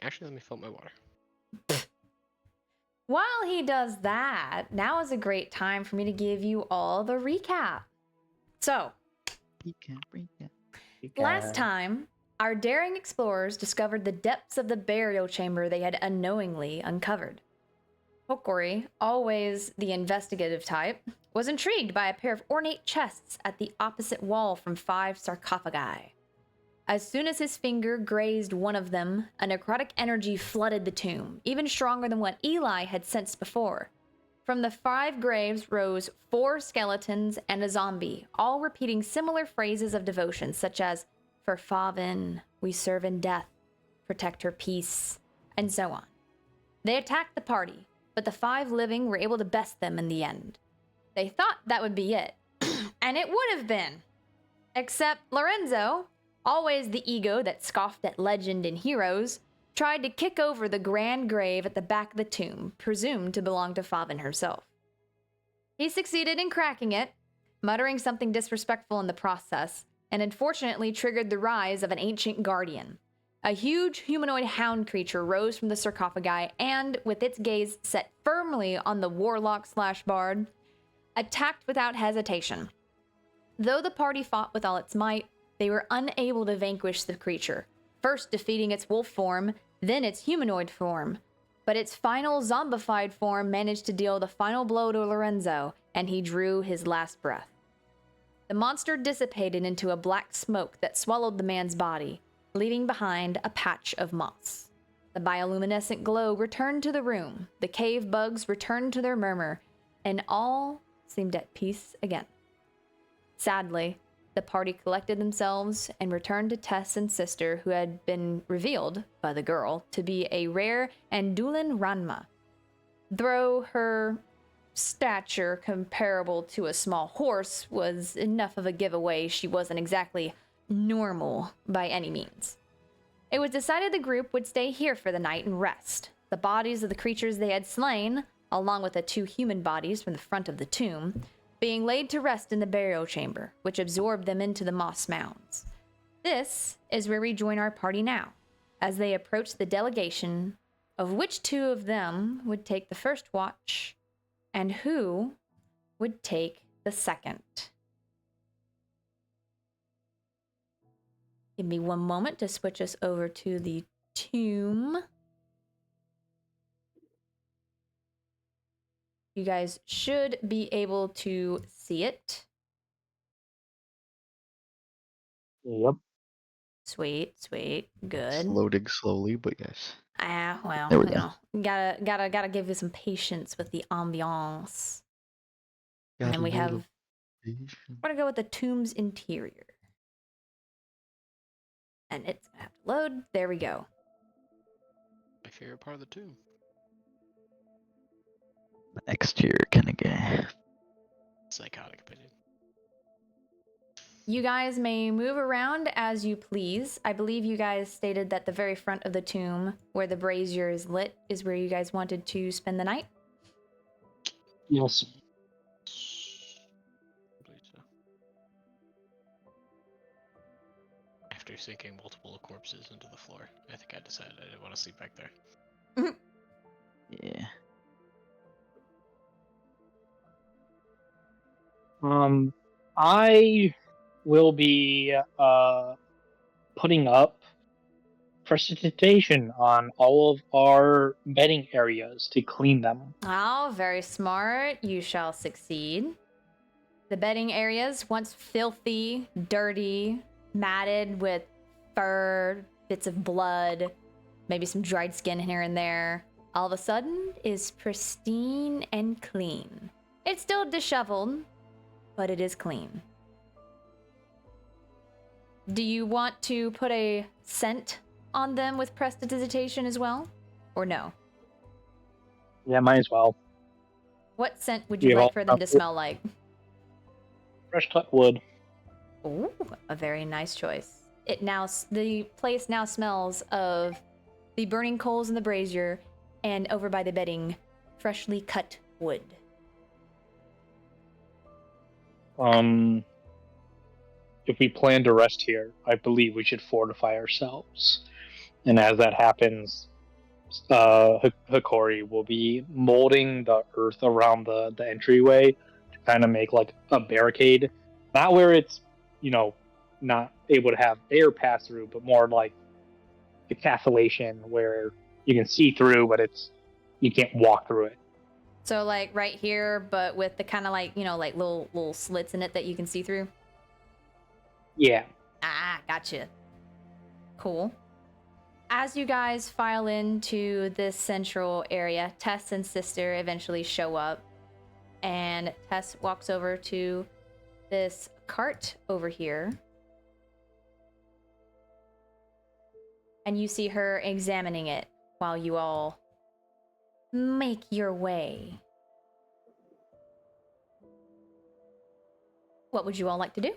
Actually, let me fill my water. While he does that, now is a great time for me to give you all the recap. So, last time, our daring explorers discovered the depths of the burial chamber they had unknowingly uncovered. Hokori, always the investigative type, was intrigued by a pair of ornate chests at the opposite wall from 5 sarcophagi. As soon as his finger grazed one of them, a necrotic energy flooded the tomb, even stronger than what Eli had sensed before. From the 5 graves rose 4 skeletons and a zombie, all repeating similar phrases of devotion, such as, "For Favin, we serve in death, protect her peace," and so on. They attacked the party, but the 5 living were able to best them in the end. They thought that would be it, and it would have been. Except Lorenzo, always the ego that scoffed at legend and heroes, tried to kick over the grand grave at the back of the tomb, presumed to belong to Favin herself. He succeeded in cracking it, muttering something disrespectful in the process, and unfortunately triggered the rise of an ancient guardian. A huge humanoid hound creature rose from the sarcophagi and, with its gaze set firmly on the warlock/bard, attacked without hesitation. Though the party fought with all its might, they were unable to vanquish the creature, first defeating its wolf form, then its humanoid form. But its final zombified form managed to deal the final blow to Lorenzo, and he drew his last breath. The monster dissipated into a black smoke that swallowed the man's body, leaving behind a patch of moss. The bioluminescent glow returned to the room, the cave bugs returned to their murmur, and all seemed at peace again. Sadly, the party collected themselves and returned to Tess and sister, who had been revealed by the girl to be a rare Andulan Ranma. Though her stature comparable to a small horse was enough of a giveaway she wasn't exactly normal by any means. It was decided the group would stay here for the night and rest. The bodies of the creatures they had slain, along with the 2 human bodies from the front of the tomb, being laid to rest in the burial chamber, which absorbed them into the moss mounds. This is where we join our party now, as they approach the delegation of which 2 of them would take the first watch and who would take the second. Give me one moment to switch us over to the tomb. You guys should be able to see it. Yep. Sweet, good. It's loading slowly, but yes. Well, There we you go. know, gotta give you some patience with the ambiance. And then we have, we're gonna go with the tomb's interior. And it's gonna have to load. There we go. My favorite part of the tomb. The exterior kind of guy. Psychotic opinion. You guys may move around as you please. I believe you guys stated that the very front of the tomb, where the brazier is lit, is where you guys wanted to spend the night. Yes. I believe so. After sinking multiple corpses into the floor, I think I decided I didn't want to sleep back there. Yeah. I will be putting up precipitation on all of our bedding areas to clean them. Oh, very smart. You shall succeed. The bedding areas, once filthy, dirty, matted with fur, bits of blood, maybe some dried skin here and there, all of a sudden is pristine and clean. It's still disheveled, but it is clean. Do you want to put a scent on them with prestidigitation as well? Or no? Yeah, might as well. What scent would you like for them to smell like? Fresh cut wood. Ooh, a very nice choice. The place now smells of the burning coals in the brazier and over by the bedding, freshly cut wood. If we plan to rest here, I believe we should fortify ourselves. And as that happens, Hikori will be molding the earth around the entryway to kind of make like a barricade. Not where it's, not able to have air pass through, but more like the cancellation where you can see through, but you can't walk through it. So like right here, but with the kind of like, like little slits in it that you can see through? Yeah. Ah, gotcha. Cool. As you guys file into this central area, Tess and Sister eventually show up. And Tess walks over to this cart over here. And you see her examining it while you all make your way. What would you all like to do?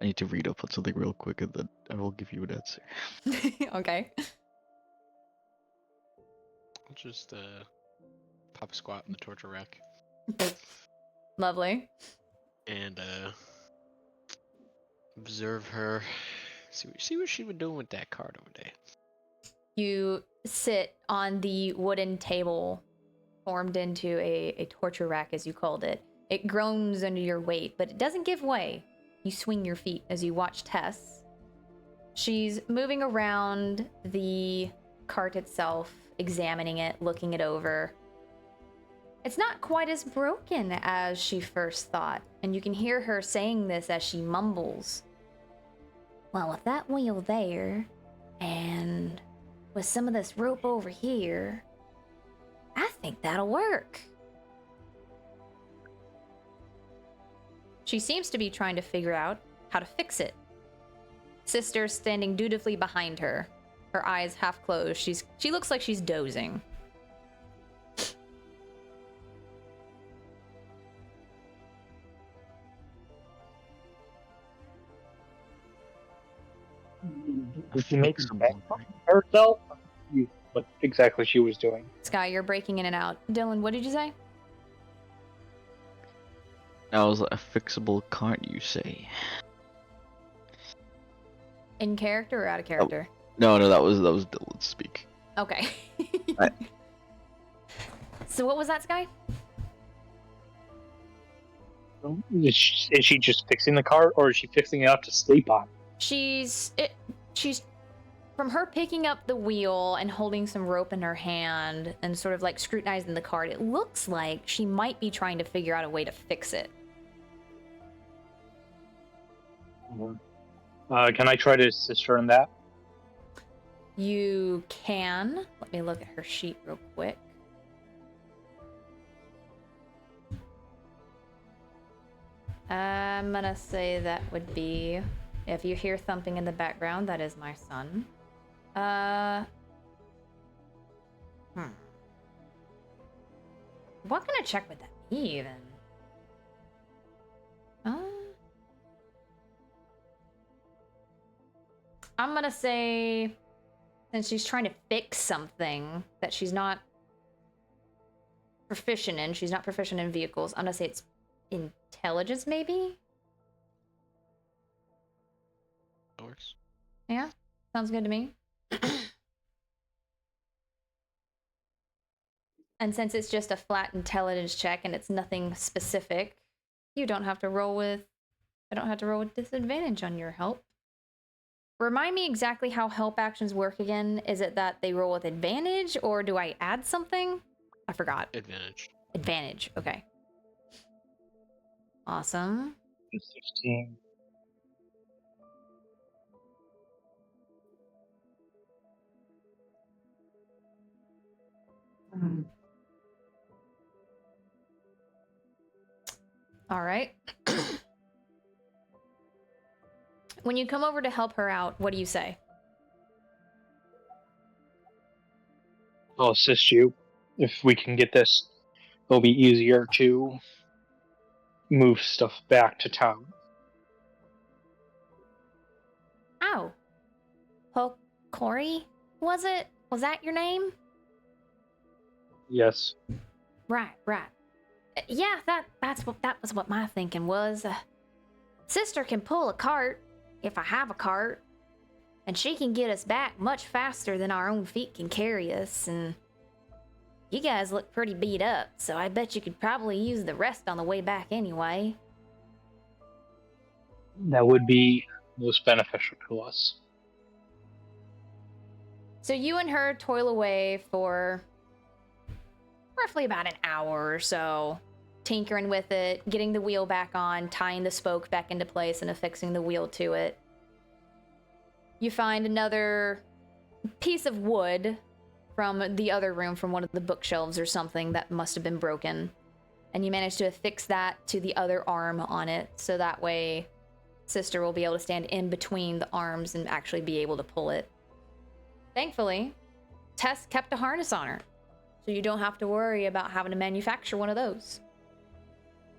I need to read up on something real quick and then I will give you an answer. Okay. I'll just pop a squat in the torture rack Lovely. and observe her. See what she was doing with that card over there. You sit on the wooden table formed into a torture rack, as you called it. It groans under your weight, but it doesn't give way. You swing your feet as you watch Tess. She's moving around the cart itself, examining it, looking it over. It's not quite as broken as she first thought, and you can hear her saying this as she mumbles. Well, with that wheel there, and with some of this rope over here, I think that'll work. She seems to be trying to figure out how to fix it. Sister standing dutifully behind her, her eyes half closed. She looks like she's dozing. Did she make some herself? What exactly she was doing? Sky, you're breaking in and out. Dylan, what did you say? That was a fixable cart, you say? In character or out of character? No, that was Dylan's speak. Okay. Right. So what was that, Sky? Is she just fixing the cart, or is she fixing it up to sleep on? She's from her picking up the wheel and holding some rope in her hand and sort of like scrutinizing the cart, it looks like she might be trying to figure out a way to fix it. Can I try to assist her in that? You can. Let me look at her sheet real quick. I'm gonna say that would be, if you hear thumping in the background, that is my son. What kind of check would that be even? I'm gonna say, since she's trying to fix something that she's not proficient in, she's not proficient in vehicles, I'm gonna say it's intelligence, maybe? That works. Yeah, sounds good to me. And since it's just a flat intelligence check and it's nothing specific, you don't have to roll with, I don't have to roll with disadvantage on your help. Remind me exactly how help actions work again. Is it that they roll with advantage, or do I add something? I forgot. Advantage. Advantage, okay. Awesome. 16. All right. When you come over to help her out, what do you say? I'll assist you. If we can get this, it'll be easier to move stuff back to town. Ow. Hikori? Was it? Was that your name? Yes. Right. Yeah, that was what my thinking was. Sister can pull a cart, if I have a cart, and she can get us back much faster than our own feet can carry us, and you guys look pretty beat up, so I bet you could probably use the rest on the way back anyway. That would be most beneficial to us. So you and her toil away for roughly about an hour or so, tinkering with it, getting the wheel back on, tying the spoke back into place, and affixing the wheel to it. You find another piece of wood from the other room, from one of the bookshelves or something that must have been broken. And you manage to affix that to the other arm on it, so that way Sister will be able to stand in between the arms and actually be able to pull it. Thankfully, Tess kept a harness on her, so you don't have to worry about having to manufacture one of those.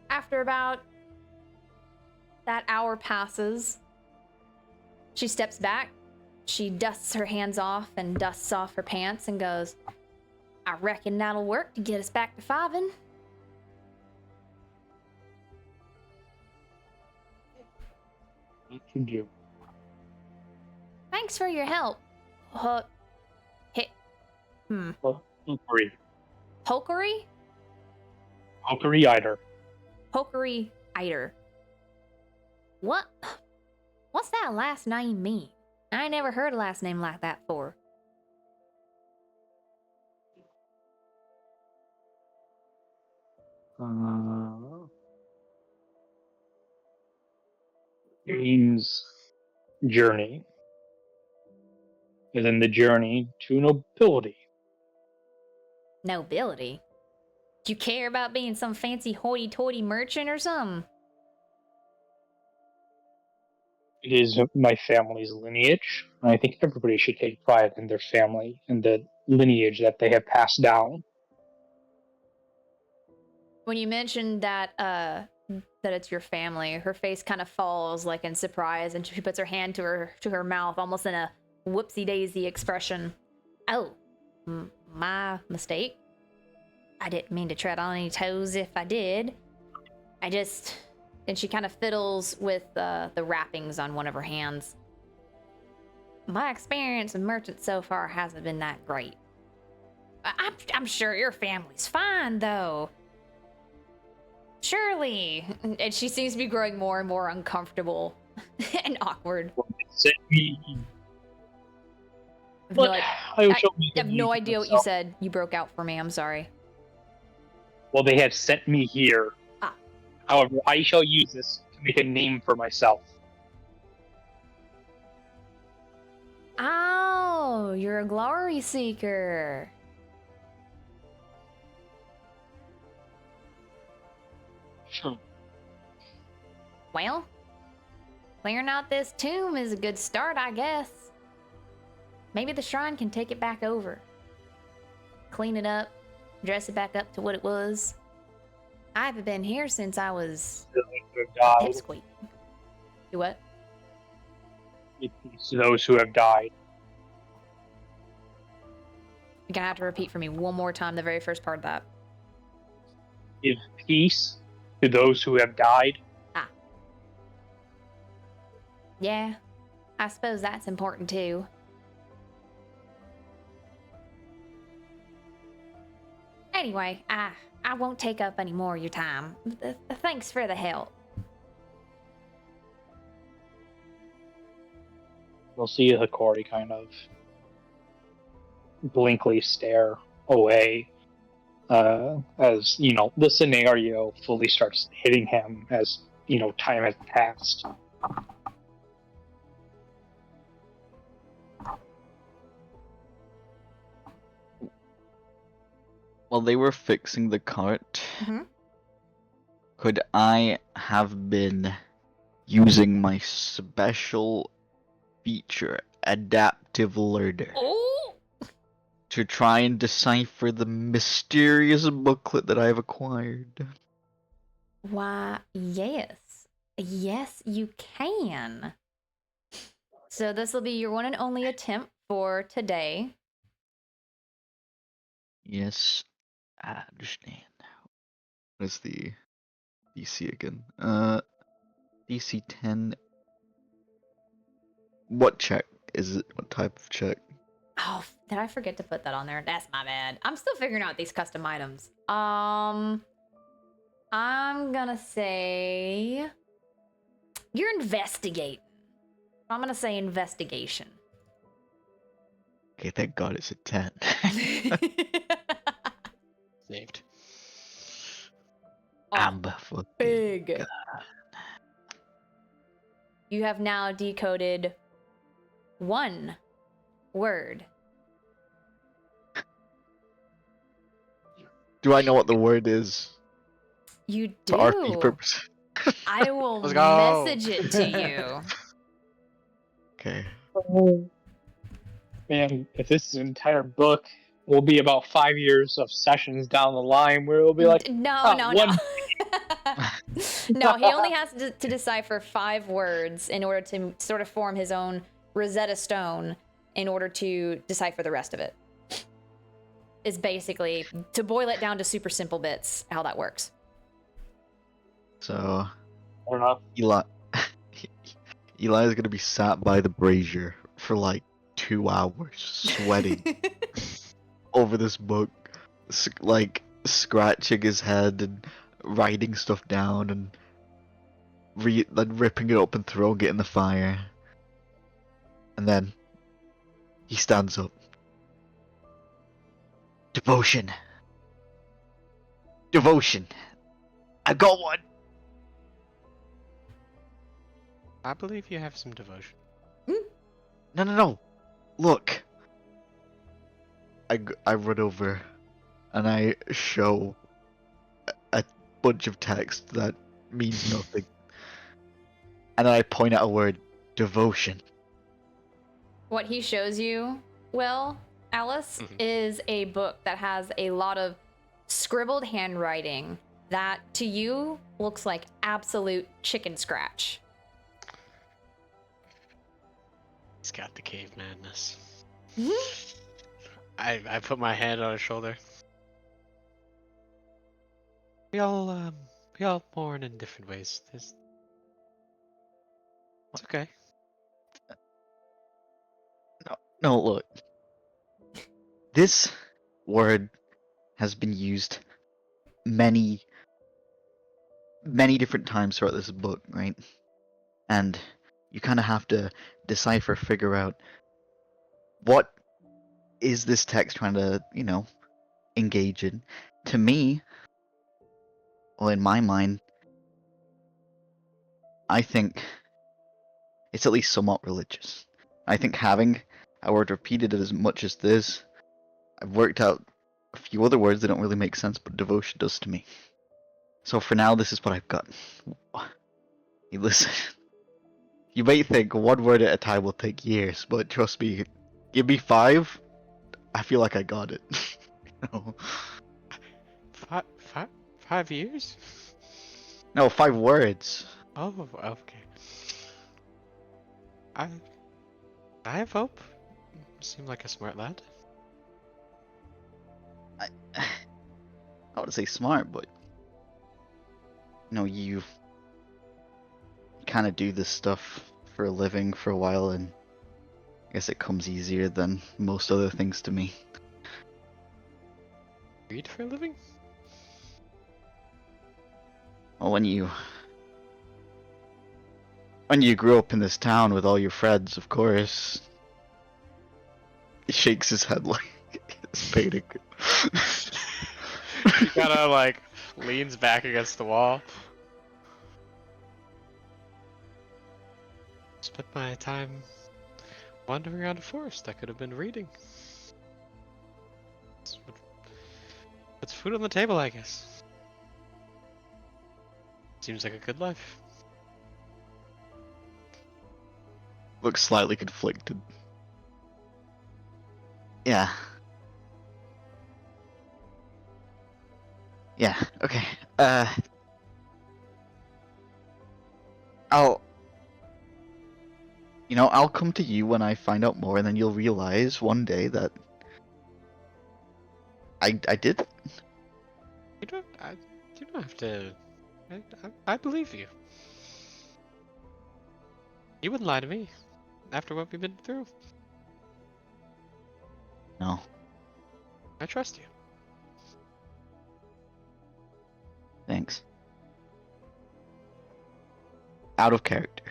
After about that hour passes, she steps back, she dusts her hands off and dusts off her pants and goes, I reckon that'll work to get us back to Fiven. What to do? Thanks for your help. Hulkery. Hulkery? Hulkery Eider. Hulkery Eider. What's that last name mean? I ain't never heard a last name like that before. Means journey. And then the journey to nobility. Nobility? Do you care about being some fancy hoity-toity merchant or something? It is my family's lineage, and I think everybody should take pride in their family and the lineage that they have passed down. When you mentioned that it's your family, her face kind of falls like in surprise, and she puts her hand to her mouth, almost in a whoopsie-daisy expression. Oh, my mistake. I didn't mean to tread on any toes if I did. And she kind of fiddles with the wrappings on one of her hands. My experience with merchants so far hasn't been that great. I'm sure your family's fine, though. Surely. And she seems to be growing more and more uncomfortable and awkward. I have no idea what you said. You broke out for me. I'm sorry. Well, they have sent me here. However, I shall use this to make a name for myself. Oh, you're a glory seeker. Sure. Well, clearing out this tomb is a good start, I guess. Maybe the shrine can take it back over. Clean it up, dress it back up to what it was. I haven't been here since I was pipsqueak. You what? To those who have died. You're gonna have to repeat for me one more time the very first part of that. Give peace to those who have died. Yeah, I suppose that's important too. Anyway, I won't take up any more of your time. Thanks for the help. We'll see Hikori kind of blankly stare away as, the scenario fully starts hitting him as, time has passed. While they were fixing the cart, Mm-hmm. could I have been using my special feature, Adaptive Learner, to try and decipher the mysterious booklet that I've acquired? Why, yes. Yes, you can. So this will be your one and only attempt for today. Yes. I understand. What is the DC again? DC 10. What check is it? What type of check? Oh, did I forget to put that on there? That's my bad. I'm still figuring out these custom items. I'm gonna say you're investigating. I'm gonna say investigation. Okay, thank God it's a 10. Saved. Oh, fucking big. God. You have now decoded one word. Do I know what the word is You for RP do. purposes? I will Let's go. message it to you. Okay. Man, if this entire book will be about 5 years of sessions down the line, where it'll be like, No. one. No, he only has to decipher 5 words in order to sort of form his own Rosetta Stone in order to decipher the rest of it. Is basically, to boil it down to super simple bits, how that works. So, I don't know. Eli is gonna be sat by the brazier for like 2 hours, sweating over this book, like scratching his head and writing stuff down and then ripping it up and throwing it in the fire. And then he stands up. Devotion. Devotion. I got one. I believe you have some devotion. No. Look. I run over and I show a bunch of text that means nothing. And then I point out a word, devotion. What he shows you, Will, Alice, is a book that has a lot of scribbled handwriting that to you looks like absolute chicken scratch. He's got the cave madness. I put my hand on his shoulder. We all mourn in different ways. It's okay. No, look. This word has been used many different times throughout this book, right? And you kind of have to decipher, figure out what is this text trying to, engage in. To me, well, in my mind, I think it's at least somewhat religious. I think having a word repeated as much as this, I've worked out a few other words that don't really make sense, but devotion does to me. So for now, this is what I've got. You listen. You may think one word at a time will take years, but trust me, give me 5, I feel like I got it. No. 5 years? No, 5 words. Oh, okay. I have hope. Seem like a smart lad. I would say smart, but you kind of do this stuff for a living for a while, and I guess it comes easier than most other things to me. Read for a living? Well, when you grew up in this town with all your friends, of course. He shakes his head like it's painting. He kinda like leans back against the wall. Spent my time wandering around a forest. I could have been reading. Puts food on the table, I guess. Seems like a good life. Looks slightly conflicted. Yeah. Yeah, okay. I'll come to you when I find out more, and then you'll realize one day that I did. You don't have to. I believe you. You wouldn't lie to me after what we've been through. No. I trust you. Thanks. Out of character.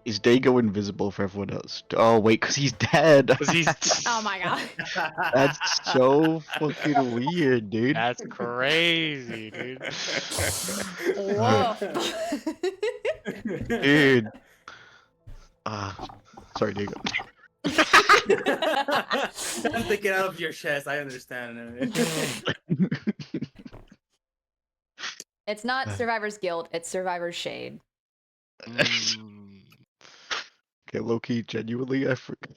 Is Dago invisible for everyone else? Oh wait, cause he's dead. Cause he's. Oh my god. That's so fucking weird, dude. That's crazy, dude. Whoa. Dude. Sorry, Dago. I'm thinking out of your chest. I understand. It's not Survivor's Guilt, it's Survivor's Shade. Okay, Loki, genuinely, I forgot.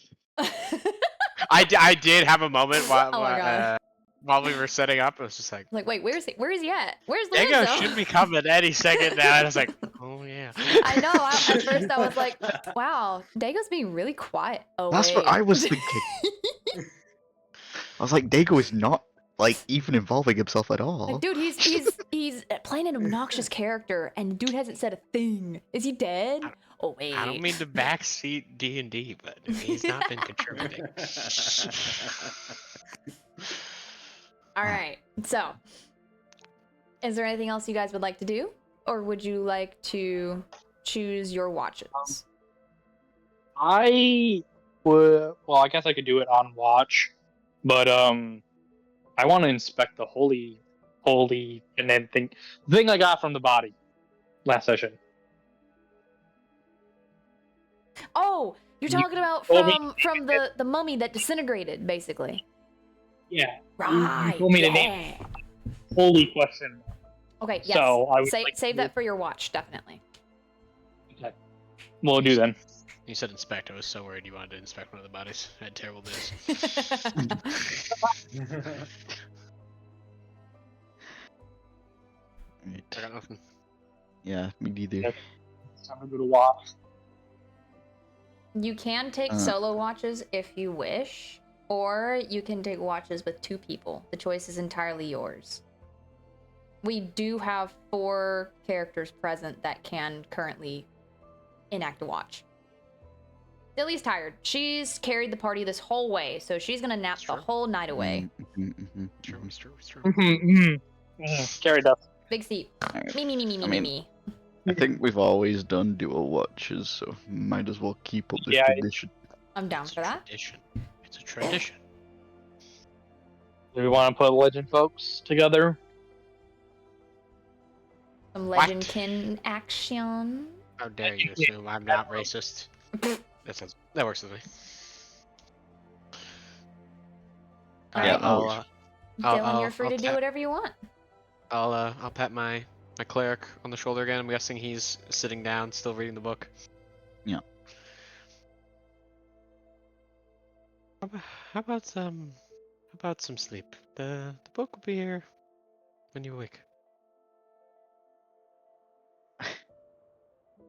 I did have a moment Oh my God. while we were setting up. I was just like, Like, wait, where is he at? Where's Dago Lorenzo? should be coming any second now. And I was like, oh yeah. I know. At first, I was like, wow, Dago's being really quiet. Oh, That's wait. what I was thinking. I was like, Dago is not like even involving himself at all. Like, dude, he's playing an obnoxious character, and dude hasn't said a thing. Is he dead? Oh wait. I don't mean to backseat D&D, but he's not been contributing. All right. So, is there anything else you guys would like to do, or would you like to choose your watches? I would. Well, I guess I could do it on watch, but I want to inspect the holy, and then thing I got from the body last session. Oh, you're You talking about told me from the mummy that disintegrated, basically. Yeah. Right. told me to name holy question. Okay. Yes. So I would Save that for your watch, definitely. Okay. We'll do then. You said inspect. I was so worried you wanted to inspect one of the bodies. I had terrible news. Right. I got nothing. Yeah, me neither. Yep. It's time to go to watch. You can take solo watches if you wish, or you can take watches with 2 people. The choice is entirely yours. We do have 4 characters present that can currently enact a watch. Lily's tired. She's carried the party this whole way, so she's gonna nap the whole night away. True, it's true, it's true. Carry that. Big seat. Alright. Me. I think we've always done dual watches, so might as well keep up this Yeah, tradition. I'm down It's for a that. tradition. It's a tradition. Do we want to put legend folks together? Some legendkin action. How dare you assume I'm not racist? That works with me. Alright. Yeah, Dylan, you're free I'll to do tap- whatever you want. I'll pat my cleric on the shoulder again. I'm guessing he's sitting down, still reading the book. Yeah. How about some sleep? The book will be here when you wake.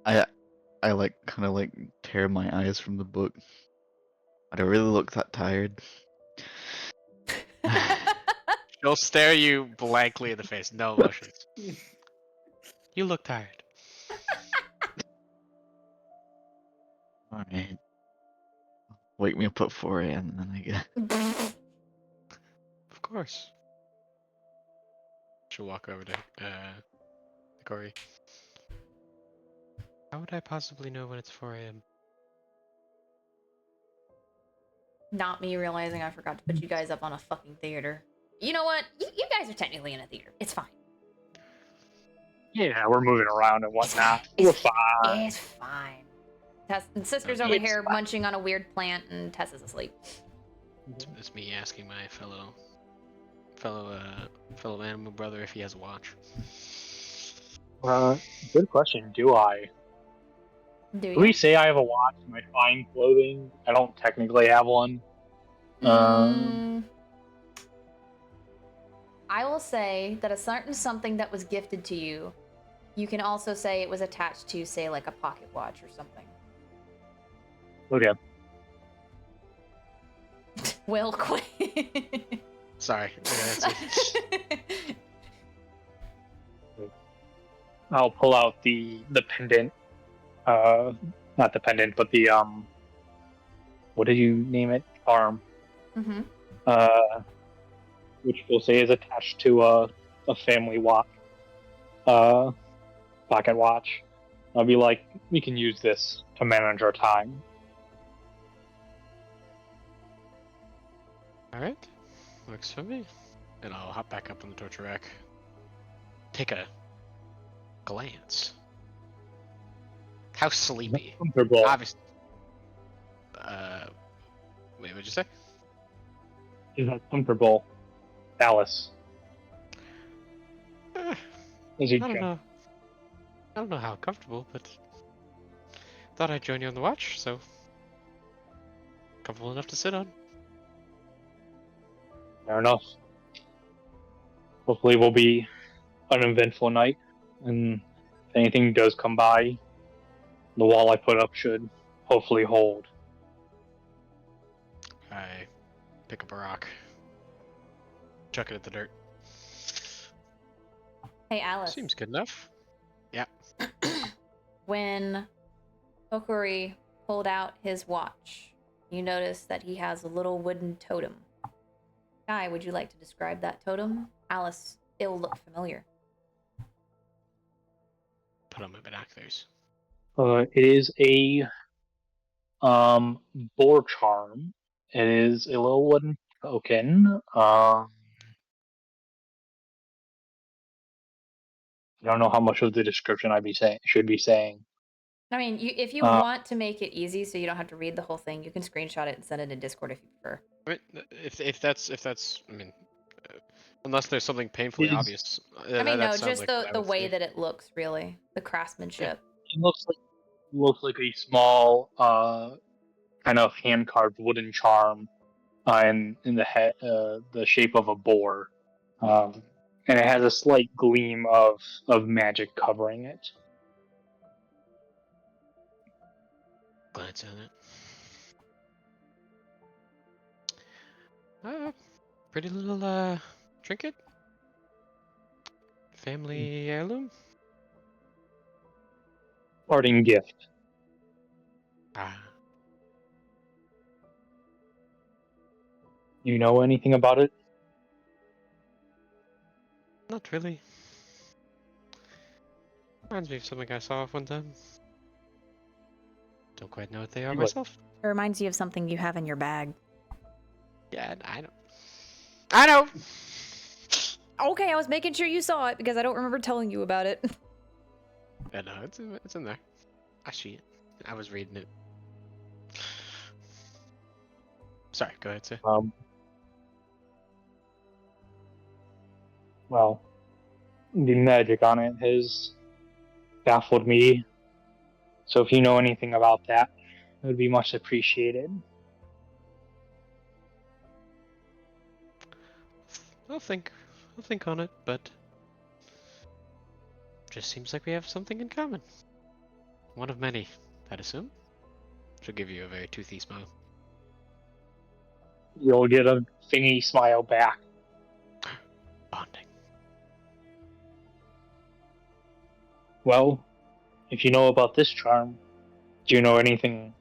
I like kind of like tear my eyes from the book. I don't really look that tired. She'll stare you blankly in the face, no emotions. You look tired. Alright. Wake me up at 4 AM then I guess. Of course. She'll walk over to Corey. How would I possibly know when it's 4 AM? Not me realizing I forgot to put you guys up on a fucking theater. You know what? You guys are technically in a theater. It's fine. Yeah, we're moving around and whatnot. We're fine. It's fine. Tess and sister's over It's here fine. munching on a weird plant, and Tessa's asleep. It's me asking my fellow animal brother if he has a watch. Good question. Do I? Do Do you? we say I have a watch in my fine clothing? I don't technically have one. Mm, I will say that a certain something that was gifted to you, you can also say it was attached to, say, like a pocket watch or something. Okay. Will quit. Sorry. Okay, that's it. I'll pull out the pendant. Not the pendant, but the what did you name it? Charm. Mm-hmm. Which we'll say is attached to a family watch, pocket watch. I'll be like, we can use this to manage our time. Alright. Works for me. And I'll hop back up on the torture rack. Take a glance. How sleepy. Comfortable. Obviously. Wait, what'd you say? Is that comfortable, Alice? Is he I don't know. I don't know how comfortable, but thought I'd join you on the watch, so comfortable enough to sit on. Fair enough. Hopefully, it will be an eventful night, and if anything does come by, the wall I put up should hopefully hold. I pick up a rock, chuck it at the dirt. Hey, Alice. Seems good enough. Yeah. When Okori pulled out his watch, you notice that he has a little wooden totem. Guy, would you like to describe that totem? Alice, it'll look familiar. Put on my binoculars. It is a boar charm. It is a little wooden token. I don't know how much of the description should be saying. I mean, if you want to make it easy so you don't have to read the whole thing, you can screenshot it and send it in Discord if you prefer. I mean, if that's I mean, unless there's something painfully It is- obvious. I mean, that no, sounds just like what I the would way say. that it looks, really. The craftsmanship. It looks like a small kind of hand carved wooden charm, in the head, the shape of a boar, and it has a slight gleam of magic covering it. Glance at it. Pretty little trinket. Family heirloom. Parting gift. Ah, You know anything about it? not really. Reminds me of something I saw one time. Don't quite know what they are Really? myself. It reminds you of something you have in your bag. Yeah, I know. I know. Okay, I was making sure you saw it because I don't remember telling you about it. Yeah, no, it's in there. I see it. I was reading it. Sorry, go ahead, sir. Well, the magic on it has baffled me. So if you know anything about that, it would be much appreciated. I'll think on it, but just seems like we have something in common. One of many, I'd assume. She'll give you a very toothy smile. You'll get a thingy smile back. Bonding. Well, if you know about this charm, do you know anything,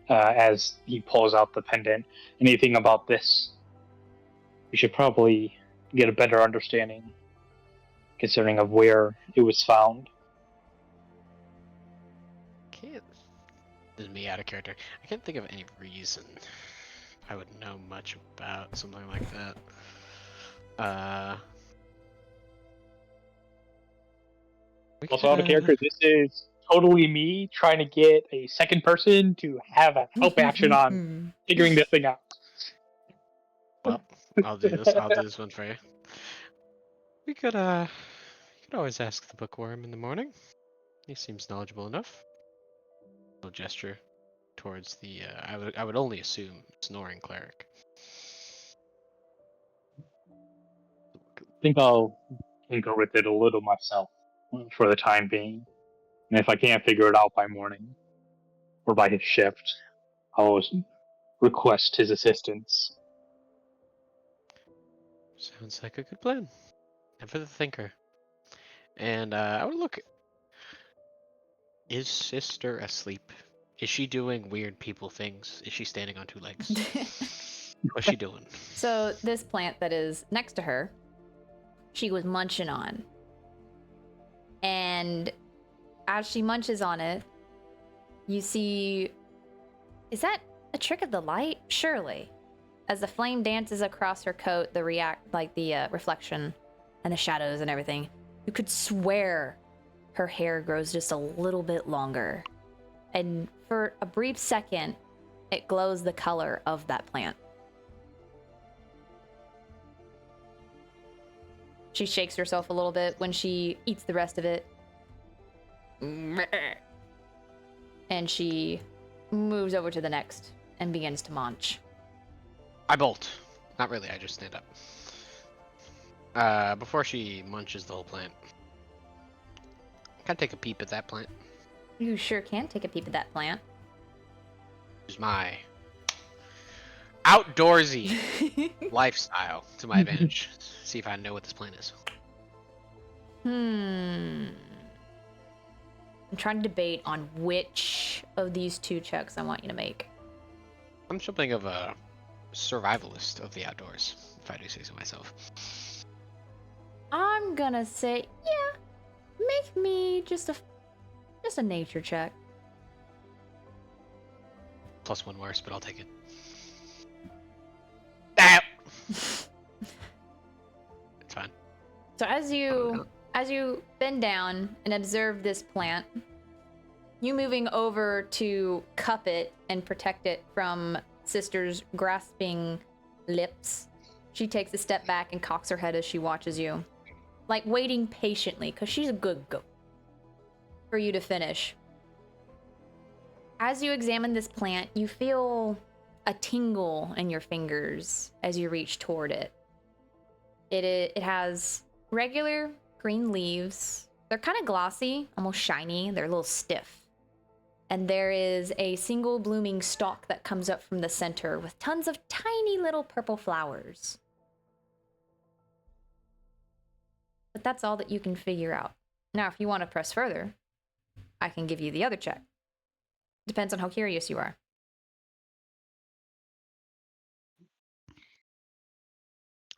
as he pulls out the pendant, anything about this? We should probably get a better understanding, considering of where it was found. Can't. This is me out of character. I can't think of any reason I would know much about something like that. Also out of character, this is totally me trying to get a second person to have a help action on figuring this thing out. Well, I'll do this. I'll do this one for you. We could you could always ask the bookworm in the morning. He seems knowledgeable enough. Little gesture towards the I would only assume snoring cleric. I think I'll tinker with it a little myself for the time being. And if I can't figure it out by morning or by his shift, I'll always request his assistance. Sounds like a good plan. And for the thinker, And I would look. Is sister asleep? Is she doing weird people things? Is she standing on two legs? What's she doing? So this plant that is next to her, she was munching on. And as she munches on it, you see, is that a trick of the light? Surely. As the flame dances across her coat, the reflection and the shadows and everything, you could swear her hair grows just a little bit longer. And for a brief second, it glows the color of that plant. She shakes herself a little bit when she eats the rest of it. And she moves over to the next and begins to munch. I bolt. Not really, I just stand up. Before she munches the whole plant. Can I take a peep at that plant? You sure can take a peep at that plant. Use my outdoorsy lifestyle to my advantage. See if I know what this plant is. I'm trying to debate on which of these two checks I want you to make. I'm something of a survivalist of the outdoors, if I do say so myself. I'm gonna say, yeah, make me just a nature check. Plus one worse, but I'll take it. Ah! It's fine. So as you bend down and observe this plant, you moving over to cup it and protect it from Sister's grasping lips, she takes a step back and cocks her head as she watches you, like waiting patiently, because she's a good goat, for you to finish. As you examine this plant, you feel a tingle in your fingers as you reach toward it. It has regular green leaves. They're kind of glossy, almost shiny. They're a little stiff. And there is a single blooming stalk that comes up from the center with tons of tiny little purple flowers. But that's all that you can figure out. Now, if you want to press further, I can give you the other check. Depends on how curious you are.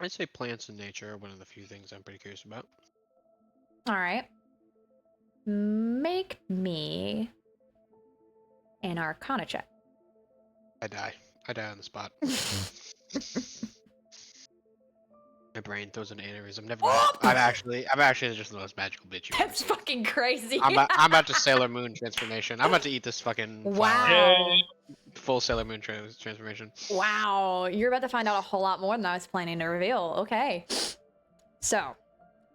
I'd say plants and nature are one of the few things I'm pretty curious about. All right. Make me an Arcana check. I die on the spot. My brain throws an aneurysm. Never mind. I'm actually just the most magical bitch you ever That's seen. fucking crazy. I'm about to Sailor Moon transformation. I'm about to eat this fucking flower. Wow. Full Sailor Moon transformation. Wow. You're about to find out a whole lot more than I was planning to reveal. Okay. So,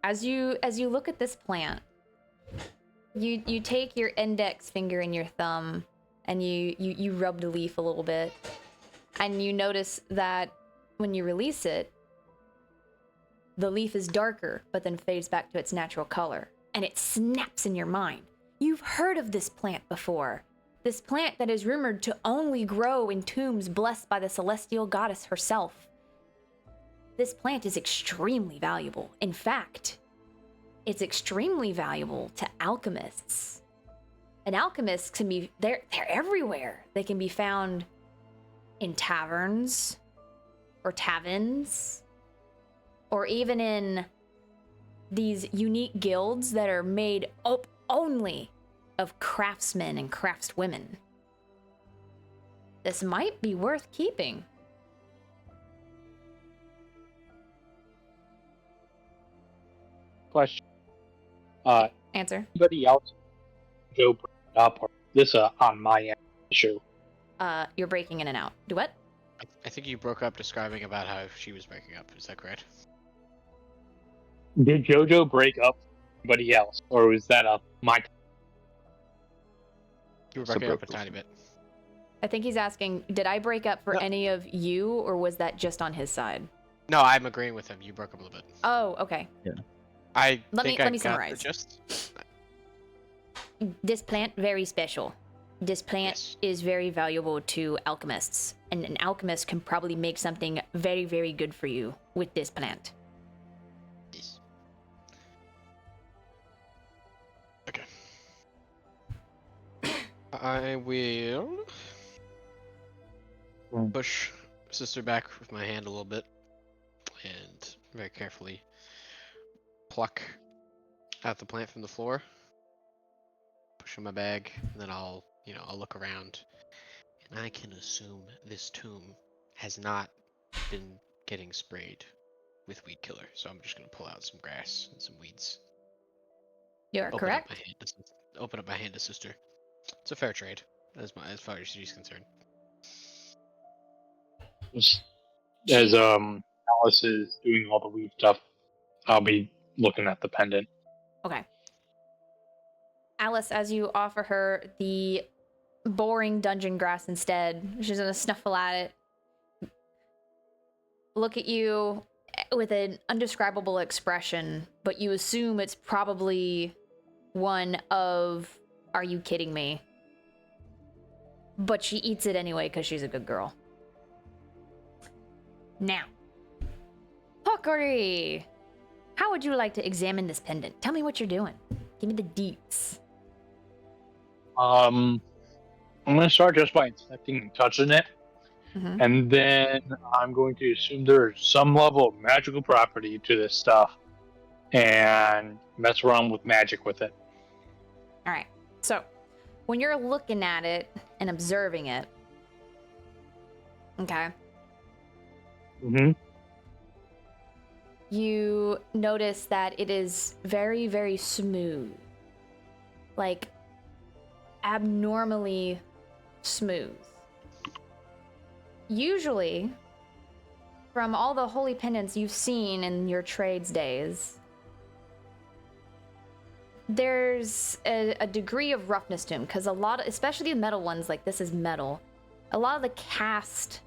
as you look at this plant, you take your index finger and your thumb and you rub the leaf a little bit, and you notice that when you release it, the leaf is darker, but then fades back to its natural color. And it snaps in your mind. You've heard of this plant before. This plant that is rumored to only grow in tombs blessed by the celestial goddess herself. This plant is extremely valuable. In fact, it's extremely valuable to alchemists. And alchemists can be, they're everywhere. They can be found in taverns or taverns, or even in these unique guilds that are made up only of craftsmen and craftswomen. This might be worth keeping. Question. Answer. Anybody else Joe bring it up, or this on my end issue? You're breaking in and out. Do what? I think you broke up describing about how she was breaking up. Is that correct? Did JoJo break up with anybody else, or was that my? You were So breaking up a broke tiny bit. I think he's asking, did I break up for No. any of you, or was that just on his side? No, I'm agreeing with him. You broke up a little bit. Oh, okay. Let me I got summarize. the gist. This plant, very special. This plant Yes. is very valuable to alchemists, and an alchemist can probably make something very, very good for you with this plant. Yes. I will Hmm. push sister back with my hand a little bit and very carefully pluck out the plant from the floor. Push in my bag, and then I'll look around, and I can assume this tomb has not been getting sprayed with weed killer. So I'm just gonna pull out some grass and some weeds. You're Open correct. up my hand. Open up my hand to sister. It's a fair trade, as far as she's concerned. As Alice is doing all the weed stuff, I'll be looking at the pendant. Okay. Alice, as you offer her the boring dungeon grass instead, she's gonna snuffle at it, look at you with an undescribable expression, but you assume it's probably one of, "Are you kidding me?" But she eats it anyway because she's a good girl. Now, Pokori, how would you like to examine this pendant? Tell me what you're doing. Give me the deets. I'm gonna start just by inspecting and touching it, Mhm. and then I'm going to assume there's some level of magical property to this stuff, and mess around with magic with it. All right. So, when you're looking at it and observing it, okay, Mm-hmm. you notice that it is very, very smooth. Like, abnormally smooth. Usually, from all the holy pendants you've seen in your trades days, there's a degree of roughness to them, because a lot of, especially the metal ones, like this is metal, a lot of the cast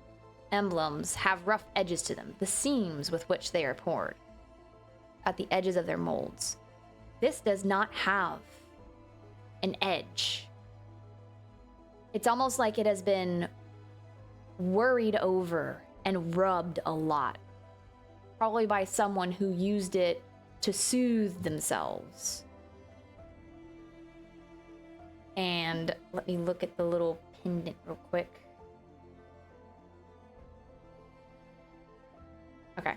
emblems have rough edges to them, the seams with which they are poured at the edges of their molds. This does not have an edge. It's almost like it has been worried over and rubbed a lot, probably by someone who used it to soothe themselves. And let me look at the little pendant real quick. Okay.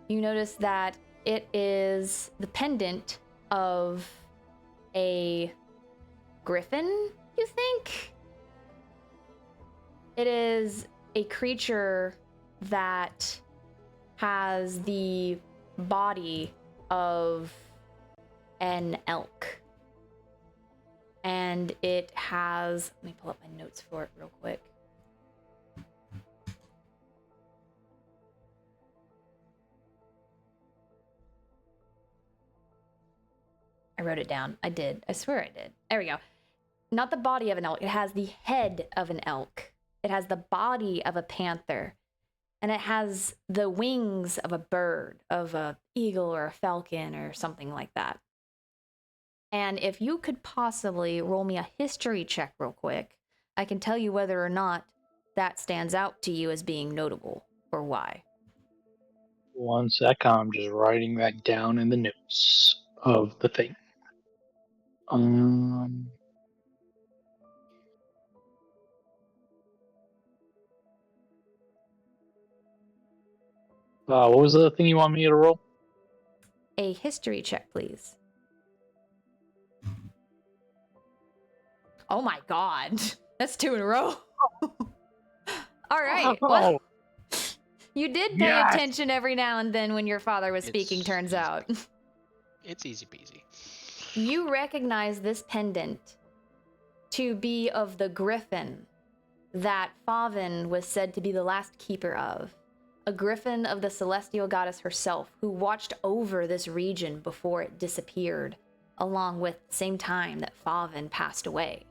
You notice that it is the pendant of a griffin, you think? It is a creature that has the body of an elk. And it has, let me pull up my notes for it real quick. I wrote it down. I did. I swear I did. There we go. Not the body of an elk. It has the head of an elk. It has the body of a panther. And it has the wings of a bird, of a eagle or a falcon or something like that. And if you could possibly roll me a history check real quick, I can tell you whether or not that stands out to you as being notable or why. 1 sec, I'm just writing that down in the notes of the thing. What was the thing you want me to roll? A history check, please. Oh my god. That's 2 in a row. All right. Well, you did pay Yes! attention every now and then when your father was speaking, It's turns easy. out. It's easy peasy. You recognize this pendant to be of the griffin that Favin was said to be the last keeper of. A griffin of the celestial goddess herself, who watched over this region before it disappeared, along with the same time that Favin passed away.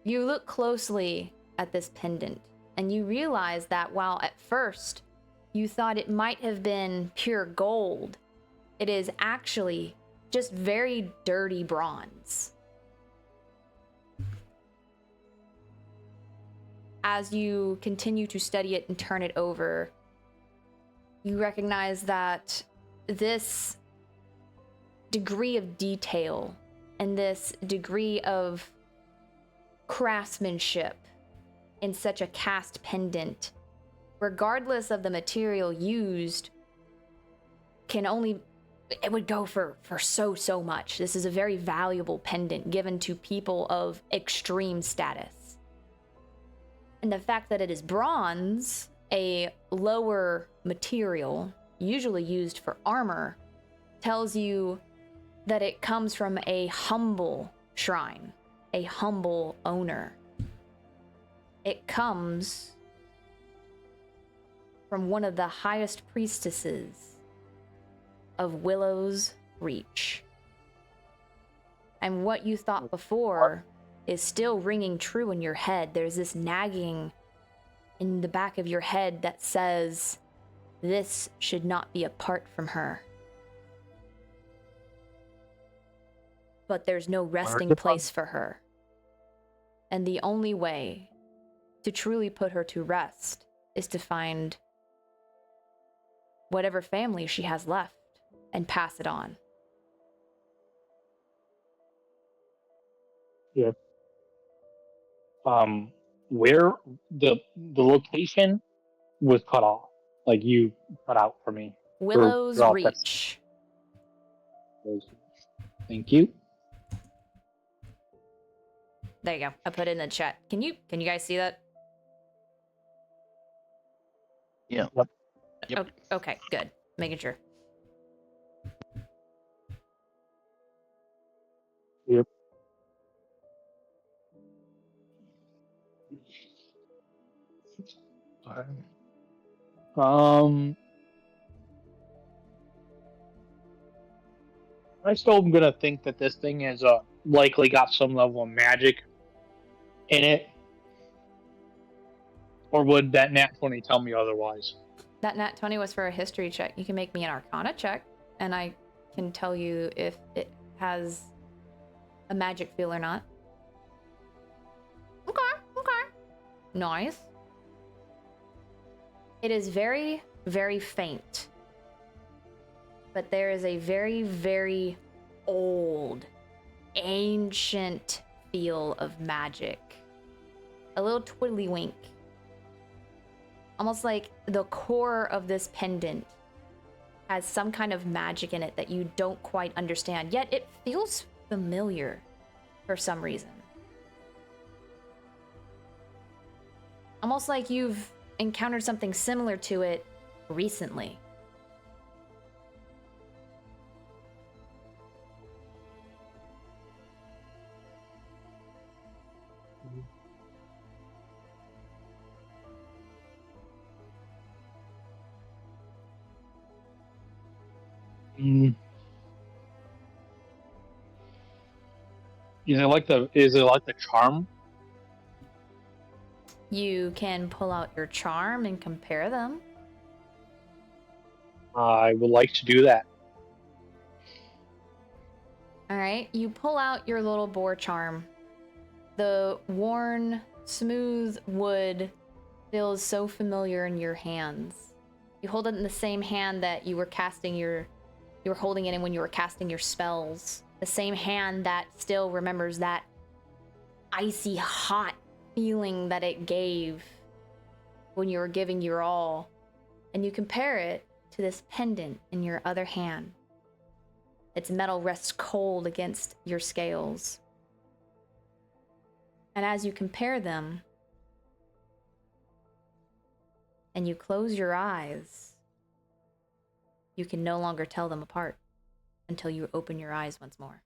You look closely at this pendant, and you realize that while at first you thought it might have been pure gold, it is actually just very dirty bronze. As you continue to study it and turn it over, you recognize that this degree of detail and this degree of craftsmanship in such a cast pendant, regardless of the material used, it would go for so much. This is a very valuable pendant given to people of extreme status. And the fact that it is bronze, a lower material, usually used for armor, tells you that it comes from a humble shrine, a humble owner. It comes from one of the highest priestesses of Willow's Reach. And what you thought before is still ringing true in your head. There's this nagging in the back of your head that says, this should not be apart from her. But there's no resting place for her. And the only way to truly put her to rest is to find whatever family she has left and pass it on. Yeah. Where the location was cut off, like you cut out for me. Willow's Or- Reach. Thank you. There you go. I put it in the chat. Can you guys see that? Yeah. Yep. Oh, okay, good. Making sure. Yep. I still am gonna think that this thing is likely got some level of magic in it, or would that nat 20 tell me otherwise? That nat 20 was for a history check. You can make me an arcana check, and I can tell you if it has a magic feel or not. Okay. Nice. It is very, very faint. But there is a very, very old, ancient feel of magic. A little twiddlywink. Almost like the core of this pendant has some kind of magic in it that you don't quite understand, yet it feels familiar for some reason. Almost like you've encountered something similar to it recently. Is it like the charm? You can pull out your charm and compare them. I would like to do that. All right, you pull out your little boar charm. The worn, smooth wood feels so familiar in your hands. You hold it in the same hand that you were holding it in when you were casting your spells. The same hand that still remembers that icy hot feeling that it gave when you were giving your all. And you compare it to this pendant in your other hand. Its metal rests cold against your scales. And as you compare them, and you close your eyes, you can no longer tell them apart until you open your eyes once more.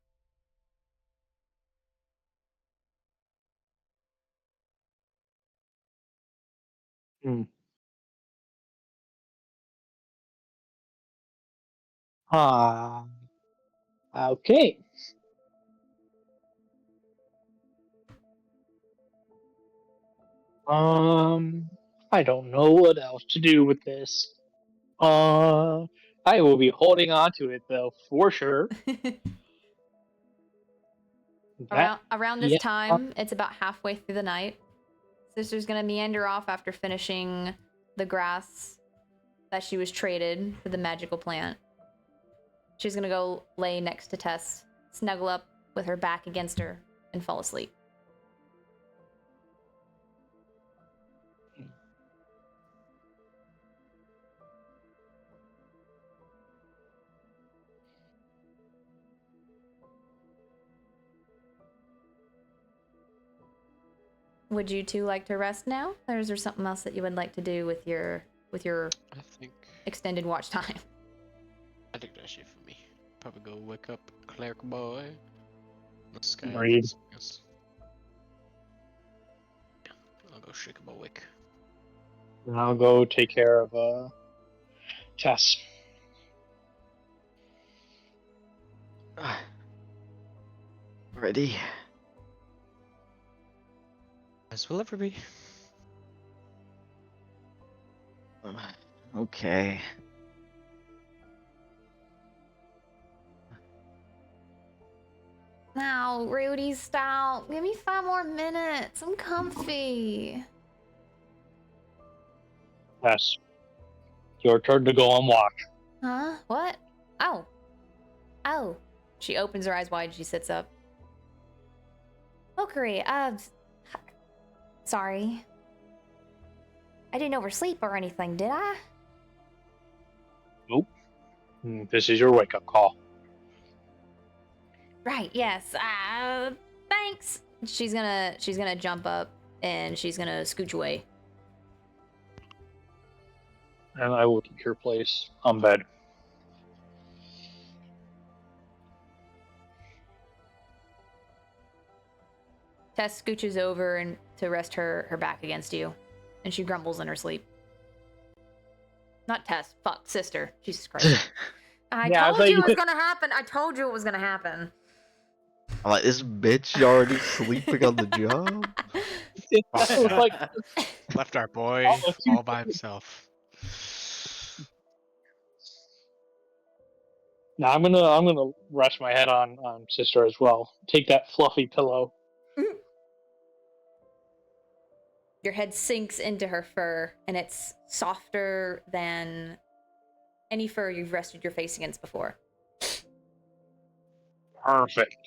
Okay. I don't know what else to do with this. I will be holding on to it though, for sure. Around this time, it's about halfway through the night. Sister's gonna meander off after finishing the grass that she was traded for the magical plant. She's gonna go lay next to Tess, snuggle up with her back against her and fall asleep. Would you two like to rest now, or is there something else that you would like to do with your I think extended watch time? that's it for me. Probably go wake up Cleric Boy. This guy. Agreed. Yes. Yeah, I'll go shake him awake. And I'll go take care of Tess. Ready? As will ever be. Okay. Now, Rudy, stop. Give me 5 more minutes. I'm comfy. Tess, your turn to go on watch. Huh? What? Oh. Oh. She opens her eyes wide and she sits up. Okari, sorry. I didn't oversleep or anything, did I? Nope. This is your wake-up call. Right, yes. Thanks. She's gonna jump up and she's gonna scooch away. And I will take your place on bed. Tess scooches over and to rest her back against you, and she grumbles in her sleep. Not Tess, fuck, sister. Jesus Christ. I Yeah, I told thought you you it was could- gonna happen. I told you it was gonna happen. I'm like, this bitch already sleeping on the job? It was like, Left our boy Oh, all by himself. now I'm gonna rest my head on sister as well. Take that fluffy pillow. Your head sinks into her fur, and it's softer than any fur you've rested your face against before. Perfect.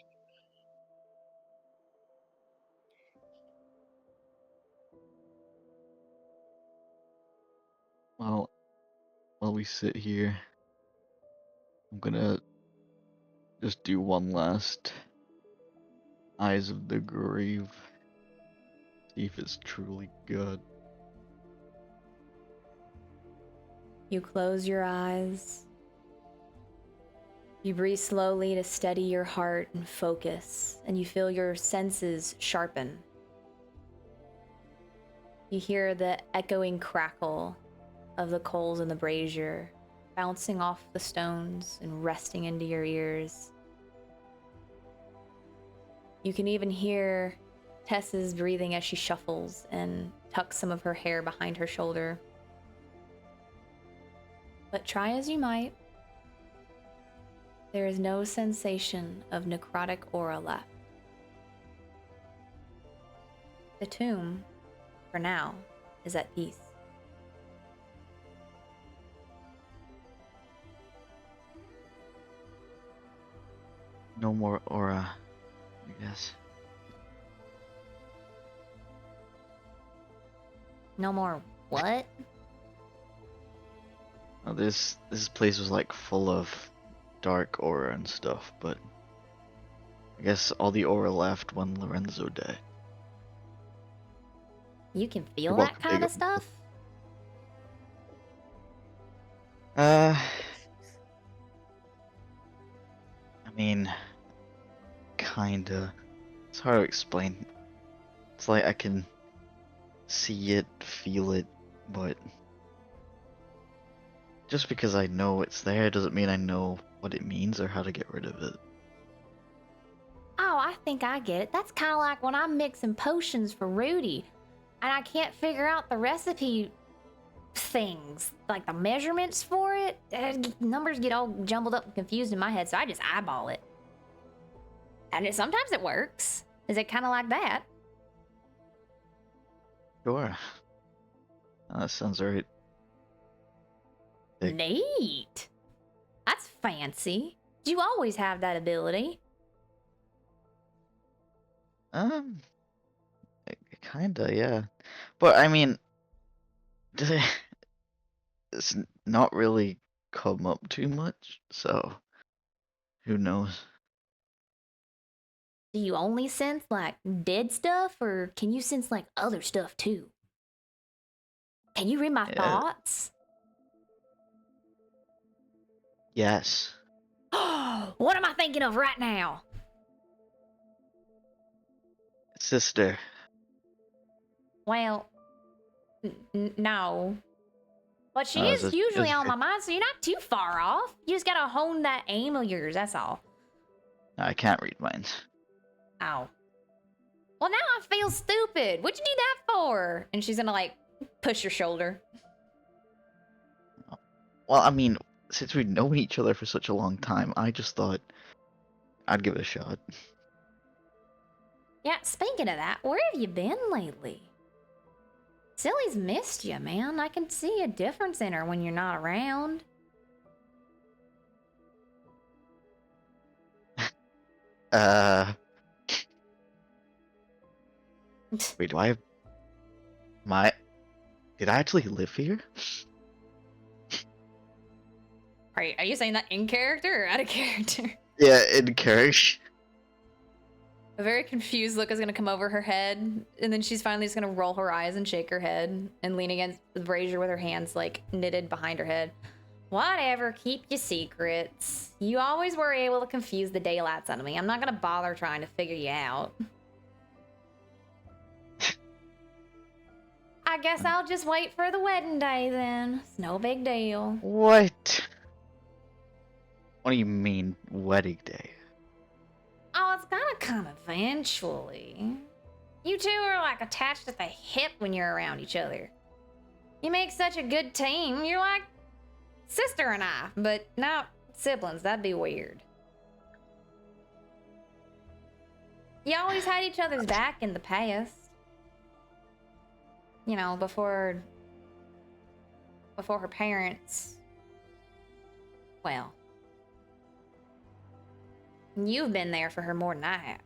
Well, while we sit here, I'm gonna just do one last Eyes of the Grave. See if it's truly good. You close your eyes. You breathe slowly to steady your heart and focus, and you feel your senses sharpen. You hear the echoing crackle of the coals in the brazier bouncing off the stones and resting into your ears. You can even hear Tess's breathing as she shuffles and tucks some of her hair behind her shoulder. But try as you might, there is no sensation of necrotic aura left. The tomb, for now, is at peace. No more aura, I guess. No more what? Now, this place was like full of dark aura and stuff, but I guess all the aura left when Lorenzo died. You can feel Well, that kind big- of stuff? I mean, kinda. It's hard to explain. It's like I can see it, feel it, but just because I know it's there doesn't mean I know what it means or how to get rid of it. Oh, I think I get it. That's kind of like when I'm mixing potions for Rudy, and I can't figure out the recipe things, like the measurements for it. Numbers get all jumbled up and confused in my head, so I just eyeball it. And sometimes it works. Is it kind of like that? Sure. That sounds right. Dick. Neat. That's fancy. Do you always have that ability? Um, kinda, yeah. But I mean, it's not really come up too much, so who knows? Do you only sense like dead stuff, or can you sense like other stuff too? Can you read my Yeah, thoughts? yes, What am I thinking of right now? sister. Well, no. But she Oh, is it usually was on my mind, so you're not too far off. You just gotta hone that aim of yours, that's all. I can't read minds. Oh. Well, now I feel stupid. What'd you do that for? And she's gonna, like, push your shoulder. Well, I mean, since we've known each other for such a long time, I just thought I'd give it a shot. Yeah, speaking of that, where have you been lately? Silly's missed you, man. I can see a difference in her when you're not around. Uh, wait, do I have my? Did I actually live here? Are you saying that in character or out of character? Yeah, in character. A very confused look is gonna come over her head, and then she's finally just gonna roll her eyes and shake her head and lean against the brazier with her hands like knitted behind her head. Whatever, keep your secrets. You always were able to confuse the daylights out of me. I'm not gonna bother trying to figure you out. I guess I'll just wait for the wedding day then. It's no big deal. What? What do you mean, wedding day? Oh, it's gonna come eventually. You two are like attached at the hip when you're around each other. You make such a good team. You're like sister and I, but not siblings. That'd be weird. You always had each other's back in the past. You know, before her parents. Well, you've been there for her more than I have.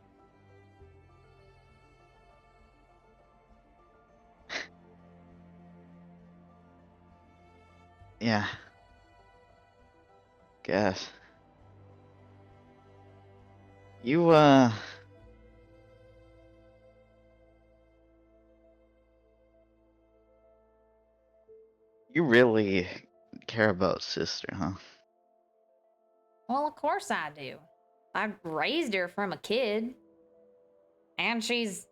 Yeah. Guess. You, you really care about sister, huh? Well, of course I do. I raised her from a kid. And she's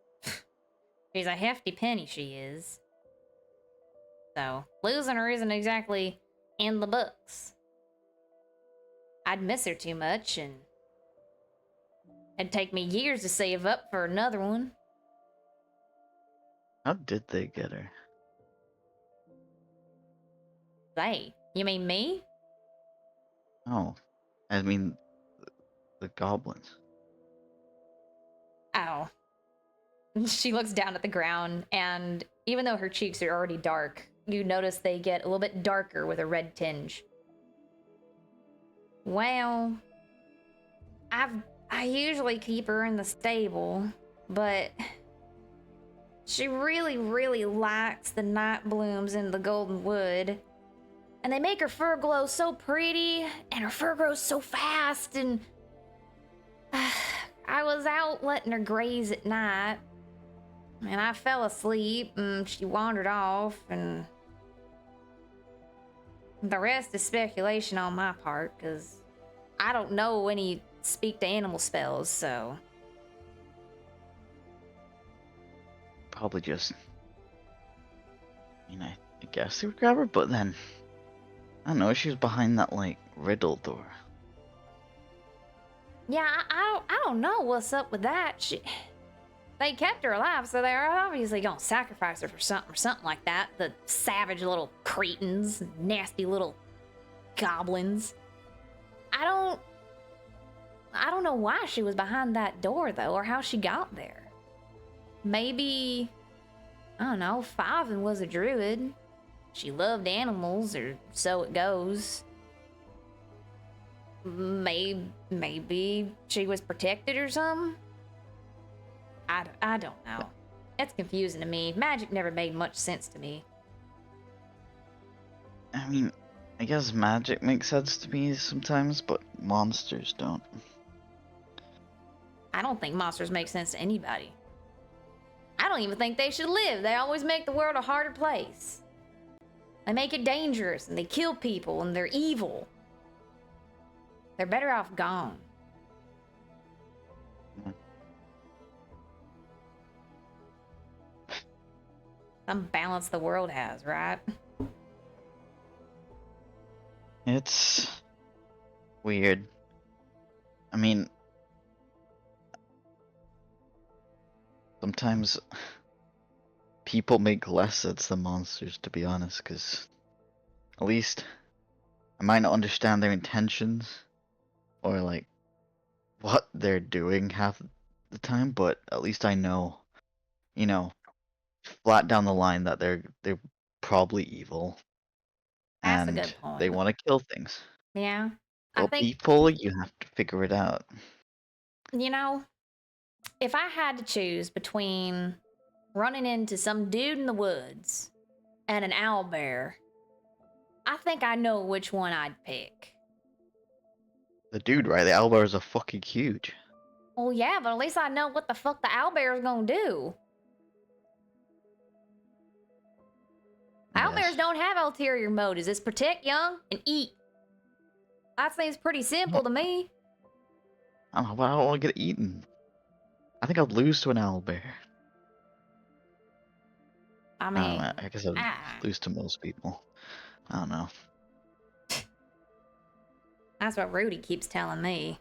a hefty penny, she is. So, losing her isn't exactly in the books. I'd miss her too much, and it'd take me years to save up for another one. How did they get her? They? You mean me? Oh, I mean, the goblins. Oh. She looks down at the ground, and even though her cheeks are already dark, you notice they get a little bit darker with a red tinge. Well, I usually keep her in the stable, but she really, really likes the night blooms in the golden wood. And they make her fur glow so pretty, and her fur grows so fast, and I was out letting her graze at night, and I fell asleep, and she wandered off, and the rest is speculation on my part, because I don't know any speak to animal spells, so. Probably just. I mean, I guess they would grab her, but then. I don't know, she was behind that, like, riddle door. Yeah, I don't know what's up with that. They kept her alive, so they're obviously gonna sacrifice her for something like that. The savage little cretins, nasty little goblins. I don't know why she was behind that door, though, or how she got there. Maybe, I don't know, Fiven was a druid. She loved animals, or so it goes. Maybe she was protected or something? I don't know. It's confusing to me. Magic never made much sense to me. I mean, I guess magic makes sense to me sometimes, but monsters don't. I don't think monsters make sense to anybody. I don't even think they should live. They always make the world a harder place. They make it dangerous, and they kill people, and they're evil. They're better off gone. Some balance the world has, right? It's weird. I mean, sometimes people make less sense than monsters, to be honest, because at least I might not understand their intentions or like what they're doing half the time, but at least I know, you know, flat down the line that they're probably evil That's a and good point. they want to kill things. Yeah. I But think, people, you have to figure it out. you know, if I had to choose between running into some dude in the woods and an owlbear, I think I know which one I'd pick. The dude, right? The owlbears are fucking huge. Well, yeah, but at least I know what the fuck the owlbear's gonna do. Owlbears Yes. don't have ulterior motives. It's protect young and eat. That seems pretty simple to me. I don't know, but I don't want to get eaten. I think I'd lose to an owlbear. I I don't mean, know, I guess I'd ah, lose to most people. I don't know. that's what Rudy keeps telling me.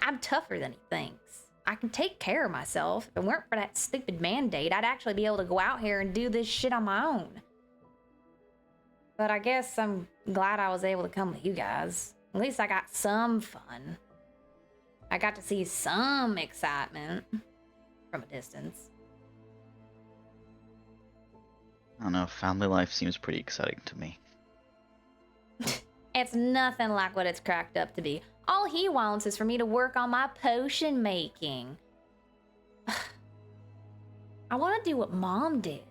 I'm tougher than he thinks. I can take care of myself. If it weren't for that stupid mandate, I'd actually be able to go out here and do this shit on my own. But I guess I'm glad I was able to come with you guys. At least I got some fun. I got to see some excitement from a distance. I don't know, family life seems pretty exciting to me. It's nothing like what it's cracked up to be. All he wants is for me to work on my potion making. I want to do what Mom did.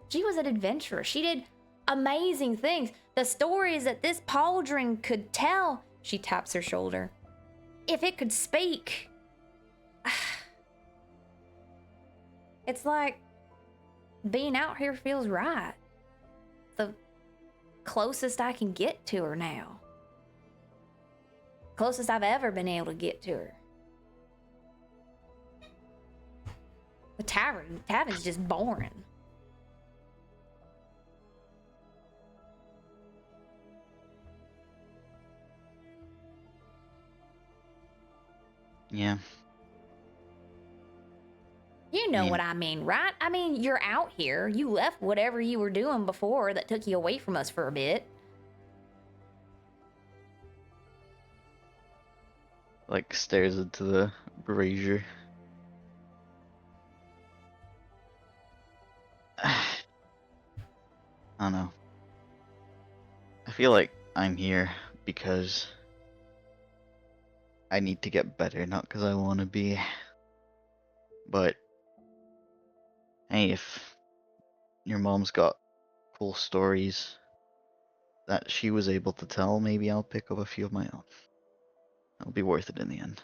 She was an adventurer. She did amazing things. The stories that this pauldron could tell. She taps her shoulder. If it could speak. It's like being out here feels right. The closest I can get to her now. Closest I've ever been able to get to her. The tavern's just boring. Yeah. You know what I mean, right? I mean, you're out here. You left whatever you were doing before that took you away from us for a bit. Like stares into the brazier. I don't know. I feel like I'm here because I need to get better, not because I want to be. But hey, if your mom's got cool stories that she was able to tell, maybe I'll pick up a few of my own. It'll be worth it in the end.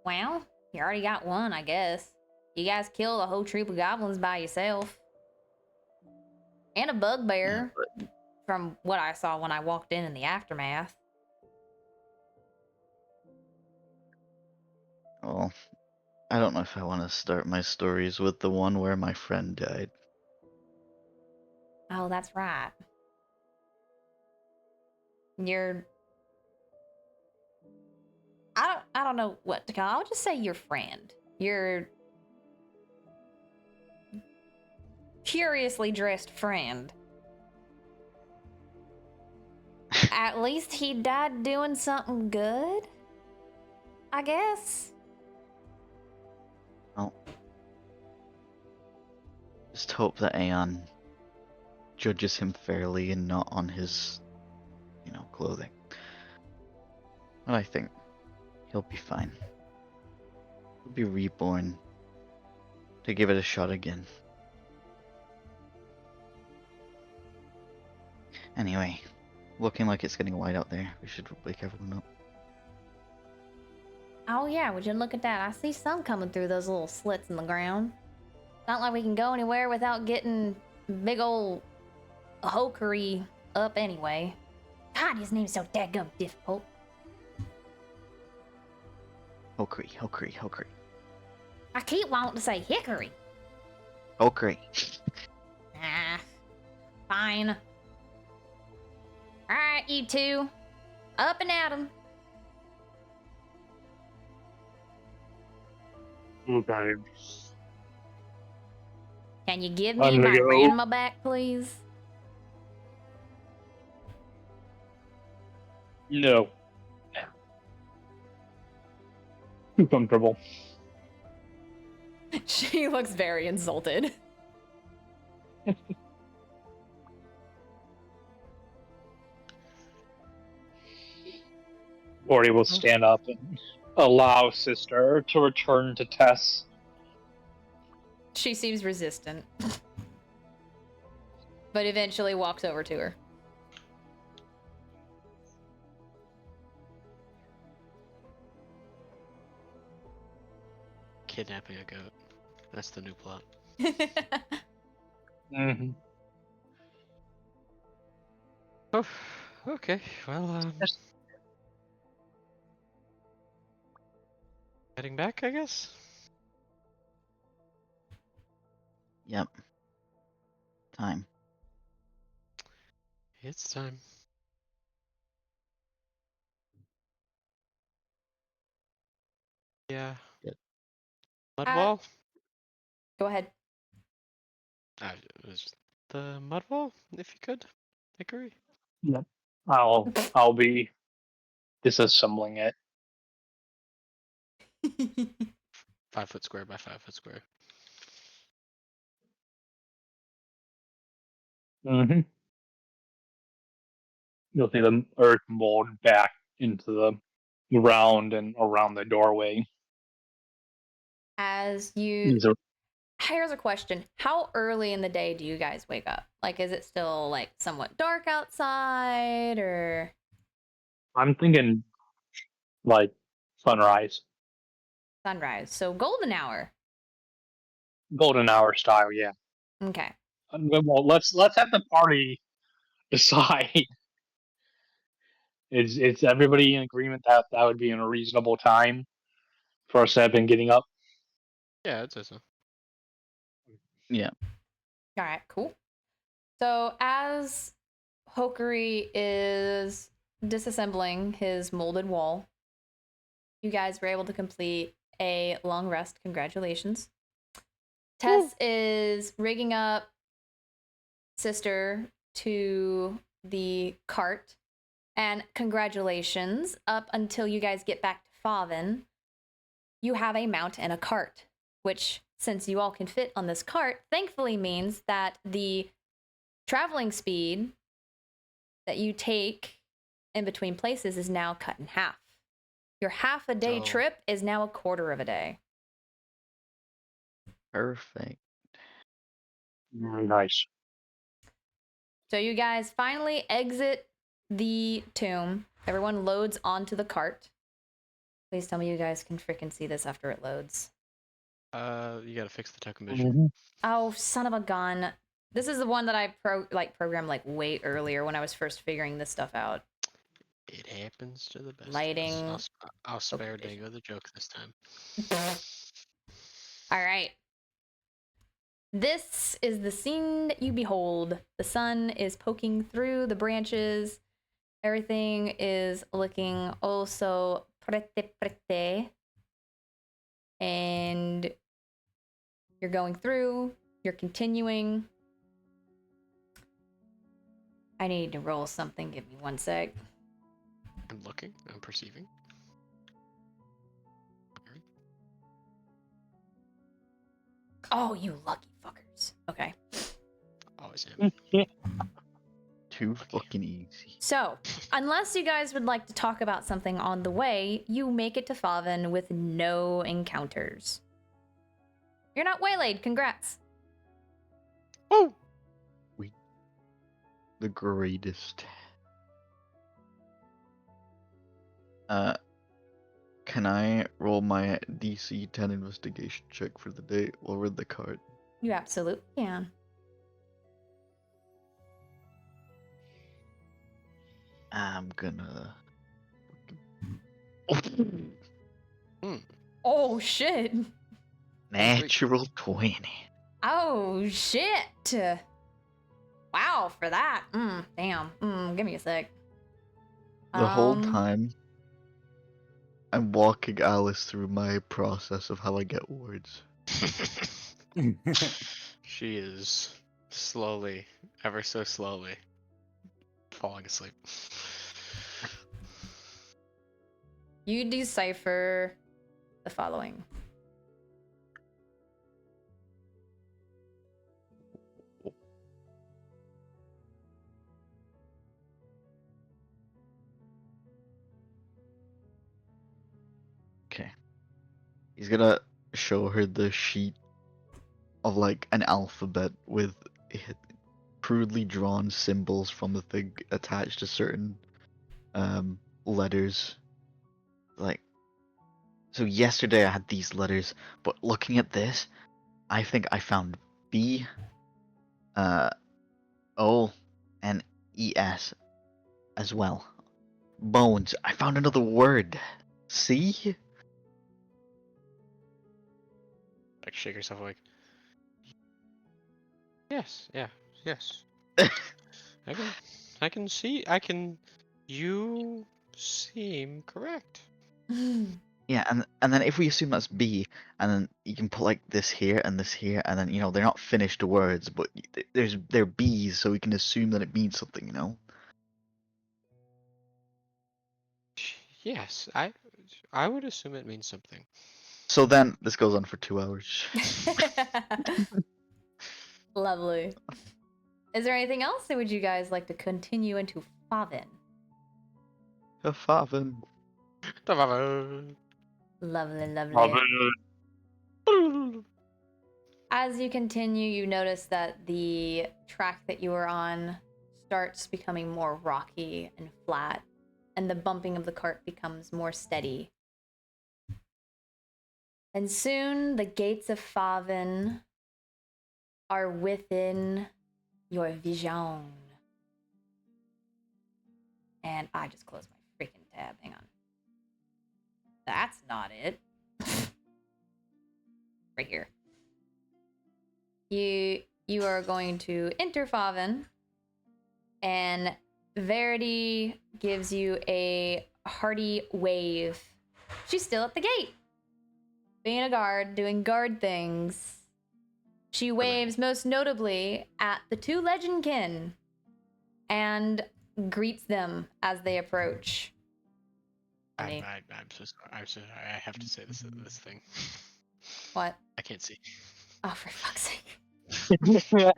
Well, you already got one, I guess. You guys killed a whole troop of goblins by yourself. And a bugbear, from what I saw when I walked in the aftermath. Well, I don't know if I want to start my stories with the one where my friend died. Oh, that's right. I don't know what to call. I'll just say your friend. Your curiously dressed friend. At least he died doing something good, I guess. Well, just hope that Aeon judges him fairly and not on his, clothing. But I think He'll be fine. He'll be reborn to give it a shot again. Anyway, looking like it's getting light out there. We should wake everyone up. Oh yeah, would you look at that? I see sun coming through those little slits in the ground. Not like we can go anywhere without getting big old Hokery up anyway. God, his name's so daggum difficult. Hokri. I keep wanting to say Hickory. Hokri. Ah, fine. Alright, you two. Up and at 'em. Okay. Can you give I'm me gonna my go. grandma back, please? No. Too comfortable. She looks very insulted. Ori will stand up and allow sister to return to Tess. She seems resistant. But eventually walks over to her. Kidnapping a goat. That's the new plot. Mm-hmm. Oh, okay. Well, heading back, I guess. Yep. Time. It's time. Yeah. Good. Mud Uh, wall? Go ahead. It was just the mud wall, if you could. Hickory. Yep. I'll be disassembling it. 5 foot square by 5 foot square. Mm-hmm. You'll see the earth mold back into the ground and around the doorway. As you... These are- Here's a question. How early in the day do you guys wake up? Like, is it still, like, somewhat dark outside, or... I'm thinking like sunrise, Sunrise. So golden hour. golden hour style. Yeah. Okay. Well, let's have the party decide. Is everybody in agreement that that would be in a reasonable time for us to have been getting up? Yeah, I'd say so. Yeah. All right, cool. So as Hokery is disassembling his molded wall, you guys were able to complete a long rest. Congratulations. Tess is rigging up sister to the cart. And congratulations, up until you guys get back to Favin, you have a mount and a cart, which, since you all can fit on this cart, thankfully means that the traveling speed that you take in between places is now cut in half. Your half a day Oh. trip is now a quarter of a day. Perfect. Nice. So you guys finally exit the tomb. Everyone loads onto the cart. Please tell me you guys can freaking see this after it loads. You gotta fix the token vision. Mhm. Oh, son of a gun. This is the one that I programmed like way earlier when I was first figuring this stuff out. It happens to the best. Lighting. Of us. I'll spare vision. Dago the joke this time. All right. This is the scene that you behold. The sun is poking through the branches. Everything is looking oh so pretty. And you're going through, you're continuing. I need to roll something. Give me one sec. I'm looking. I'm perceiving. Oh, you lucky fuckers. Okay. Always am. Too fucking easy. So, unless you guys would like to talk about something on the way, you make it to Faven with no encounters. You're not waylaid. Congrats. Oh! The greatest. Can I roll my DC 10 investigation check for the day while we're in the cart? You absolutely can. I'm gonna. Oh, shit. Natural 20. Oh, shit. Wow, for that. Damn. Give me a sec. The whole time, I'm walking Alice through my process of how I get words. She is slowly, ever so slowly, falling asleep. You decipher the following. Okay. He's gonna show her the sheet of like an alphabet with crudely drawn symbols from the thing attached to certain letters. Like, so yesterday I had these letters, but looking at this, I think I found B, O, and ES as well. Bones. I found another word. C? Like shake herself awake. Yes, yes. I can see. You seem correct. Yeah, and then if we assume that's B, and then you can put like this here and this here, and then they're not finished words, but they're B's, so we can assume that it means something, Yes, I would assume it means something. So then this goes on for 2 hours. Lovely. Is there anything else, or would you guys like to continue into Faven? Faven. Lovely, lovely. As you continue, you notice that the track that you were on starts becoming more rocky and flat, and the bumping of the cart becomes more steady. And soon the gates of Faven are within your vision. And I just closed my freaking tab. Hang on. That's not it. Right here. You are going to enter Faven, and Verity gives you a hearty wave. She's still at the gate, being a guard, doing guard things. She waves most notably at the two legendkin and greets them as they approach. I'm so sorry. I'm so sorry. I have to say this thing. What? I can't see. Oh, for fuck's sake.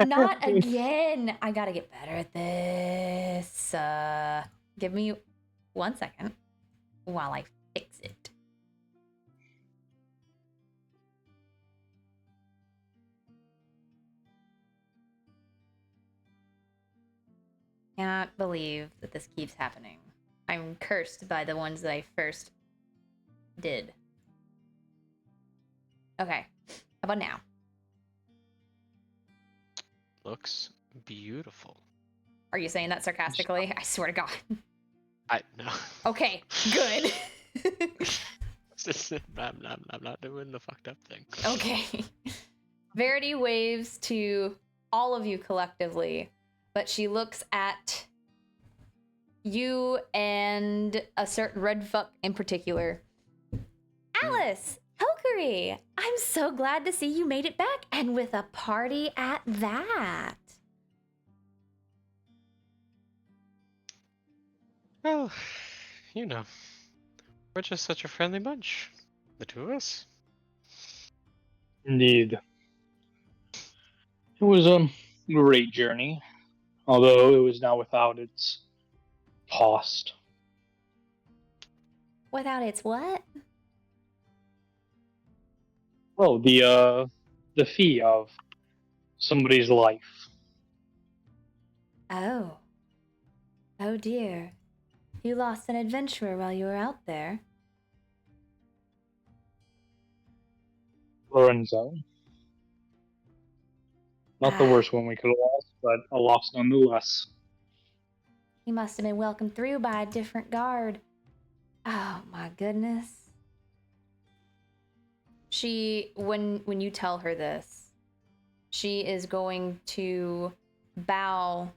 Not again. I gotta get better at this. Give me 1 second while I fix it. Cannot believe that this keeps happening. I'm cursed by the ones that I first did. Okay. How about now? Looks beautiful. Are you saying that sarcastically? I swear to God. No. Okay, good. I'm not doing the fucked up thing. Okay. Verity waves to all of you collectively, but she looks at you and a certain red fuck in particular. Alice! Kokiri! I'm so glad to see you made it back, and with a party at that. Well, we're just such a friendly bunch. The two of us. Indeed. It was a great journey. although it was now without its cost. Without its what? Well, the fee of somebody's life. Oh. Oh dear. You lost an adventurer while you were out there. Lorenzo. Not the worst one we could have lost, but a loss nonetheless. He must have been welcomed through by a different guard. Oh my goodness. She, when you tell her this, she is going to bow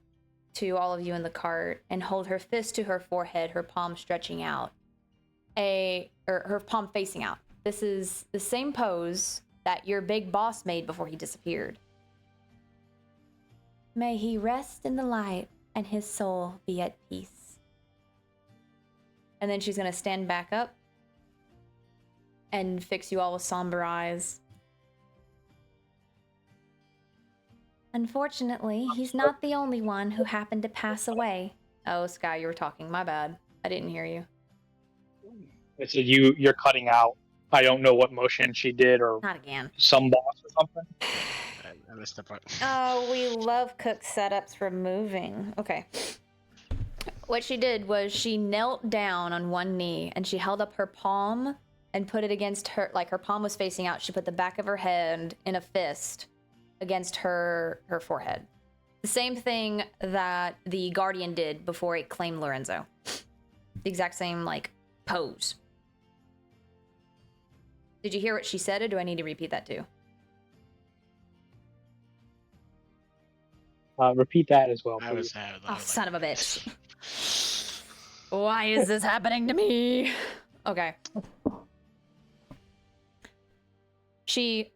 to all of you in the cart and hold her fist to her forehead, her palm stretching out, or her palm facing out. This is the same pose that your big boss made before he disappeared. May he rest in the light and his soul be at peace. And then she's gonna stand back up and fix you all with somber eyes. Unfortunately, he's not the only one who happened to pass away. Oh, Sky, you were talking. My bad. I didn't hear you. I said you're cutting out. I don't know what motion she did or Not again. some boss or something. I missed the part. Oh, we love Cook setups for moving. Okay. What she did was she knelt down on one knee and she held up her palm and put it against her, like her palm was facing out. She put the back of her hand in a fist against her forehead. The same thing that the Guardian did before it claimed Lorenzo. The exact same, like, pose. Did you hear what she said, or do I need to repeat that too? Repeat that as well, I was please. Oh, son of a bitch. Why is this happening to me? Okay. She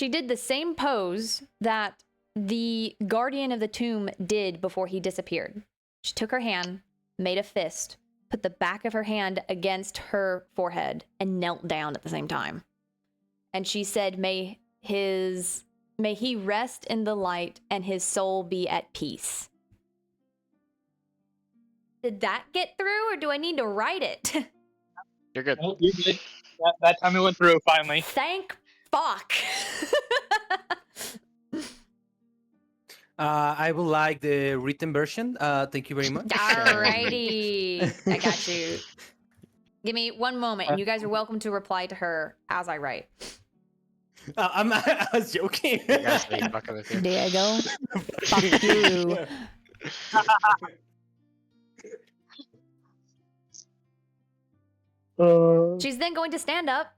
did the same pose that the Guardian of the Tomb did before he disappeared. She took her hand, made a fist, put the back of her hand against her forehead, and knelt down at the same time. And she said, may he rest in the light and his soul be at peace. Did that get through, or do I need to write it? You're good. Oh, you did. That time it went through finally. Thank fuck. I would like the written version. Thank you very much. Alrighty. I got you. Give me one moment, and you guys are welcome to reply to her as I write. I was joking. You guys are fucking with you. Diego, fuck you. She's then going to stand up,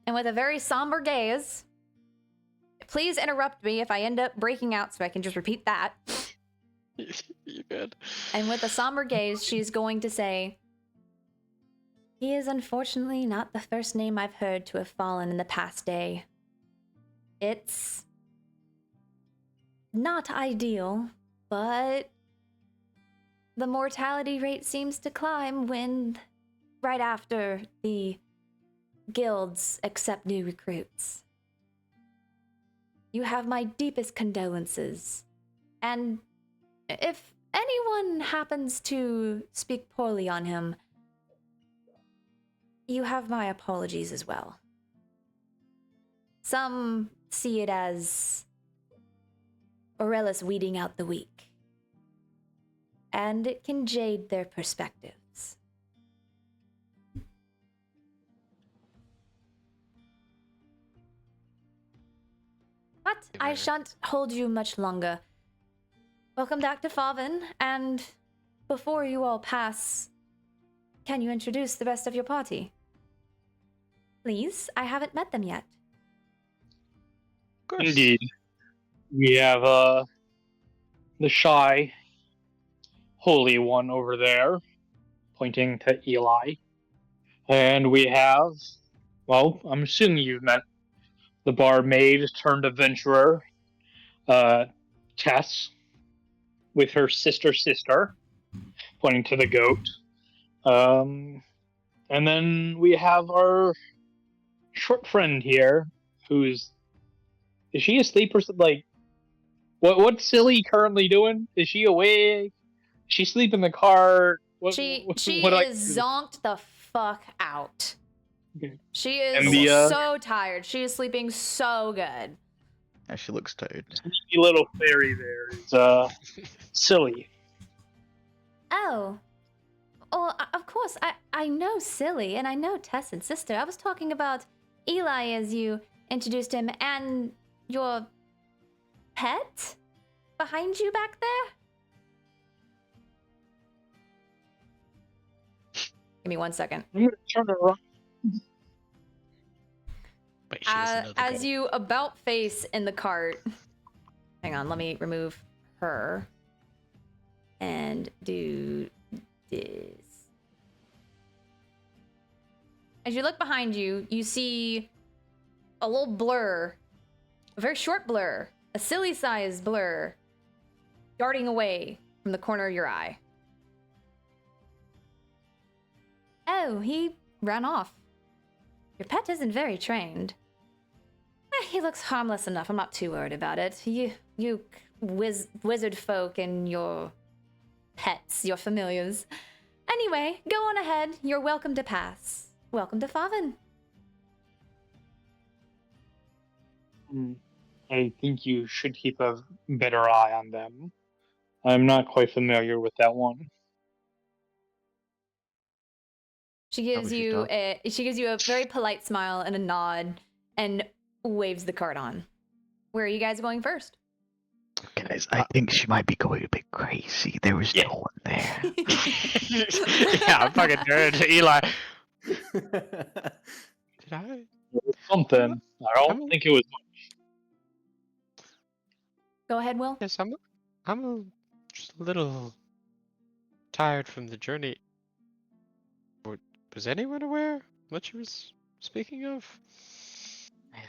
and with a very somber gaze, please interrupt me if I end up breaking out so I can just repeat that. You good? And with a somber gaze, she's going to say, he is unfortunately not the first name I've heard to have fallen in the past day. It's not ideal, but the mortality rate seems to climb when right after the guilds accept new recruits. You have my deepest condolences. And if anyone happens to speak poorly on him, you have my apologies as well. Some see it as Aurelis weeding out the weak, and it can jade their perspectives. But I shan't hold you much longer. Welcome back to Favin, and before you all pass, can you introduce the rest of your party? Please, I haven't met them yet. Of course. Indeed. We have the shy holy one over there, pointing to Eli. And we have, well, I'm assuming you've met the barmaid turned adventurer, Tess, with her sister, pointing to the goat. And then we have our short friend here, is she asleep or like, What's Silly currently doing? Is she awake? She sleep in the car? She what is zonked the fuck out. Okay. She is And the so tired. She is sleeping so good. Yeah, she looks tired. sneaky little fairy there is Silly. Oh. Oh, of course, I know Silly, and I know Tess and Sister. I was talking about Eli as you introduced him, and your pet behind you back there? Give me 1 second. I'm gonna turn it around. Wait, she doesn't know the As code. you about face in the cart, hang on, let me remove her and do this. As you look behind you, you see a little blur, a very short blur, a silly-sized blur, darting away from the corner of your eye. Oh, he ran off. Your pet isn't very trained. He looks harmless enough. I'm not too worried about it. You wizard folk and your pets, your familiars. Anyway, go on ahead. You're welcome to pass. Welcome to Favin. I think you should keep a better eye on them. I'm not quite familiar with that one. She gives Probably should you a very polite smile and a nod and waves the cart on. Where are you guys going first? Guys, I think she might be going a bit crazy. There was no one there. Yeah, I'm fucking turning to Eli. Did I? Something. I don't think it was. Go ahead, Will. Yes, just a little tired from the journey. Was anyone aware what she was speaking of? I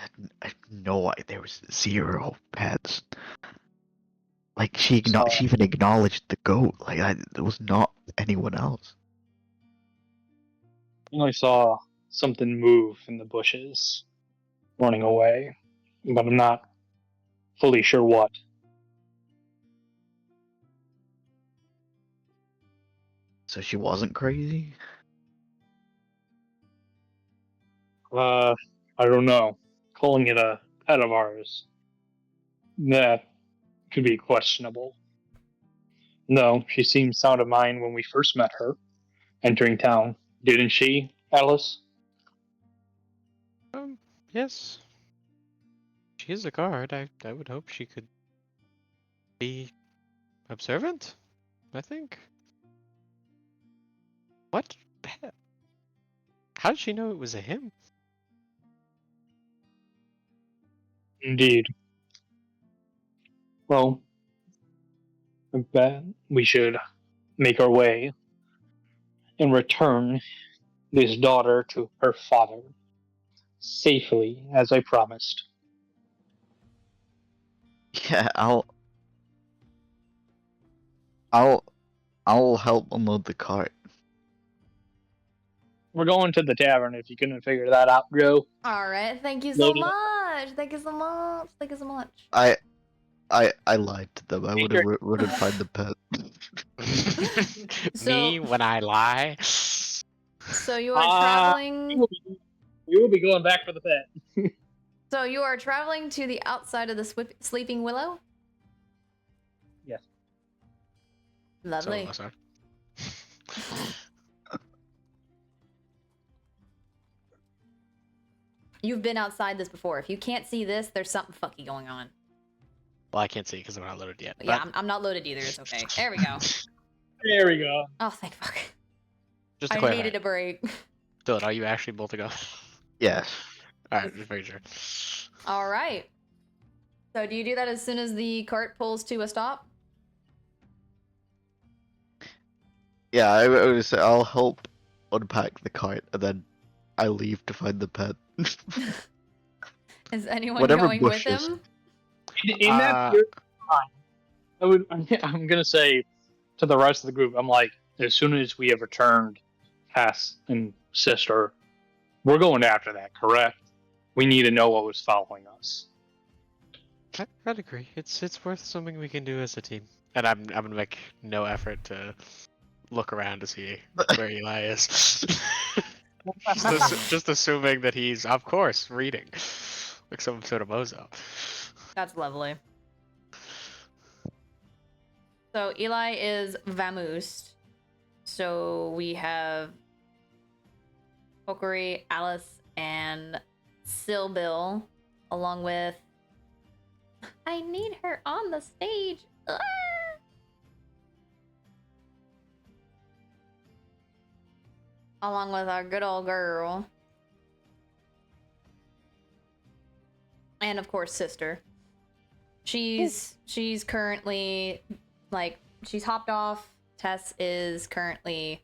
had no idea. There was 0 pets. Like, she So- even acknowledged the goat. Like, there was not anyone else. I only saw something move in the bushes, running away, but I'm not fully sure what. So she wasn't crazy? I don't know. Calling it a pet of ours, that could be questionable. No, she seemed sound of mind when we first met her, entering town. Didn't she, Alice? Yes. She is a guard. I would hope she could be observant, I think. What? How did she know it was a him? Indeed. Well, I bet we should make our way and return this daughter to her father safely, as I promised. Yeah, I'll help unload the cart. We're going to the tavern if you couldn't figure that out, Joe. All right. Thank you so Loading up. much. Thank you so much. Thank you so much. I lied to them. I would have run and find the pet. Me when I lie. So you are traveling. We will be going back for the pet. So you are traveling to the outside of the Sleeping Willow. Yes. Lovely. Sorry. You've been outside this before. If you can't see this, there's something fucky going on. Well, I can't see because I'm not loaded yet. But yeah, I'm not loaded either. It's okay. There we go. There we go. Oh, thank fuck. Just to I clarify, needed a break. Dylan, are you actually bolting up? Yes. Alright, just making sure. All right. So do you do that as soon as the cart pulls to a stop? Yeah, I would say I'll help unpack the cart and then I leave to find the pet. Is anyone Whatever going with bushes. him? In that period of time, I'm gonna say to the rest of the group, I'm like, as soon as we have returned Cass and Sister, we're going after that, correct? We need to know what was following us. I'd agree. It's worth something we can do as a team. And I'm gonna make no effort to look around to see where Eli is. just assuming that he's, of course, reading, like some sort of bozo. That's lovely. So Eli is vamoosed. So we have Pokeri, Alice, and Silbill, along with. I need her on the stage. Ah! Along with our good old girl. And of course, sister. She's currently she's hopped off. Tess is currently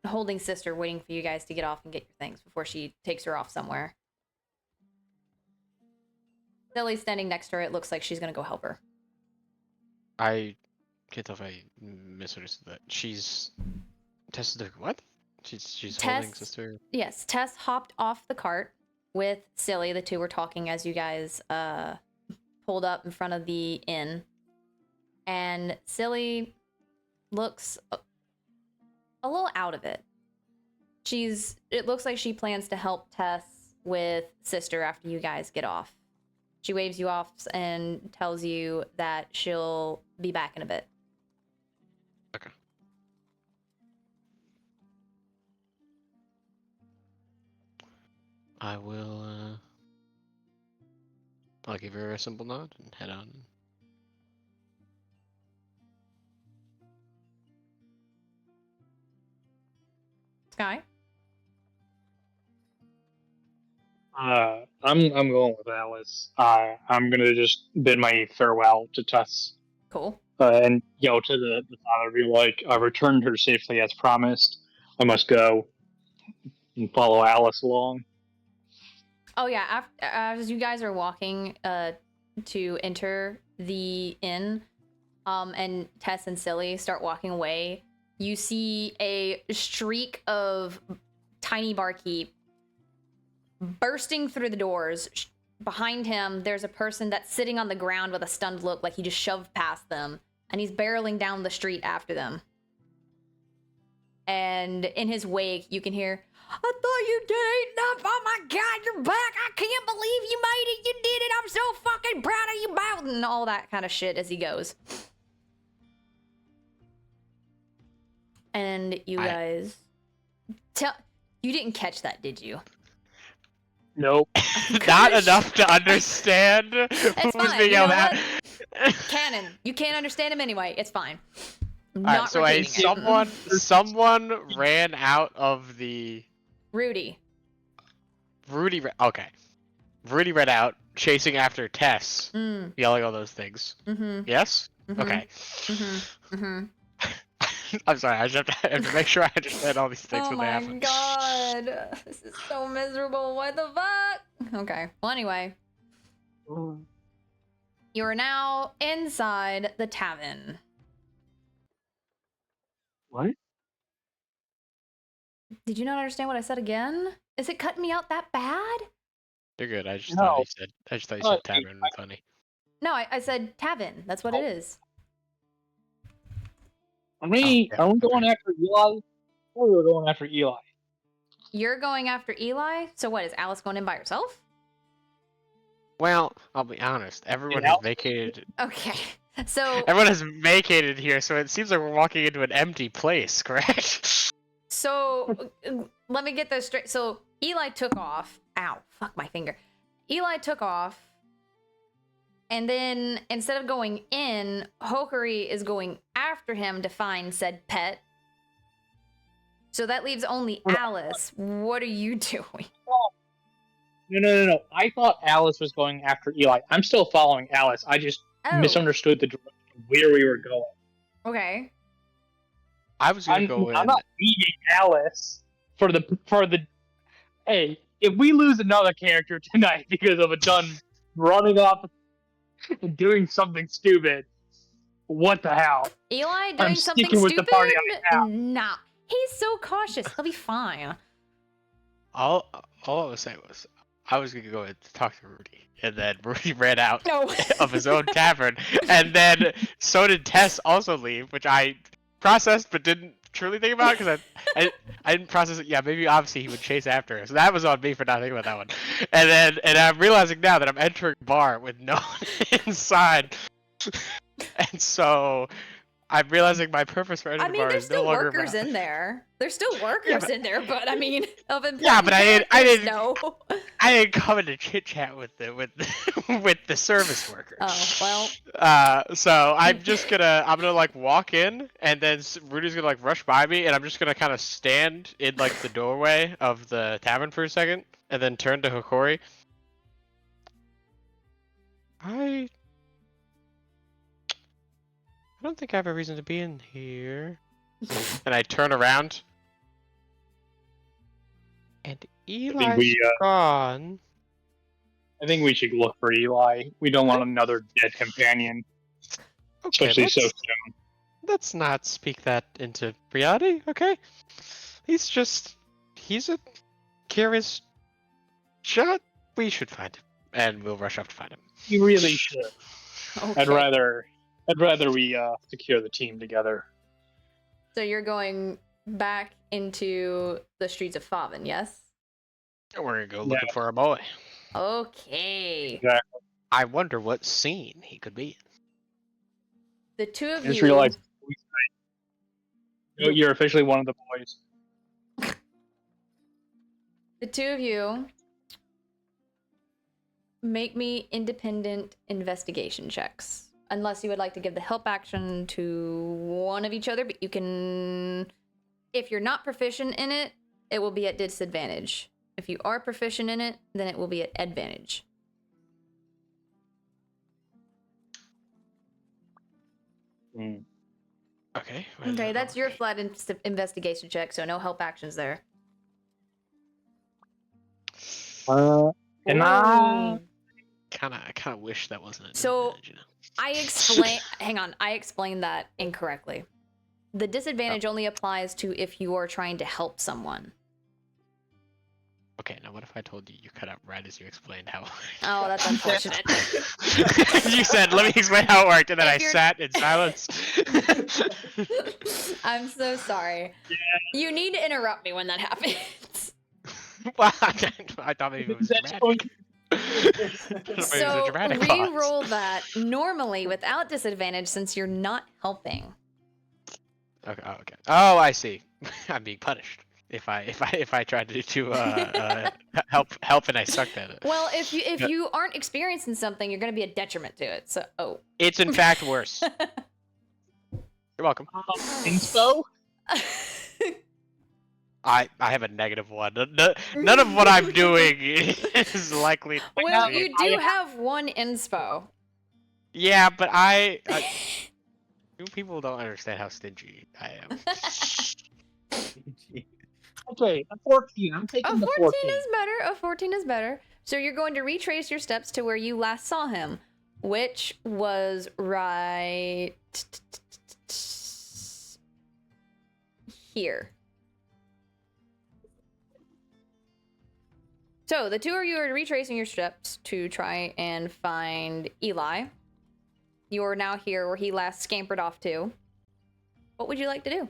holding sister, waiting for you guys to get off and get your things before she takes her off somewhere. Lily's standing next to her. It looks like she's gonna go help her. I can't tell if I misunderstood that. She's Tess the what? She's holding Tess, sister. yes, Tess hopped off the cart with Silly. The two were talking as you guys pulled up in front of the inn. And Silly looks a little out of it. It looks like she plans to help Tess with sister after you guys get off. She waves you off and tells you that she'll be back in a bit. Okay. I will. I'll give her a simple nod and head on. Sky? I'm going with Alice. I'm gonna just bid my farewell to Tess, Cool. and yell to the father, be like, "I returned her safely as promised. I must go and follow Alice along." Oh yeah, as you guys are walking to enter the inn, and Tess and Silly start walking away, you see a streak of tiny barkeep bursting through the doors. Behind him, there's a person that's sitting on the ground with a stunned look, like he just shoved past them, and he's barreling down the street after them. And in his wake, you can hear, "I thought you did enough. Oh my god, you're back. I can't believe you made it. You did it. I'm so fucking proud of you, Bowden." All that kind of shit as he goes. And you guys you didn't catch that, did you? Nope. Not enough to understand who's fine, being you know yelled at. Canon. You can't understand him anyway. It's fine. Alright, so someone ran out of the Rudy. Okay. Rudy ran out, chasing after Tess, Mm. yelling all those things. Mm-hmm. Yes? Mm-hmm. Okay. Mm-hmm. Mm-hmm. I'm sorry, I just have to make sure I understand all these things Oh when they my happen. god. This is so miserable. What the fuck? Okay. Well, anyway. You are now inside the tavern. What? Did you not understand what I said again? Is it cutting me out that bad? You're good. I just No. thought you said tavern was funny. No, I said tavern. That's what it is. Are we going after Eli? Or we're going after Eli? You're going after Eli? So what, is Alice going in by herself? Well, I'll be honest. Everyone Yeah. has vacated. Okay. So Everyone has vacated here, so it seems like we're walking into an empty place, correct? let me get this straight. So Eli took off. Ow, fuck my finger. Eli took off. And then instead of going in, Hokari is going after him to find said pet. So that leaves only Alice. What are you doing? No. I thought Alice was going after Eli. I'm still following Alice. I just misunderstood the direction where we were going. Okay. I was gonna go in. I'm not leaving Alice for the. Hey, if we lose another character tonight because of a done running off and doing something stupid, what the hell? Eli doing I'm something sticking with stupid? the party I have. Nah. He's so cautious. He'll be fine. All I was saying was, I was gonna go and talk to Rudy, and then Rudy ran out No. of his own tavern, and then so did Tess also leave, which I processed but didn't truly think about because I didn't process it. Yeah, maybe obviously he would chase after us. So that was on me for not thinking about that one. And I'm realizing now that I'm entering a bar with no one inside, and so I'm realizing my purpose for entering I the mean, bar there's is no still longer workers about. in there. There's still workers in there, but I mean, of important Yeah, but I characters, didn't- no. I didn't come in to chit chat with the with the service worker. Oh, well. So I'm gonna like walk in, and then Rudy's gonna like rush by me, and I'm just gonna kind of stand in like the doorway of the tavern for a second, and then turn to Hokori. I don't think I have a reason to be in here. And I turn around, and Eli's gone. I think we should look for Eli. We don't want another dead companion, Okay, especially so soon. let's not speak that into reality, okay? He's a curious shot. We should find him, and we'll rush off to find him. You really should. Okay. I'd rather we secure the team together. So you're going back into the streets of Favin, yes? We're gonna go looking for our boy. Okay. Exactly. I wonder what scene he could be in. The two of I just you. realized you're officially one of the boys. The two of you make me independent investigation checks. Unless you would like to give the help action to one of each other, but you can... If you're not proficient in it, it will be at disadvantage. If you are proficient in it, then it will be at advantage. Okay. Okay, that's your flat investigation check, so no help actions there. And I kind of wish that wasn't an So- advantage, you know. Hang on, I explained that incorrectly. The disadvantage only applies to if you are trying to help someone. Okay, now what if I told you cut out right as you explained how? Oh, that's unfortunate. You said, "Let me explain how it worked," and then If I you're- sat in silence. I'm so sorry. Yeah. You need to interrupt me when that happens. Well, I thought maybe it was dramatic. So dramatic pause. re-roll that normally without disadvantage since you're not helping. Okay. Oh, okay. Oh, I see. I'm being punished if I tried to help and I sucked at it. Well, if you aren't experiencing something, you're going to be a detriment to it. So It's in fact worse. You're welcome. inspo. I have a -1. None of what I'm doing is likely. Well, you do have one inspo. Yeah, but you people don't understand how stingy I am. Okay, a 14. I'm taking A the 14 14. is better. A 14 is better. So you're going to retrace your steps to where you last saw him, which was right here. So the two of you are retracing your steps to try and find Eli. You are now here where he last scampered off to. What would you like to do?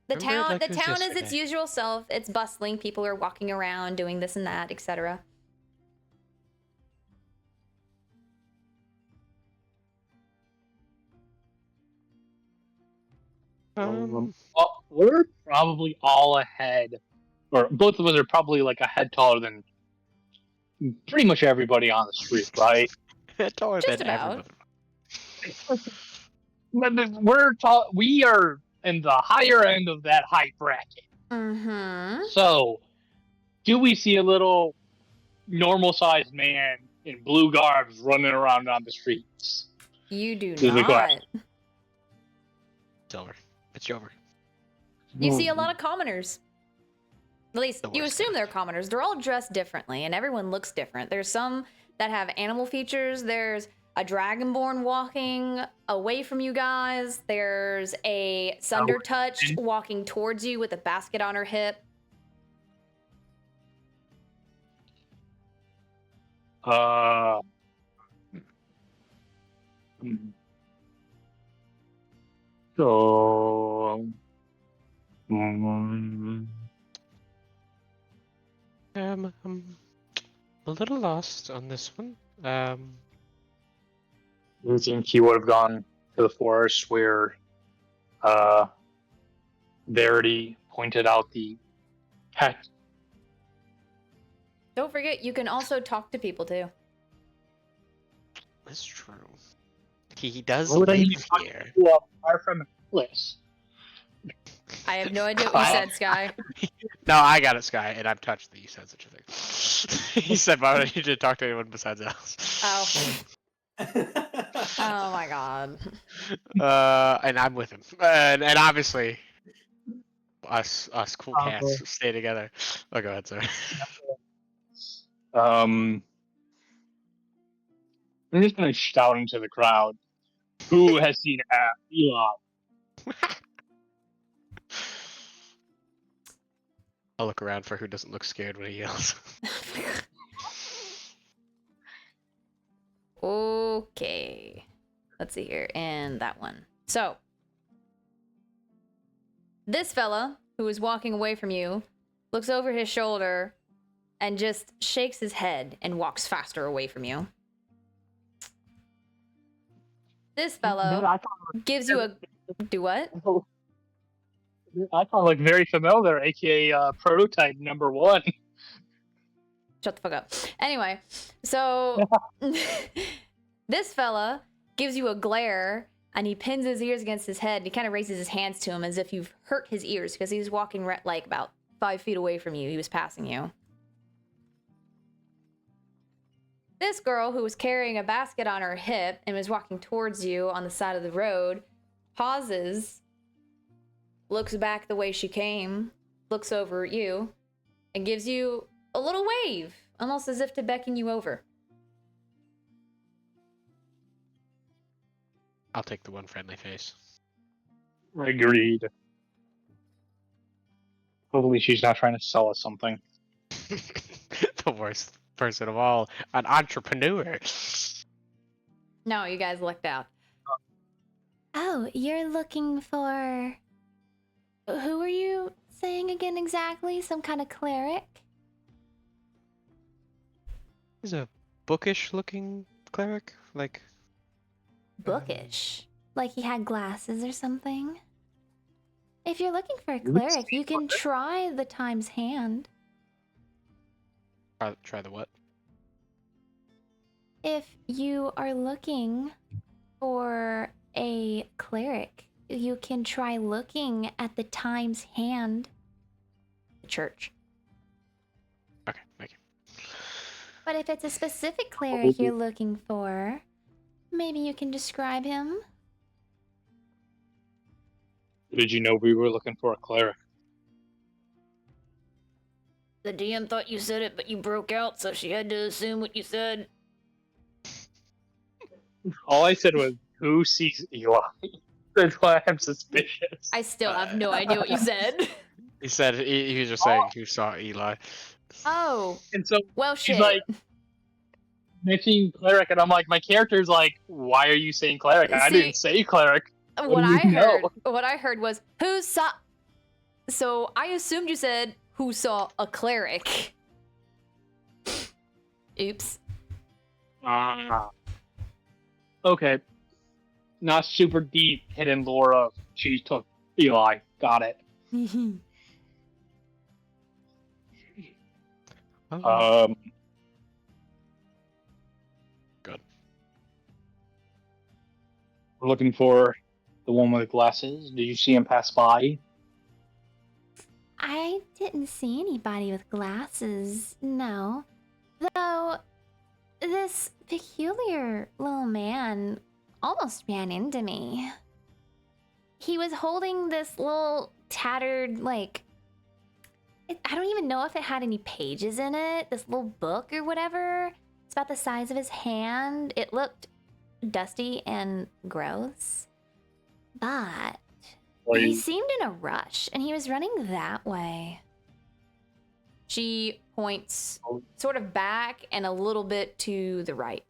The Remember, town, like the it was town is its yesterday. usual self. It's bustling. People are walking around, doing this and that, etc. Um, Well, we're probably all ahead, or both of us are probably like a head taller than pretty much everybody on the street, right? taller Just than about. everyone. But we're tall. We are in the higher end of that height bracket. Mm-hmm. So, do we see a little normal-sized man in blue garbs running around on the streets? You do This is a not. question. It's over. It's over. You see a lot of commoners. At least The you worst assume kind. they're commoners. They're all dressed differently, and everyone looks different. There's some that have animal features. There's a dragonborn walking away from you guys. There's a Sunder Touch walking towards you with a basket on her hip. Uh, so, mm, I'm a little lost on this one. you think he would have gone to the forest where Verity pointed out the pet? Don't forget, you can also talk to people too. That's true. He does Why would I live need to talk here. to you far from a place? I have no idea what you said, Sky. No, I got it, Sky, and I've touched that you said such a thing. He said, "Why would I need to talk to anyone besides Alice?" Oh. Oh my god. And I'm with him, and obviously us cool cats stay together. Oh, go ahead, sir. I'm just gonna shout into the crowd. Who has seen Eli? I'll look around for who doesn't look scared when he yells. Okay. Let's see here. And that one. So, this fella who is walking away from you looks over his shoulder and just shakes his head and walks faster away from you. This fellow gives you a... Do what? I thought look very familiar, aka prototype number 1. Shut the fuck up. Anyway, so this fella gives you a glare and he pins his ears against his head and he kind of raises his hands to him as if you've hurt his ears because he's walking like about 5 feet away from you. He was passing you. This girl who was carrying a basket on her hip and was walking towards you on the side of the road pauses, looks back the way she came, looks over at you, and gives you a little wave, almost as if to beckon you over. I'll take the one friendly face. Agreed. Hopefully she's not trying to sell us something. The worst person of all, an entrepreneur. No, you guys lucked out. Oh, you're looking for... Who are you saying again exactly? Some kind of cleric? He's a bookish looking cleric, like... Bookish? Like he had glasses or something? If you're looking for a cleric, you can try the Time's Hand. Try the what? If you are looking for a cleric, you can try looking at the Time's Hand. The church. Okay, thank you. But if it's a specific cleric you're looking for, maybe you can describe him. Did you know we were looking for a cleric? The DM thought you said it, but you broke out, so she had to assume what you said. All I said was, who sees Eli? That's why I'm suspicious. I still have no idea what you said. He said he was just saying who saw Eli. Oh, And so well, she's shit. like, mentioning cleric, and I'm like, my character's like, why are you saying cleric? I See, didn't say cleric. What do I you know? heard was who saw. So I assumed you said who saw a cleric. Oops. Okay. Not super deep hidden lore of she took Eli. Got it. Oh, good. We're looking for the one with glasses. Did you see him pass by? I didn't see anybody with glasses, no. Though, this peculiar little man almost ran into me. He was holding this little tattered, like... I don't even know if it had any pages in it. This little book or whatever. It's about the size of his hand. It looked dusty and gross. But he seemed in a rush, and he was running that way. She points sort of back and a little bit to the right.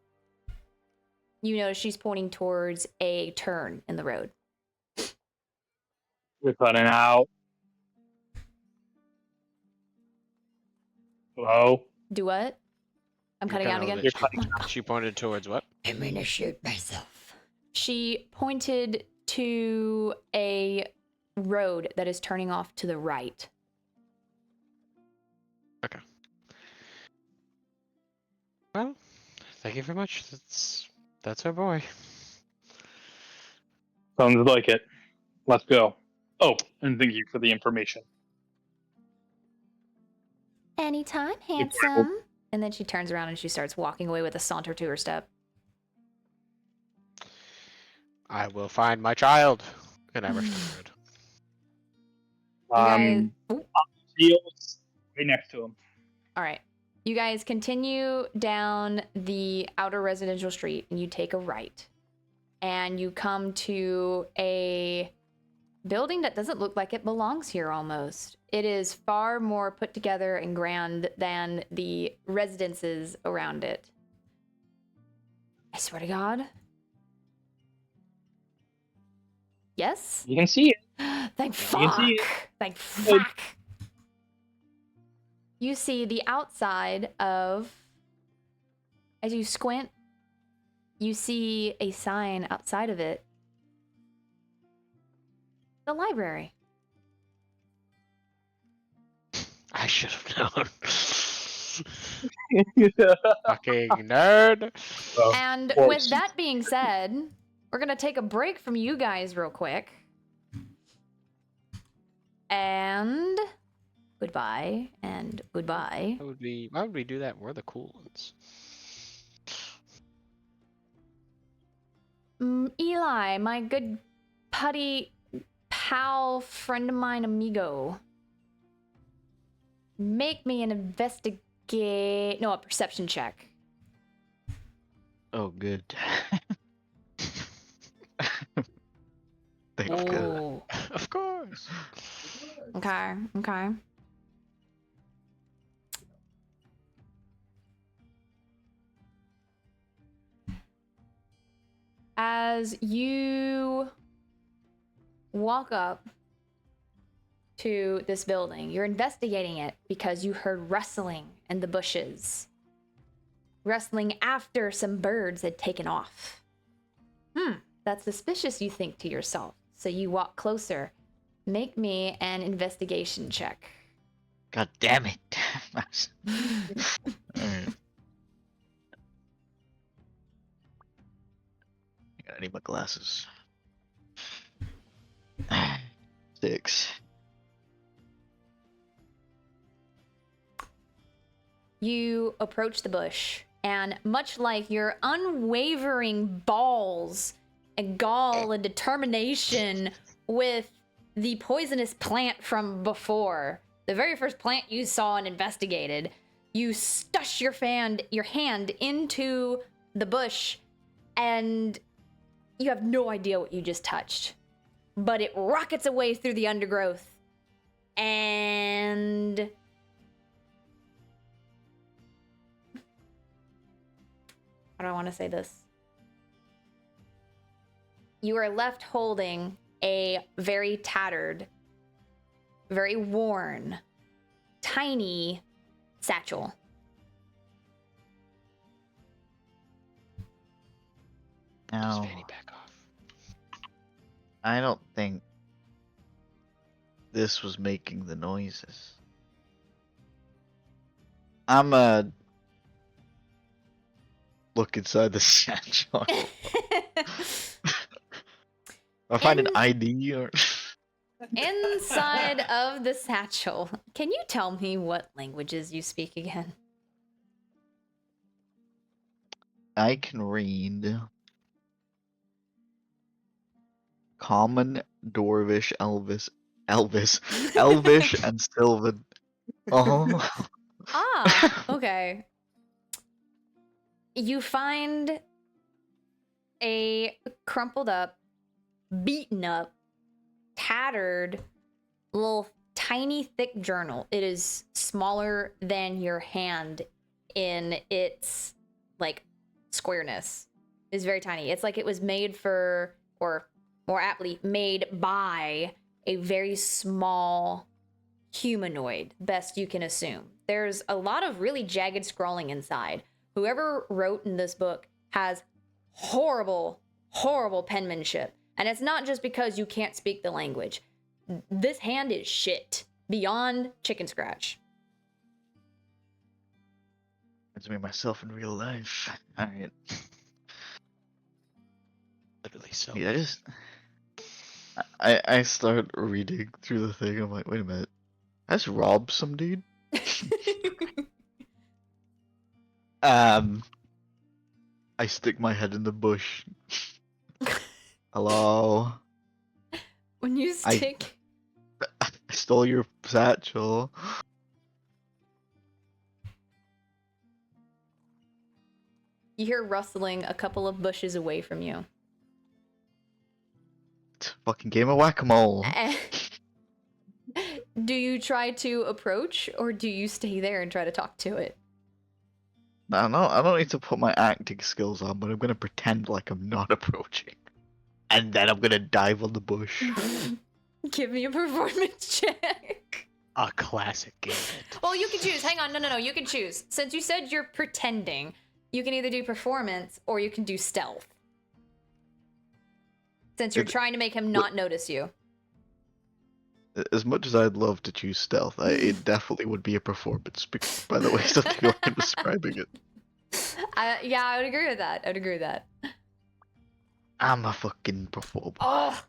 You notice she's pointing towards a turn in the road. You're cutting out. Hello? Do what? I'm cutting out again. You're cutting out. She pointed towards what? I'm gonna shoot myself. She pointed to a road that is turning off to the right. Okay. Well, thank you very much. That's our boy. Sounds like it. Let's go. Oh, and thank you for the information. Anytime, handsome. And then she turns around and she starts walking away with a saunter to her step. I will find my child. And I rush down the road. Fields right next to him. All right. You guys continue down the outer residential street and you take a right. And you come to a building that doesn't look like it belongs here almost. It is far more put together and grand than the residences around it. I swear to God. Yes? You can see it. Thank can fuck. see it. Thank fuck. You see the outside of, as you squint, you see a sign outside of it. The library. I should have known. Fucking nerd. And course. with that being said, we're going to take a break from you guys real quick. And goodbye and goodbye. Why would we do that? We're the cool ones. Eli, my good putty pal, friend of mine, amigo. Make me an a perception check. Oh, good. Thank God. Oh. Of course. Okay. As you walk up to this building, you're investigating it because you heard rustling in the bushes. Rustling after some birds had taken off. That's suspicious, you think to yourself. So you walk closer. Make me an investigation check. God damn it. Alright. I need my glasses. 6. You approach the bush, and much like your unwavering balls and gall and determination with the poisonous plant from before, the very first plant you saw and investigated, you stush your hand into the bush, and you have no idea what you just touched. But it rockets away through the undergrowth, and how do I want to say this? You are left holding a very tattered, very worn, tiny satchel. Now, Fanny back off. I don't think this was making the noises. I'm look inside the satchel. I find an ID or Inside of the satchel. Can you tell me what languages you speak again? I can read Common, Dwarvish, Elvish, and Sylvan. Oh, Ah, okay. You find a crumpled up, beaten up, tattered little tiny, thick journal. It is smaller than your hand in its like squareness. It's very tiny. It's like it was made for, or more aptly, made by a very small humanoid, best you can assume. There's a lot of really jagged scrawling inside. Whoever wrote in this book has horrible, horrible penmanship. And it's not just because you can't speak the language. This hand is shit. Beyond chicken scratch. It's me myself in real life. Alright. Literally so. Yeah, I start reading through the thing. I'm like, wait a minute. I just robbed some dude. I stick my head in the bush. Hello. When you stick... I stole your satchel. You hear rustling a couple of bushes away from you. It's a fucking game of whack-a-mole. Do you try to approach, or do you stay there and try to talk to it? I don't need to put my acting skills on, but I'm gonna pretend like I'm not approaching. And then I'm gonna dive on the bush. Give me a performance check. A classic game. Well, you can choose. Hang on. No. You can choose. Since you said you're pretending, you can either do performance or you can do stealth. Since you're trying to make him not notice you. As much as I'd love to choose stealth, it definitely would be a performance, by the way something I'm describing it. Yeah, I would agree with that. I'm a fucking performer. Oh.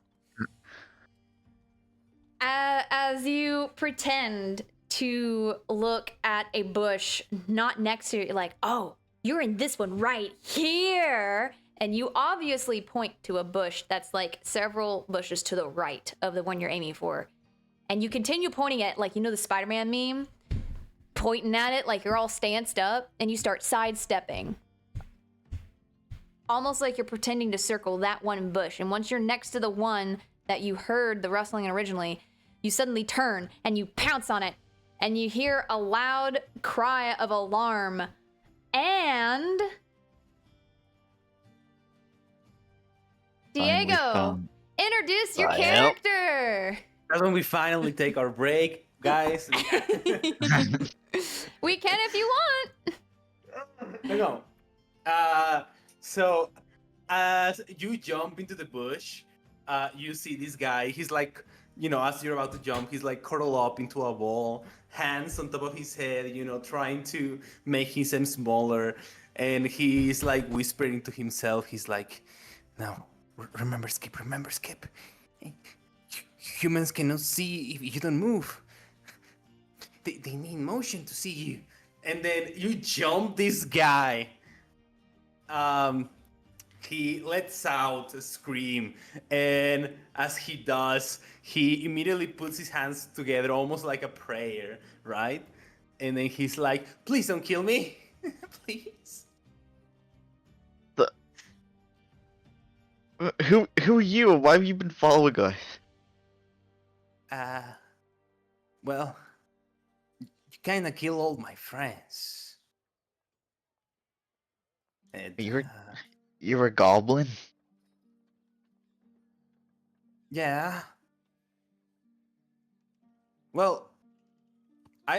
As you pretend to look at a bush not next to you, like, oh, you're in this one right here. And you obviously point to a bush that's like several bushes to the right of the one you're aiming for. And you continue pointing at, like, you know the Spider-Man meme? Pointing at it like you're all stanced up, and you start sidestepping. Almost like you're pretending to circle that one bush. And once you're next to the one that you heard the rustling in originally, you suddenly turn and you pounce on it. And you hear a loud cry of alarm. And... Diego, introduce your character. That's when we finally take our break, guys. We can if you want. No. So as you jump into the bush, you see this guy. He's like, you know, as you're about to jump, he's like curled up into a ball, hands on top of his head, you know, trying to make himself smaller. And he's like whispering to himself. He's like, "Now, remember, Skip. Remember, Skip. Humans cannot see if you don't move. They need motion to see you." And then you jump this guy. He lets out a scream, and as he does, he immediately puts his hands together almost like a prayer, right? And then he's like, "Please don't kill me. Please." Who are you? Why have you been following us? Well, you kind of kill all my friends. And, You're a goblin? yeah. Well, I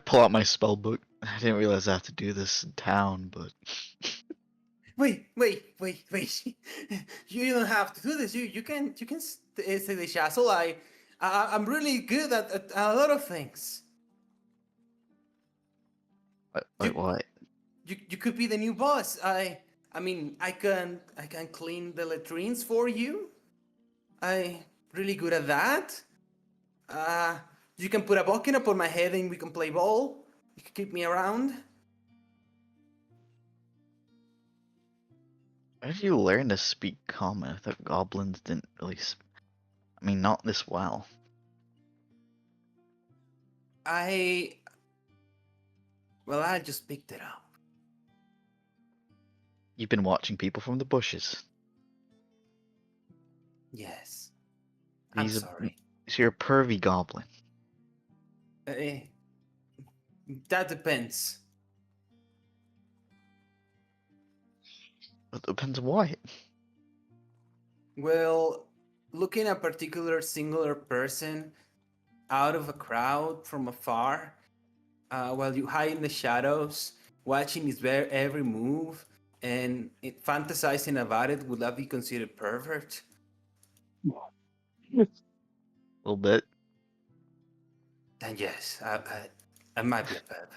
pull out my spell book. I didn't realize I have to do this in town, but wait. You don't have to do this. You can say the shazzle. I'm really good at a lot of things. Wait, what? You could be the new boss. I mean, I can clean the latrines for you. I really good at that. You can put a bucket upon my head and we can play ball. You can keep me around. Where did you learn to speak common? I thought goblins didn't really. I mean, not this well. I just picked it up. You've been watching people from the bushes. Yes. I'm sorry. So you're a pervy goblin. Eh, that depends. It depends on what. Well, looking at a particular singular person out of a crowd from afar, while you hide in the shadows, watching his every move fantasizing about it, would that be considered pervert? A little bit. Then yes, I might be a pervert.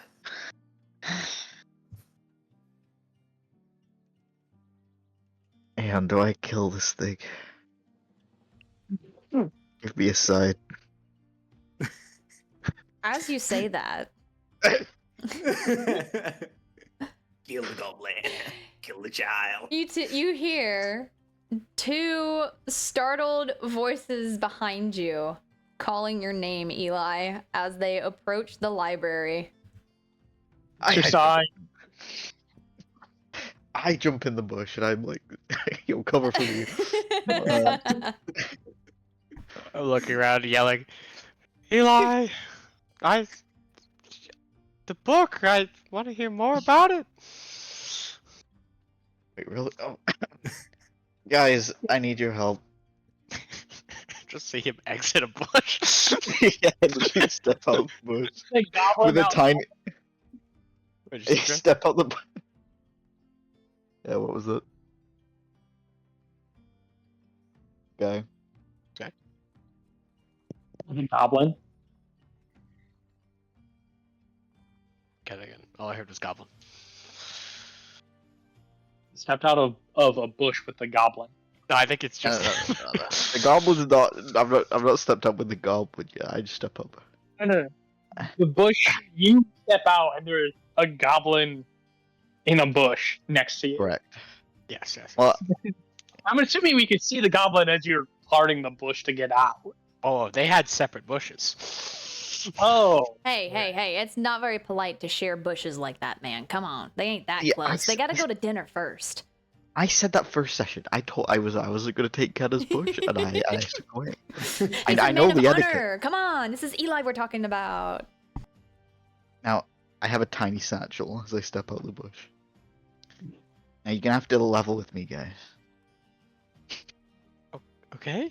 And do I kill this thing? Give me a sign. As you say that, Kill the goblin. Kill the child. you hear two startled voices behind you calling your name, Eli, as they approach the library. I jump in the bush and I'm like, yo, cover for me. I'm looking around, yelling, Eli, I, the book. I want to hear more about it. Wait, really? Oh. Guys, I need your help. Just see him exit a bush. Yeah, literally step out the bush. The goblin With a out tiny... What'd you say, Chris? Step out the bush. Yeah, what was it? Guy. the goblin. Get it again. All I heard was goblin. Stepped out of a bush with the goblin. No, I think it's just. The goblin is not... I've not stepped up with the goblin yet. I just step up. No. The bush. You step out and there's a goblin in a bush next to you. Correct. Yes. Well, I'm assuming we could see the goblin as you're parting the bush to get out. Oh, they had separate bushes. Oh. Hey, it's not very polite to share bushes like that, man. Come on. They ain't that Yeah, close. They gotta go to dinner first. I said that first session. I wasn't gonna take Kenna's bush, and I took away. He's I a know man of the etiquette. honor. Come on. This is Eli we're talking about. Now, I have a tiny satchel as I step out the bush. Now you're gonna have to level with me, guys. Okay.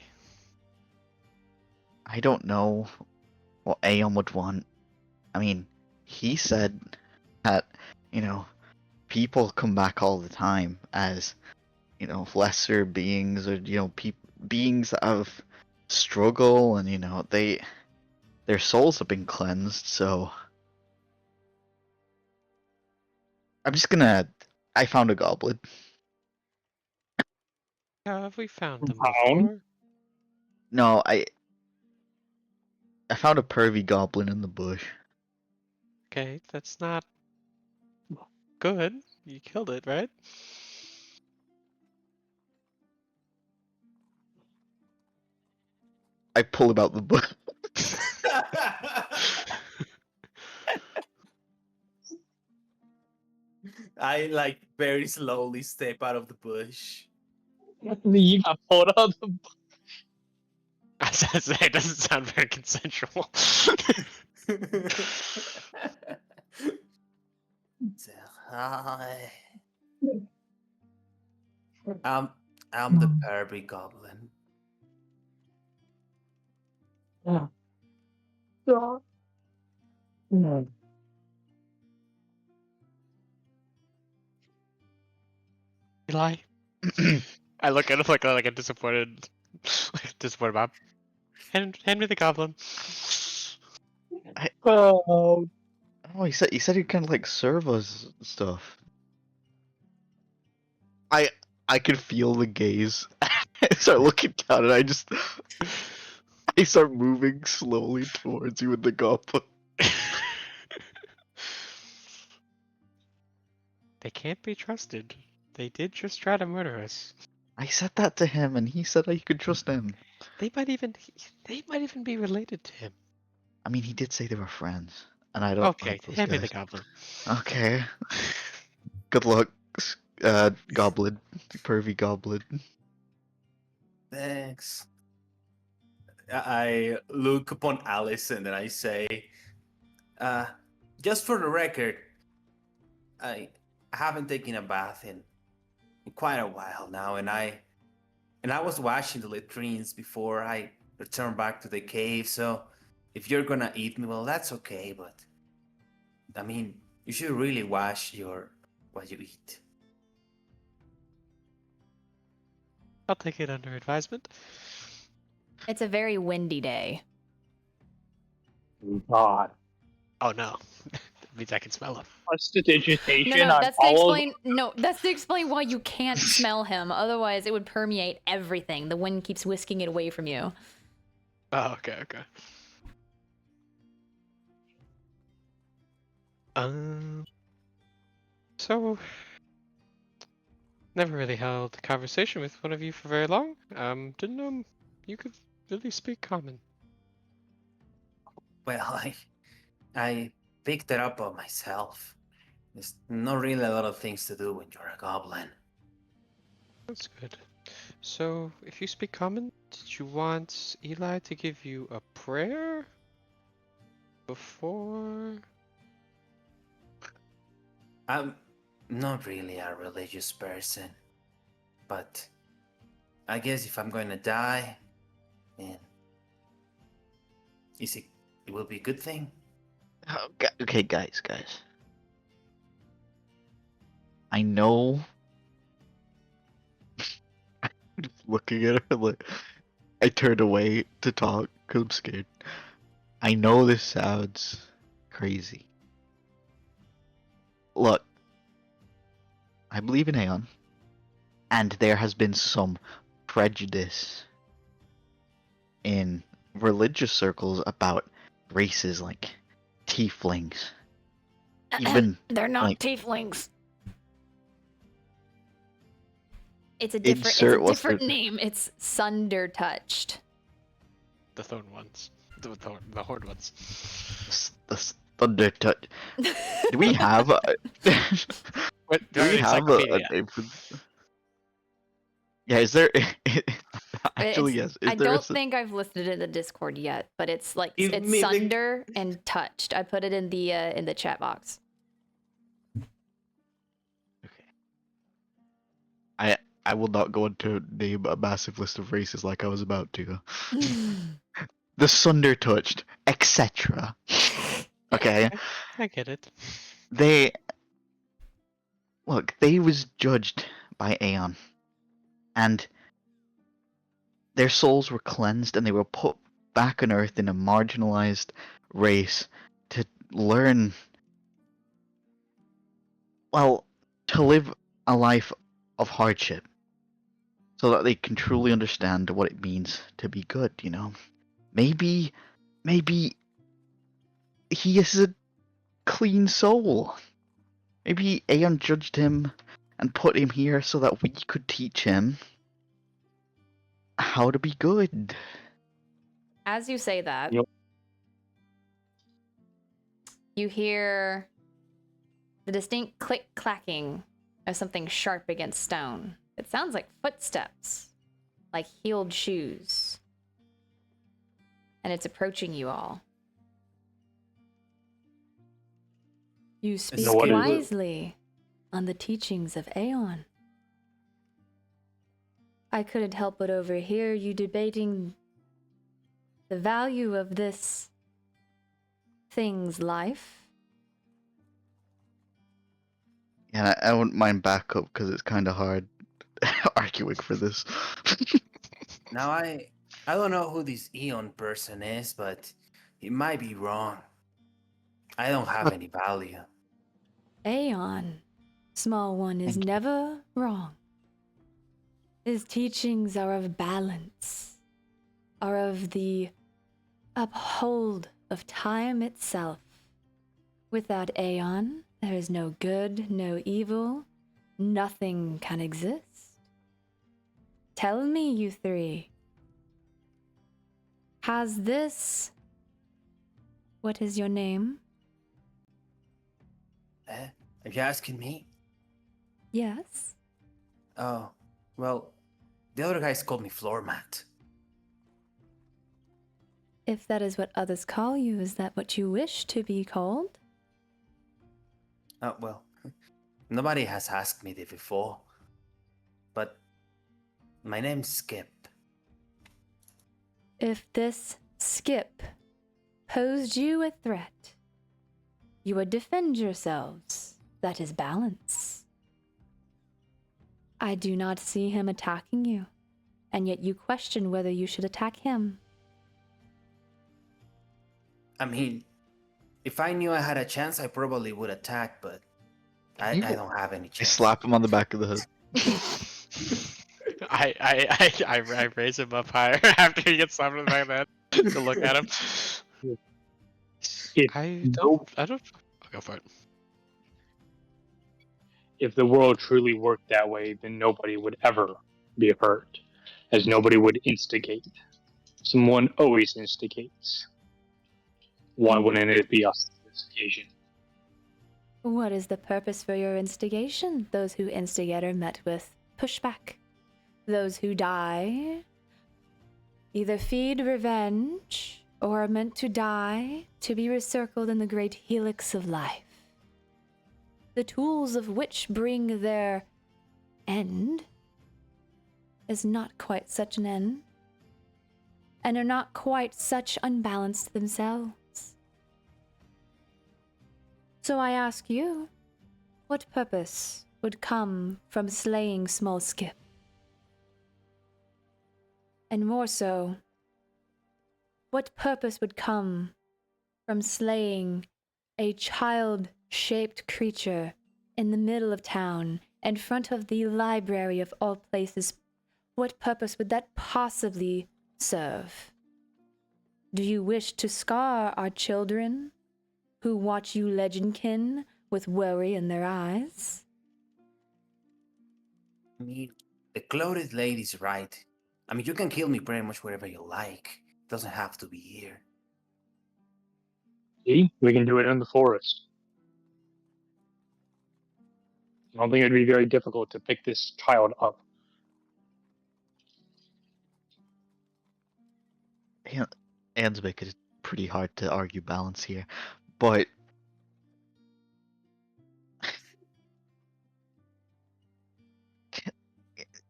I don't know what Aeon would want. I mean, he said that, people come back all the time as, lesser beings or, beings that have struggle and, their souls have been cleansed, so I found a goblin. Have we found them Found? before? No, I found a pervy goblin in the bush. Okay, that's not good. You killed it, right? I pull him out the bush. I very slowly step out of the bush. You got pulled out of the bush. As I say, it doesn't sound very consensual. I'm the pervy goblin. Eli? I look at him like a disappointed mom. Hand me the goblin. Oh. Oh, he said he kind of like serve us stuff. I could feel the gaze. I start looking down and I start moving slowly towards you with the goblin. They can't be trusted. They did just try to murder us. I said that to him and he said I could trust him. They might even be related to him. I mean, he did say they were friends, and I don't. Okay, like those hand me the guys. goblin. Okay. Good luck, goblin, pervy goblin. Thanks. I look upon Alice and then I say, Just for the record, I haven't taken a bath in quite a while now, and I was washing the latrines before I returned back to the cave. So if you're gonna eat me, well, that's okay. But I mean, you should really wash what you eat. I'll take it under advisement. It's a very windy day. God. Oh no. That means I can smell him. Prestidigitation No, on that's to all of explain. No, that's to explain why you can't smell him. Otherwise, it would permeate everything. The wind keeps whisking it away from you. Oh, okay. So never really held a conversation with one of you for very long. Didn't know you could really speak common. Well, I picked it up on myself. There's not really a lot of things to do when you're a goblin. That's good. So, if you speak common, did you want Eli to give you a prayer before? I'm not really a religious person, but I guess if I'm going to die, then it will be a good thing. Okay, guys. I know. Just looking at her, like, I turned away to talk because I'm scared. I know this sounds crazy. Look, I believe in Aeon, and there has been some prejudice in religious circles about races like tieflings. Even They're not like tieflings. It's a insert what's different the name. It's Sunder Touched. The thorn ones. The horde ones. the thunder touch. Do we have a, What? do we have a encyclopedia? name for? Yeah, is there? Actually, It's- yes. Is I there? don't think I've listed it in the Discord yet, but it's like Give it's me the- Sunder and Touched. I put it in the chat box. I will not go into name a massive list of races like I was about to. The Sunder touched, etc. Okay, I get it. they look. They was judged by Aeon, and their souls were cleansed, and they were put back on Earth in a marginalized race to learn. Well, to live a life of hardship, so that they can truly understand what it means to be good. You know, maybe he is a clean soul. Maybe Aeon judged him and put him here so that we could teach him how to be good. As you say that, Yep. you hear the distinct click clacking of something sharp against stone. It sounds like footsteps, like heeled shoes. And it's approaching you all. You speak what is it? wisely on the teachings of Aeon. I couldn't help but overhear you debating the value of this thing's life. Yeah, I wouldn't mind backup because it's kind of hard arguing for this. Now I don't know who this Eon person is, but he might be wrong. I don't have any value. Aeon, small one, is Thank you. never wrong. His teachings are of balance, are of the uphold of time itself. Without Aeon, there is no good, no evil, nothing can exist. Tell me, you three, has this... What is your name? Are you asking me? Yes. Oh, well, the other guys called me floor mat. If that is what others call you, is that what you wish to be called? Well, nobody has asked me this before. But my name's Skip. If this Skip posed you a threat, you would defend yourselves. That is balance. I do not see him attacking you, and yet you question whether you should attack him. I mean, if I knew I had a chance, I probably would attack, but I don't have any I chance. slap him on the back of the head. I raise him up higher after he gets slapped in the back of the head to look at him. If I no- don't. I'll go for it. if the world truly worked that way, then nobody would ever be hurt, as nobody would instigate. Someone always instigates. Why wouldn't it be us on this occasion? What is the purpose for your instigation? Those who instigate are met with pushback. Those who die either feed revenge or are meant to die to be recircled in the great helix of life. The tools of which bring their end is not quite such an end, and are not quite such unbalanced themselves. So I ask you, what purpose would come from slaying small Skip? And more so, what purpose would come from slaying a child-shaped creature in the middle of town, in front of the library of all places? What purpose would that possibly serve? Do you wish to scar our children who watch you legendkin with worry in their eyes? I mean, the clothed lady's right. I mean, you can kill me pretty much wherever you like. It doesn't have to be here. See, we can do it in the forest. I don't think it'd be very difficult to pick this child up. Anne's making it pretty hard to argue balance here, but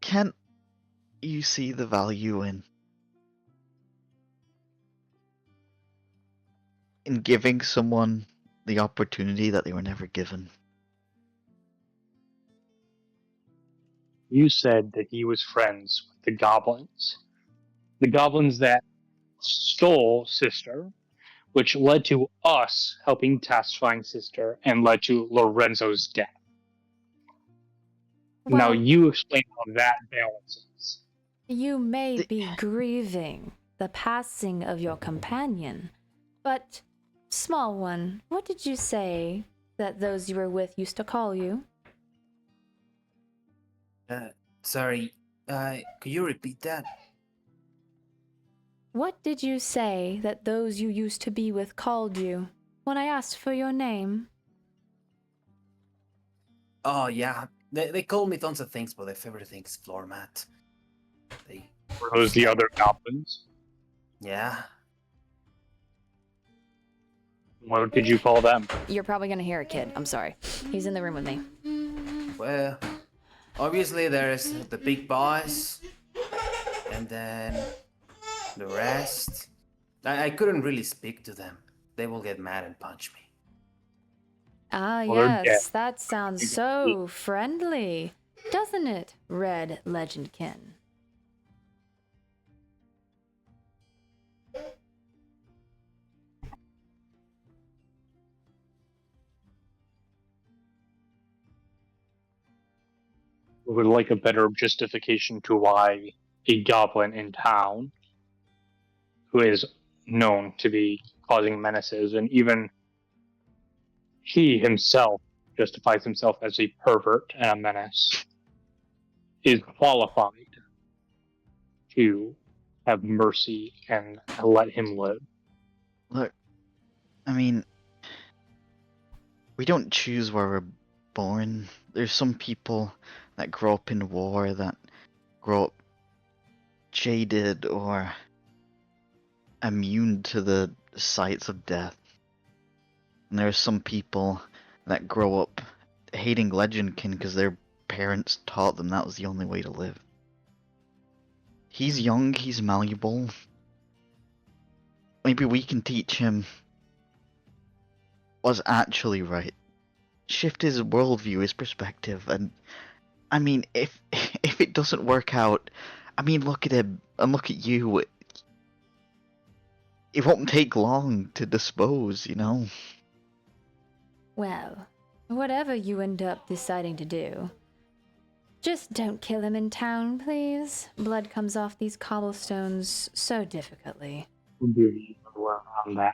can't you see the value in giving someone the opportunity that they were never given? You said that he was friends with the goblins. The goblins that stole Sister, which led to us helping Task find Sister and led to Lorenzo's death. Now Well, you explain how that balances. you may The- be grieving the passing of your companion, but, small one, what did you say that those you were with used to call you? Sorry, could you repeat that? What did you say that those you used to be with called you when I asked for your name? Oh, yeah. They call me tons of things, but their favorite thing is floor mat. Were those the other goblins? Yeah. What did you call them? You're probably gonna hear a kid. I'm sorry. He's in the room with me. Well, obviously there's the big boss, and then the rest. I couldn't really speak to them. They will get mad and punch me. Ah, Well, they're yes, that sounds so friendly, doesn't it, Red Legendkin? Would like a better justification to why a goblin in town, who is known to be causing menaces, and even he himself justifies himself as a pervert and a menace, is qualified to have mercy and let him live. Look, I mean, we don't choose where we're born. There's some people that grow up in war, that grow up jaded or immune to the sights of death. And there are some people that grow up hating Legendkin because their parents taught them that was the only way to live. He's young, he's malleable. Maybe we can teach him what's actually right. Shift his worldview, his perspective, and I mean, if if it doesn't work out, I mean, look at him and look at you. It won't take long to dispose, you know? Well, whatever you end up deciding to do, just don't kill him in town, please. Blood comes off these cobblestones so difficultly. Around that.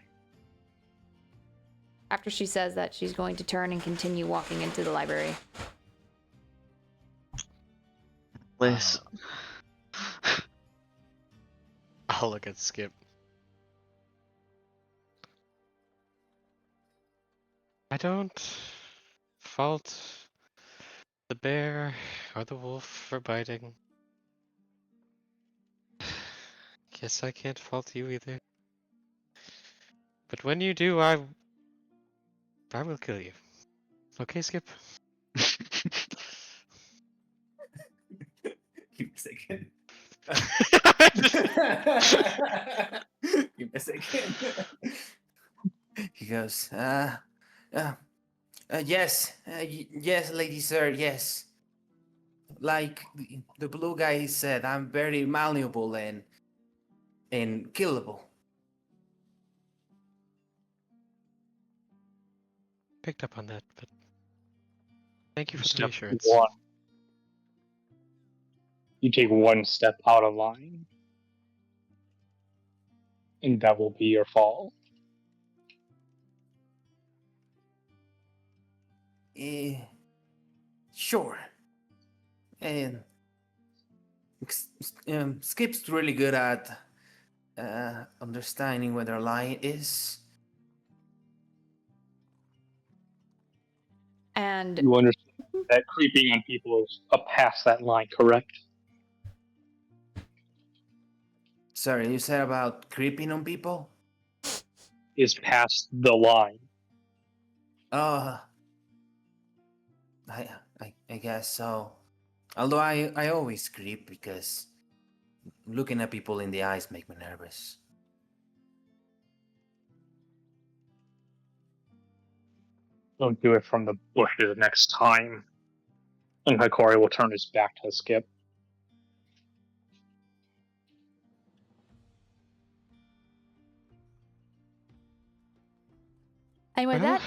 After she says that, she's going to turn and continue walking into the library. Liz. I'll look at Skip. I don't fault the bear or the wolf for biting. Guess I can't fault you either. But when you do, I will kill you. Okay, Skip? Give me a second. Give me a second. He goes, yes, yes, lady sir, yes. Like the blue guy said, I'm very malleable and killable. Picked up on that, but thank you for the Step reassurance. one. You take one step out of line, and that will be your fall. Sure. And Skip's really good at understanding where a lie is. And You understand that creeping on people is past that line, correct? Sorry, you said about creeping on people? Is past the line. I guess so. Although I always creep because looking at people in the eyes make me nervous. Don't do it from the bushes next time. And Hikori will turn his back to Skip. and with Well,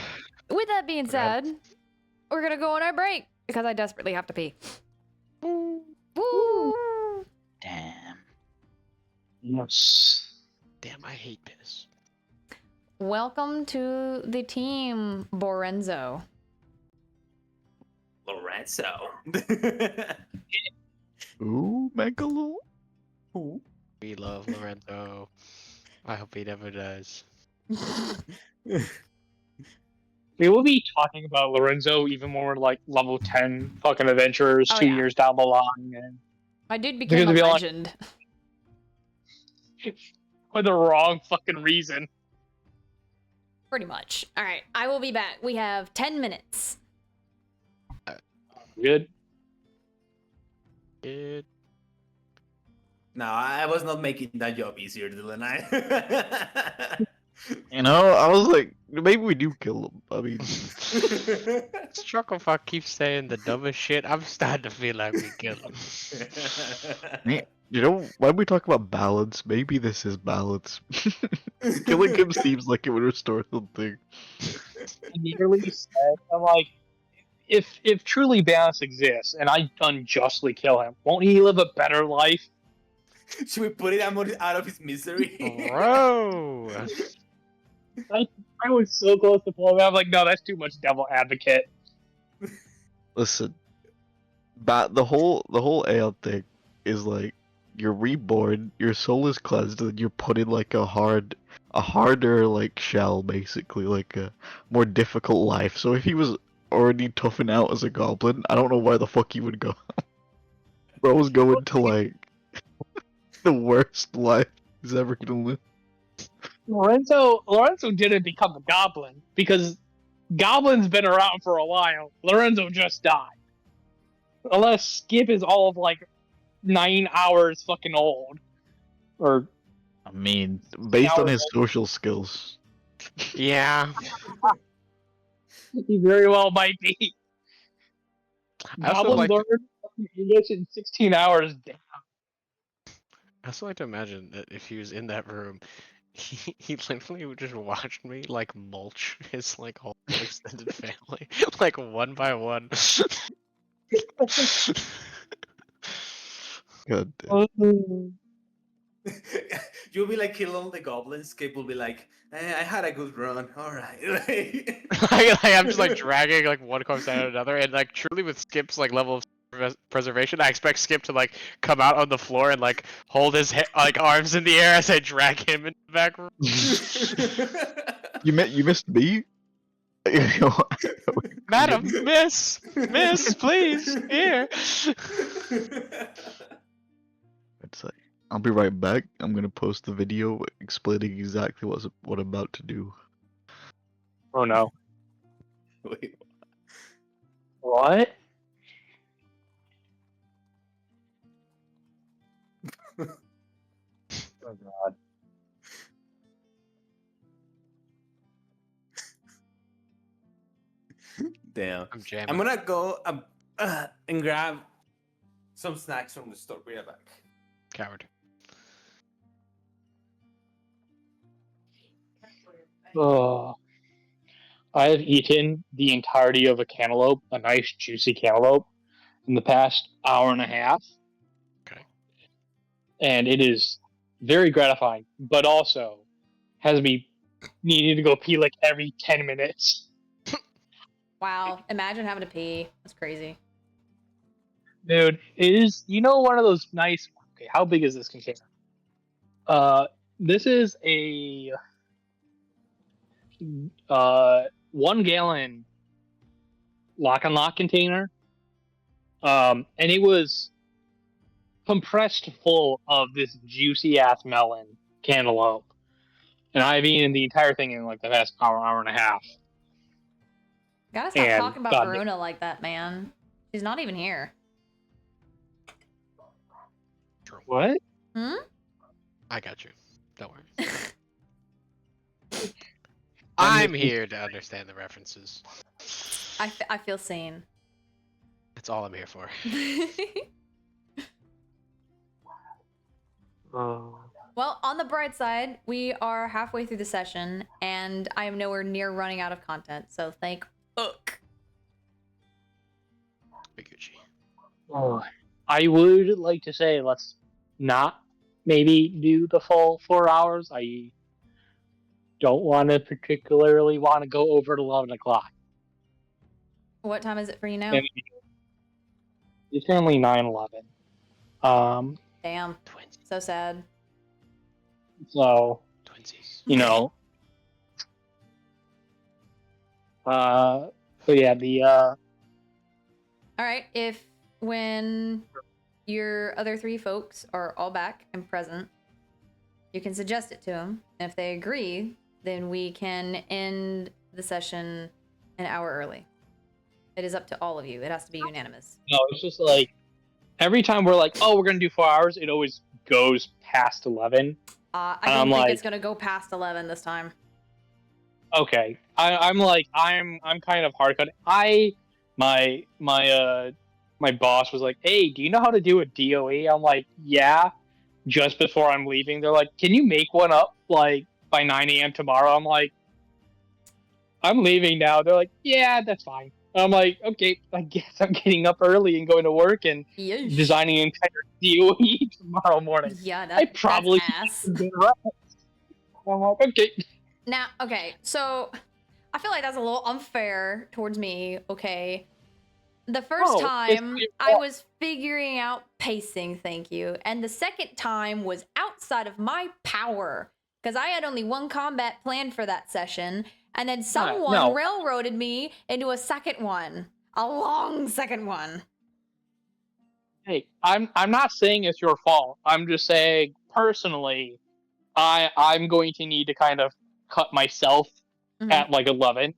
that being Grab. said, we're gonna go on our break because I desperately have to pee. Woo! Damn. Yes. Damn, I hate piss. Welcome to the team, Borenzo. Lorenzo. Ooh, Megalo. We love Lorenzo. I hope he never dies. We will be talking about Lorenzo even more like level 10 fucking adventurers Oh, 2 yeah. years down the line. And My dude became a gonna be like- legend. for the wrong fucking reason. Pretty much. All right, I will be back. We have 10 minutes. Good. Good. No, I was not making that job easier, Dylan. I. You know, I was like, maybe we do kill him. I mean, Strucklefuck keeps saying the dumbest shit. I'm starting to feel like we kill him. you know, when we talk about balance, maybe this is balance. Killing him seems like it would restore something. I nearly said, I'm like, if truly balance exists and I unjustly kill him, won't he live a better life? Should we put it out of his misery? Bro! I was so close to pulling him. I'm like, no, that's too much devil advocate. Listen, the whole Aeon thing is like you're reborn, your soul is cleansed, and you're put in like a harder like shell, basically, like a more difficult life. So if he was already toughing out as a goblin, I don't know where the fuck he would go. Bro was going to like the worst life he's ever gonna live. Lorenzo didn't become a goblin because goblins been around for a while. Lorenzo just died. Unless Skip is all of like 9 hours fucking old. Or I mean, based on hours his old. social skills. Yeah. He very well might be. I also Goblin like. learned fucking English in 16 hours. Damn. I also like to imagine that if he was in that room, he literally would just watch me like mulch his like whole extended family, like one by one. God damn. You'll be like kill all the goblins. Skip will be like, I had a good run. All right. I'm just like dragging like one corpse out of another, and like truly with Skip's like level of preservation, I expect Skip to like come out on the floor and like hold his like arms in the air as I drag him in the back room. You missed me? Madam, miss, please, here. It's like, I'll be right back. I'm gonna post the video explaining exactly what I'm about to do. Oh no. Wait, What? Oh god. damn. I'm jamming. I'm gonna go and grab some snacks from the store. Be right back. Coward. Oh. I have eaten the entirety of a cantaloupe, a nice juicy cantaloupe, in the past hour and a half. Okay. And it is very gratifying, but also has me needing to go pee like every 10 minutes. Wow, imagine having to pee. That's crazy. Dude, it is, one of those nice, okay, how big is this container? This is a 1 gallon lock and lock container. And it was compressed full of this juicy ass melon cantaloupe. And I've eaten the entire thing in like the past hour and a half. Gotta stop And talking about God, Verona like that, man. She's not even here. True. what? Hmm? I got you. Don't worry. I'm just- here to understand the references. I feel seen. That's all I'm here for. Well, on the bright side, we are halfway through the session, and I am nowhere near running out of content, so thank fuck. Big Gucci. I would like to say let's not maybe do the full 4 hours. I don't want to particularly want to go over to 11 o'clock. What time is it for you now? And it's currently 9:11. Damn. Twins. So sad. So, Twinsies. so yeah, the All right, when your other 3 folks are all back and present, you can suggest it to them. And if they agree, then we can end the session an hour early. It is up to all of you. It has to be unanimous. no, it's just like every time we're like, oh, we're gonna do 4 hours, it always goes past 11. I And don't I'm think like- it's gonna go past 11 this time. Okay, I'm kind of hard cut. My boss was like, hey, do you know how to do a DOE? I'm like, yeah. Just before I'm leaving, they're like, can you make one up like by 9 a.m. tomorrow? I'm like, I'm leaving now. They're like, yeah, that's fine. I'm like, okay, I guess I'm getting up early and going to work and Yeesh. designing an entire DOE tomorrow morning. Yeah, I probably that's ass. did right. I'm like, okay. Now, okay, so I feel like that's a little unfair towards me, okay? The first Oh, it's time your I fault. was figuring out pacing, thank you. And the second time was outside of my power because I had only 1 combat planned for that session. And then someone no. railroaded me into a second one, a long second one. Hey, I'm not saying it's your fault. I'm just saying personally, I'm going to need to kind of cut myself Mhm. at like 11.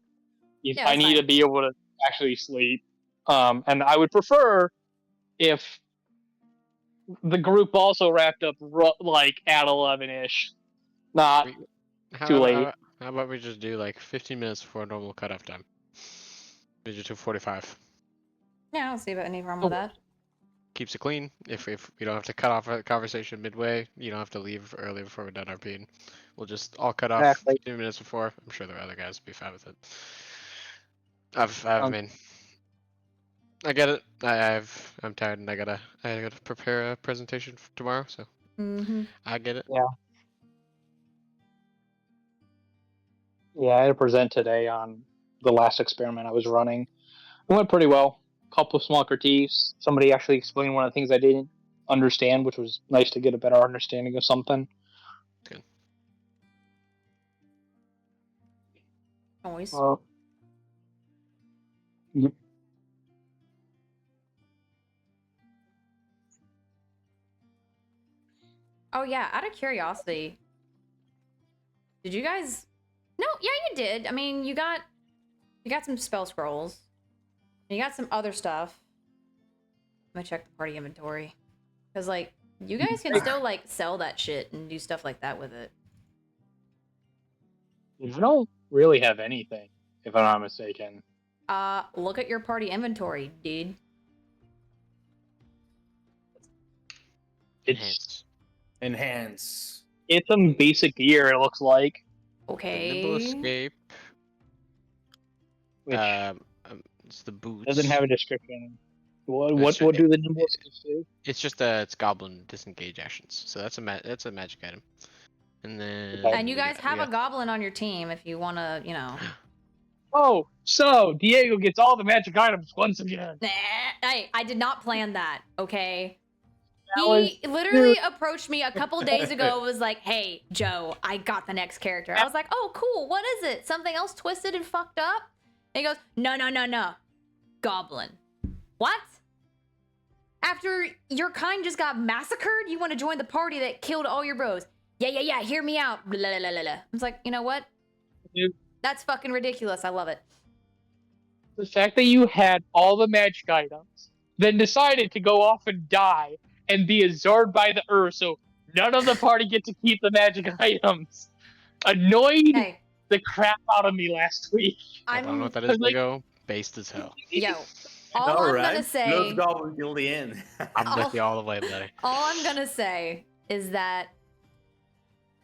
Yeah, I that's need to fine. be able to actually sleep. And I would prefer if the group also wrapped up like at 11ish, not We- How, too late. how about we just do like 15 minutes before normal cutoff time? We do 2:45. Yeah, I don't see any problem with that. Keeps it clean. If we don't have to cut off a conversation midway, you don't have to leave early before we're done RPing. We'll just all cut off Exactly. 15 minutes before. I'm sure the other guys will be fine with it. I mean, I get it. I'm tired and I gotta prepare a presentation for tomorrow, so Mm-hmm. I get it. Yeah, I had to present today on the last experiment I was running. It went pretty well. Couple of small critiques. Somebody actually explained one of the things I didn't understand, which was nice to get a better understanding of something. Good. Always. Yep. Oh yeah, out of curiosity, did you guys? No, yeah, you did. I mean, you got some spell scrolls. And you got some other stuff. I'm gonna check the party inventory, because like you guys can still like sell that shit and do stuff like that with it. I don't really have anything, if I'm not mistaken. Look at your party inventory, dude. It's Enhance. it's some basic gear. It looks like. The Okay. nimble escape. Which It's the boots. doesn't have a description. What It's what do the nimble escapes do? It's just it's goblin disengage actions. So that's a magic item. And then Okay. And you guys have a goblin on your team if you want to, you know. Oh, so Diego gets all the magic items once again. Nah, I did not plan that, okay? That He literally approached me a couple days ago, was like, hey, Joe, I got the next character. I was like, oh, cool, what is it? Something else twisted and fucked up? And he goes, no. Goblin. What? After your kind just got massacred, you want to join the party that killed all your bros? Yeah, hear me out. Blah, blah, blah, blah. I was like, you know what? Dude. That's fucking ridiculous. I love it. The fact that you had all the magic items, then decided to go off and die and be absorbed by the earth, so none of the party get to keep the magic items, annoyed Hey, the crap out of me last week. I don't know what that is, I'm like- Lego. Based as hell. yo, all I'm gonna say, Let's go until the end. I'm with you all the way, buddy. all I'm gonna say is that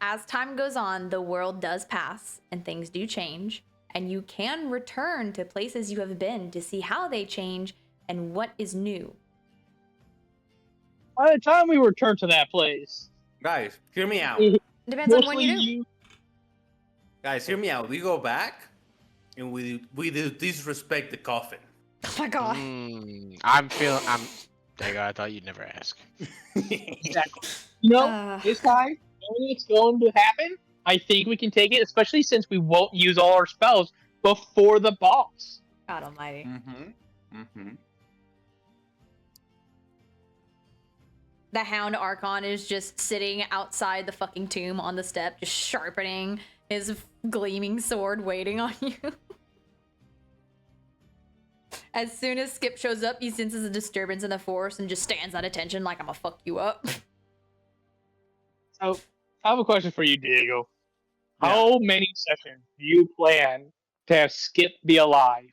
as time goes on, the world does pass and things do change, and you can return to places you have been to see how they change and what is new. By the time we return to that place, Guys, hear me out. Depends on when mostly you do. Guys, hear me out. We go back and we disrespect the coffin. Oh my god. There you go, I thought you'd never ask. exactly. You know, Uh, this time, knowing it's going to happen, I think we can take it, especially since we won't use all our spells before the boss. God almighty. The Hound Archon is just sitting outside the fucking tomb on the step, just sharpening his gleaming sword, waiting on you. As soon as Skip shows up, he senses a disturbance in the force and just stands at attention like I'm gonna fuck you up. So, I have a question for you, Diego. Yeah. How many sessions do you plan to have Skip be alive?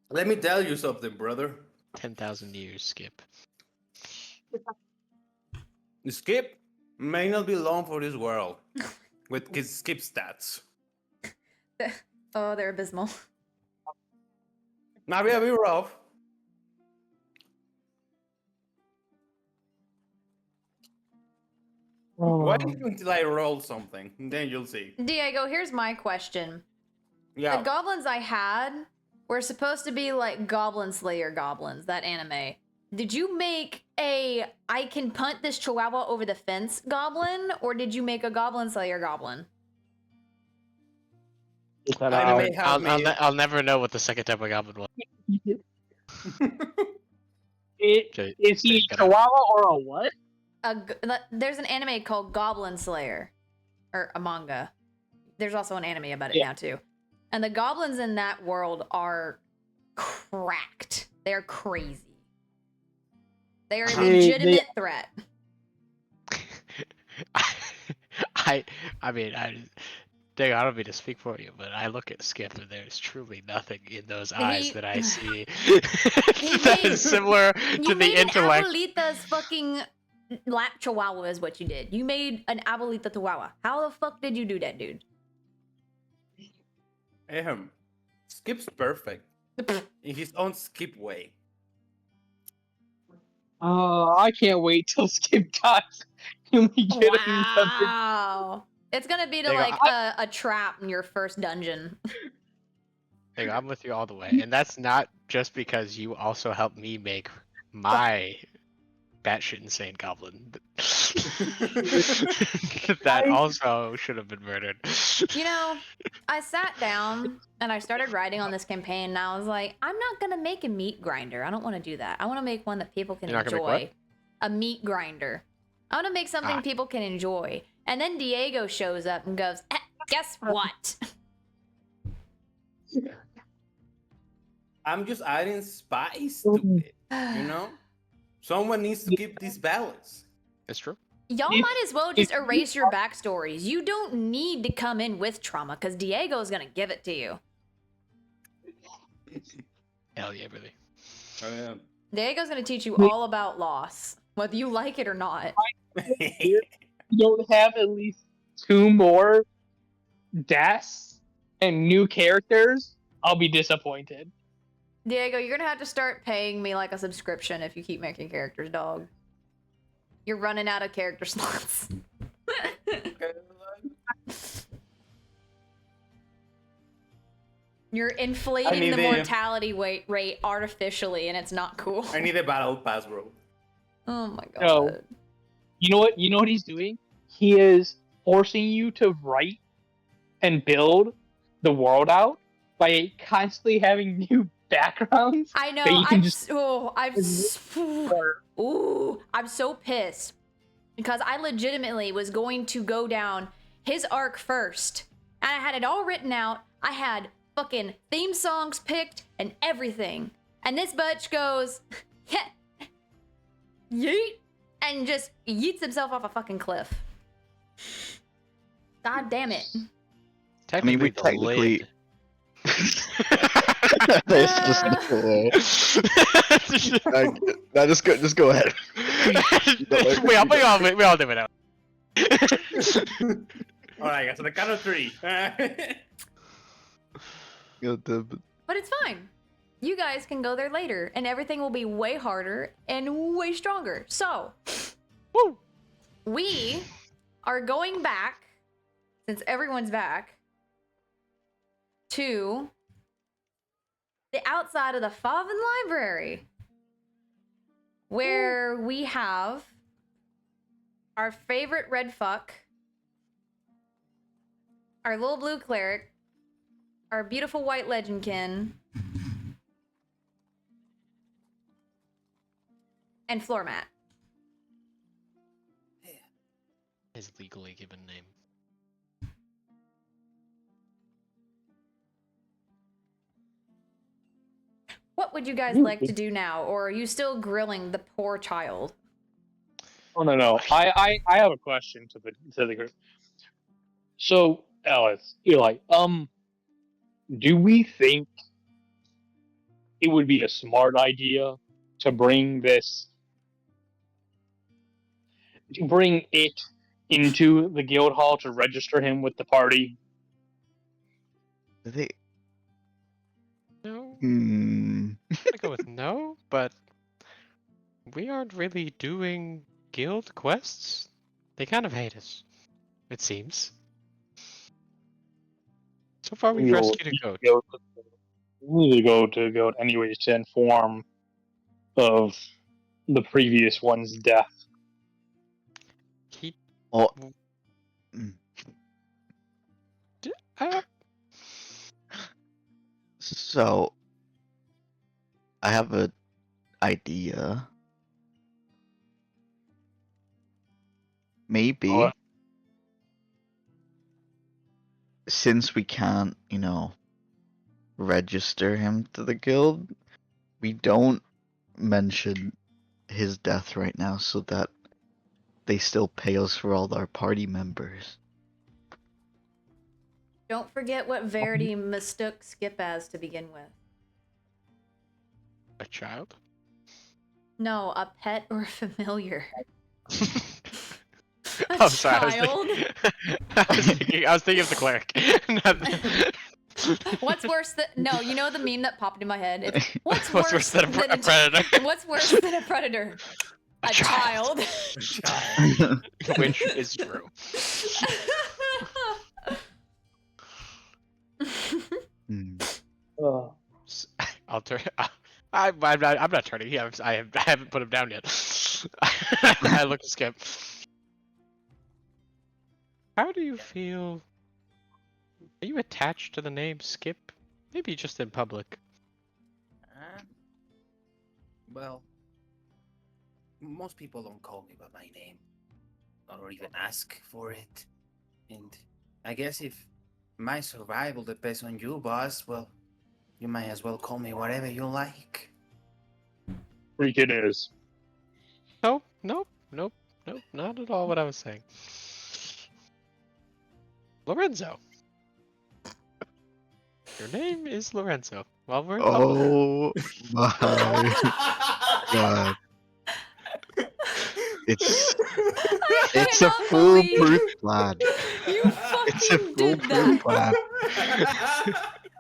Let me tell you something, brother. 10,000 years, Skip. Skip may not be long for this world with his Skip stats. Oh, they're abysmal. Might be a bit rough. Why don't you until I roll something? Then you'll see. Diego, here's my question. Yeah. The goblins I had were supposed to be like Goblin Slayer goblins, that anime. Did you make a I can punt this chihuahua over the fence goblin, or did you make a Goblin Slayer goblin? I'll never know what the second type of goblin was. Is he a Jay, Chihuahua or a what? there's an anime called Goblin Slayer, or a manga. There's also an anime about it Yeah. now too. And the goblins in that world are cracked. They're crazy. They are a They- legitimate threat. I mean, Dang, I don't mean to speak for you, but I look at Skip and there's truly nothing in those eyes that I see that made- is similar You to the made an intellect. abuelita's fucking lap chihuahua is what you did. You made an abuelita chihuahua. How the fuck did you do that, dude? Skip's perfect in his own Skip way. I can't wait till Skip dies and we get another. Wow. It's gonna be to They go, like a trap in your first dungeon. Dang, I'm with you all the way, and that's not just because you also helped me make my batshit insane goblin. That also should have been murdered. You know, I sat down and I started writing on this campaign, and I was like, I'm not gonna make a meat grinder. I don't want to do that. I want to make one that people can You're not gonna make enjoy. A meat grinder. I want to make something people can enjoy. And then Diego shows up and goes, guess what? I'm just adding spice to it, you know? Someone needs to keep this balance. It's true. Y'all might as well just erase your backstories. You don't need to come in with trauma because Diego's gonna give it to you. Hell yeah, really. Diego's gonna teach you all about loss, whether you like it or not. You don't have at least 2 more deaths and new characters, I'll be disappointed. Diego, you're gonna have to start paying me like a subscription if you keep making characters, dog. You're running out of character slots. You're inflating the mortality rate artificially, and it's not cool. I need a battle pass, bro. Oh my god. No. You know what? You know what he's doing? He is forcing you to write and build the world out by constantly having new backgrounds. I know. that you can I'm so pissed because I legitimately was going to go down his arc first, and I had it all written out. I had fucking theme songs picked and everything, and this butch goes, yeet, and just yeets himself off a fucking cliff. God damn it. Technically, we the technically- lid. That's just no, just go ahead. we all do it out. Alright, guys, on the count of 3. But it's fine. You guys can go there later, and everything will be way harder and way stronger. So, Woo! we are going back, since everyone's back, to the outside of the Faven Library, where we have our favorite red fuck, our little blue cleric, our beautiful white legendkin, and floor mat. His legally given name. What would you guys like to do now, or are you still grilling the poor child? Oh no. I have a question to the group. So, Alice, Eli, do we think it would be a smart idea to bring it into the guild hall to register him with the party? They, No, hmm. I go with no, but we aren't really doing guild quests. They kind of hate us, it seems. So far, we've rescued a goat. We need to go to goat anyways to inform of the previous one's death. He, Oh, uh, so I have an idea. maybe Oh. since we can't, register him to the guild, we don't mention his death right now so that they still pay us for all our party members. Don't forget what Verity mistook Skip as to begin with. A child? No, a pet or familiar. A Oh, sorry. child? I was thinking of the cleric. What's worse than no? You know the meme that popped in my head. It's, what's What's worse worse than a predator? What's worse than a predator? A child. Which is true. Hmm. Oh. I'll turn. I'm not turning. I haven't put him down yet. I look at Skip. How do you feel? Are you attached to the name Skip? Maybe just in public. Well, most people don't call me by my name, or even ask for it. And I guess if my survival depends on you, boss, well, you might as well call me whatever you like. Freaking is. Nope, not at all what I was saying. Lorenzo. Your name is Lorenzo. Well, we're in public. Oh my god. It's I a cannot foolproof believe plan. You It's a fucking did foolproof that. plan.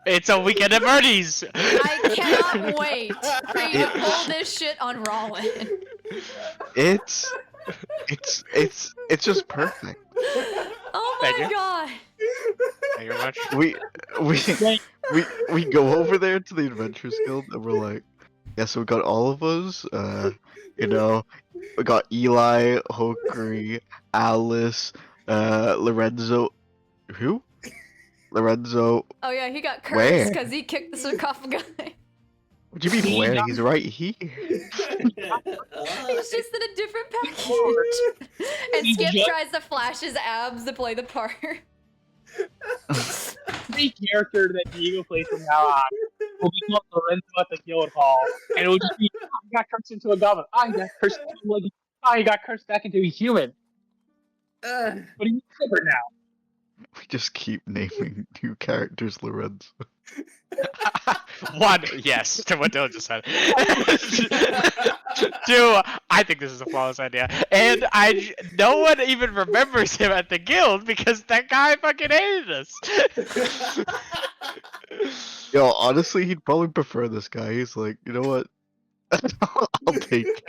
It's a weekend at Bernie's. I cannot wait for you to pull this shit on Rollin. It's just perfect. Oh Thank my you. god. Thank you very much. We go over there to the Adventurers Guild and we're like, yeah, so we got all of us, we got Eli, Hokuri, Alice, Lorenzo. Who? Lorenzo. Oh yeah, he got Where? cursed because he kicked the sarcophagus. What do you mean where? He's right here. He's just in a different package. And Skip tries to flash his abs to play the part. The character that Diego plays from now on will become Lorenzo at the guild hall, and it will just be, I got cursed into a goblin. I got cursed into a like, I got cursed back into a human. But he's different now. We just keep naming new characters Lorenzo. One, yes, to what Dylan just said. Two, I think this is a flawless idea. And no one even remembers him at the guild because that guy fucking hated us. Yo, honestly, he'd probably prefer this guy. He's like, you know what? I'll take it.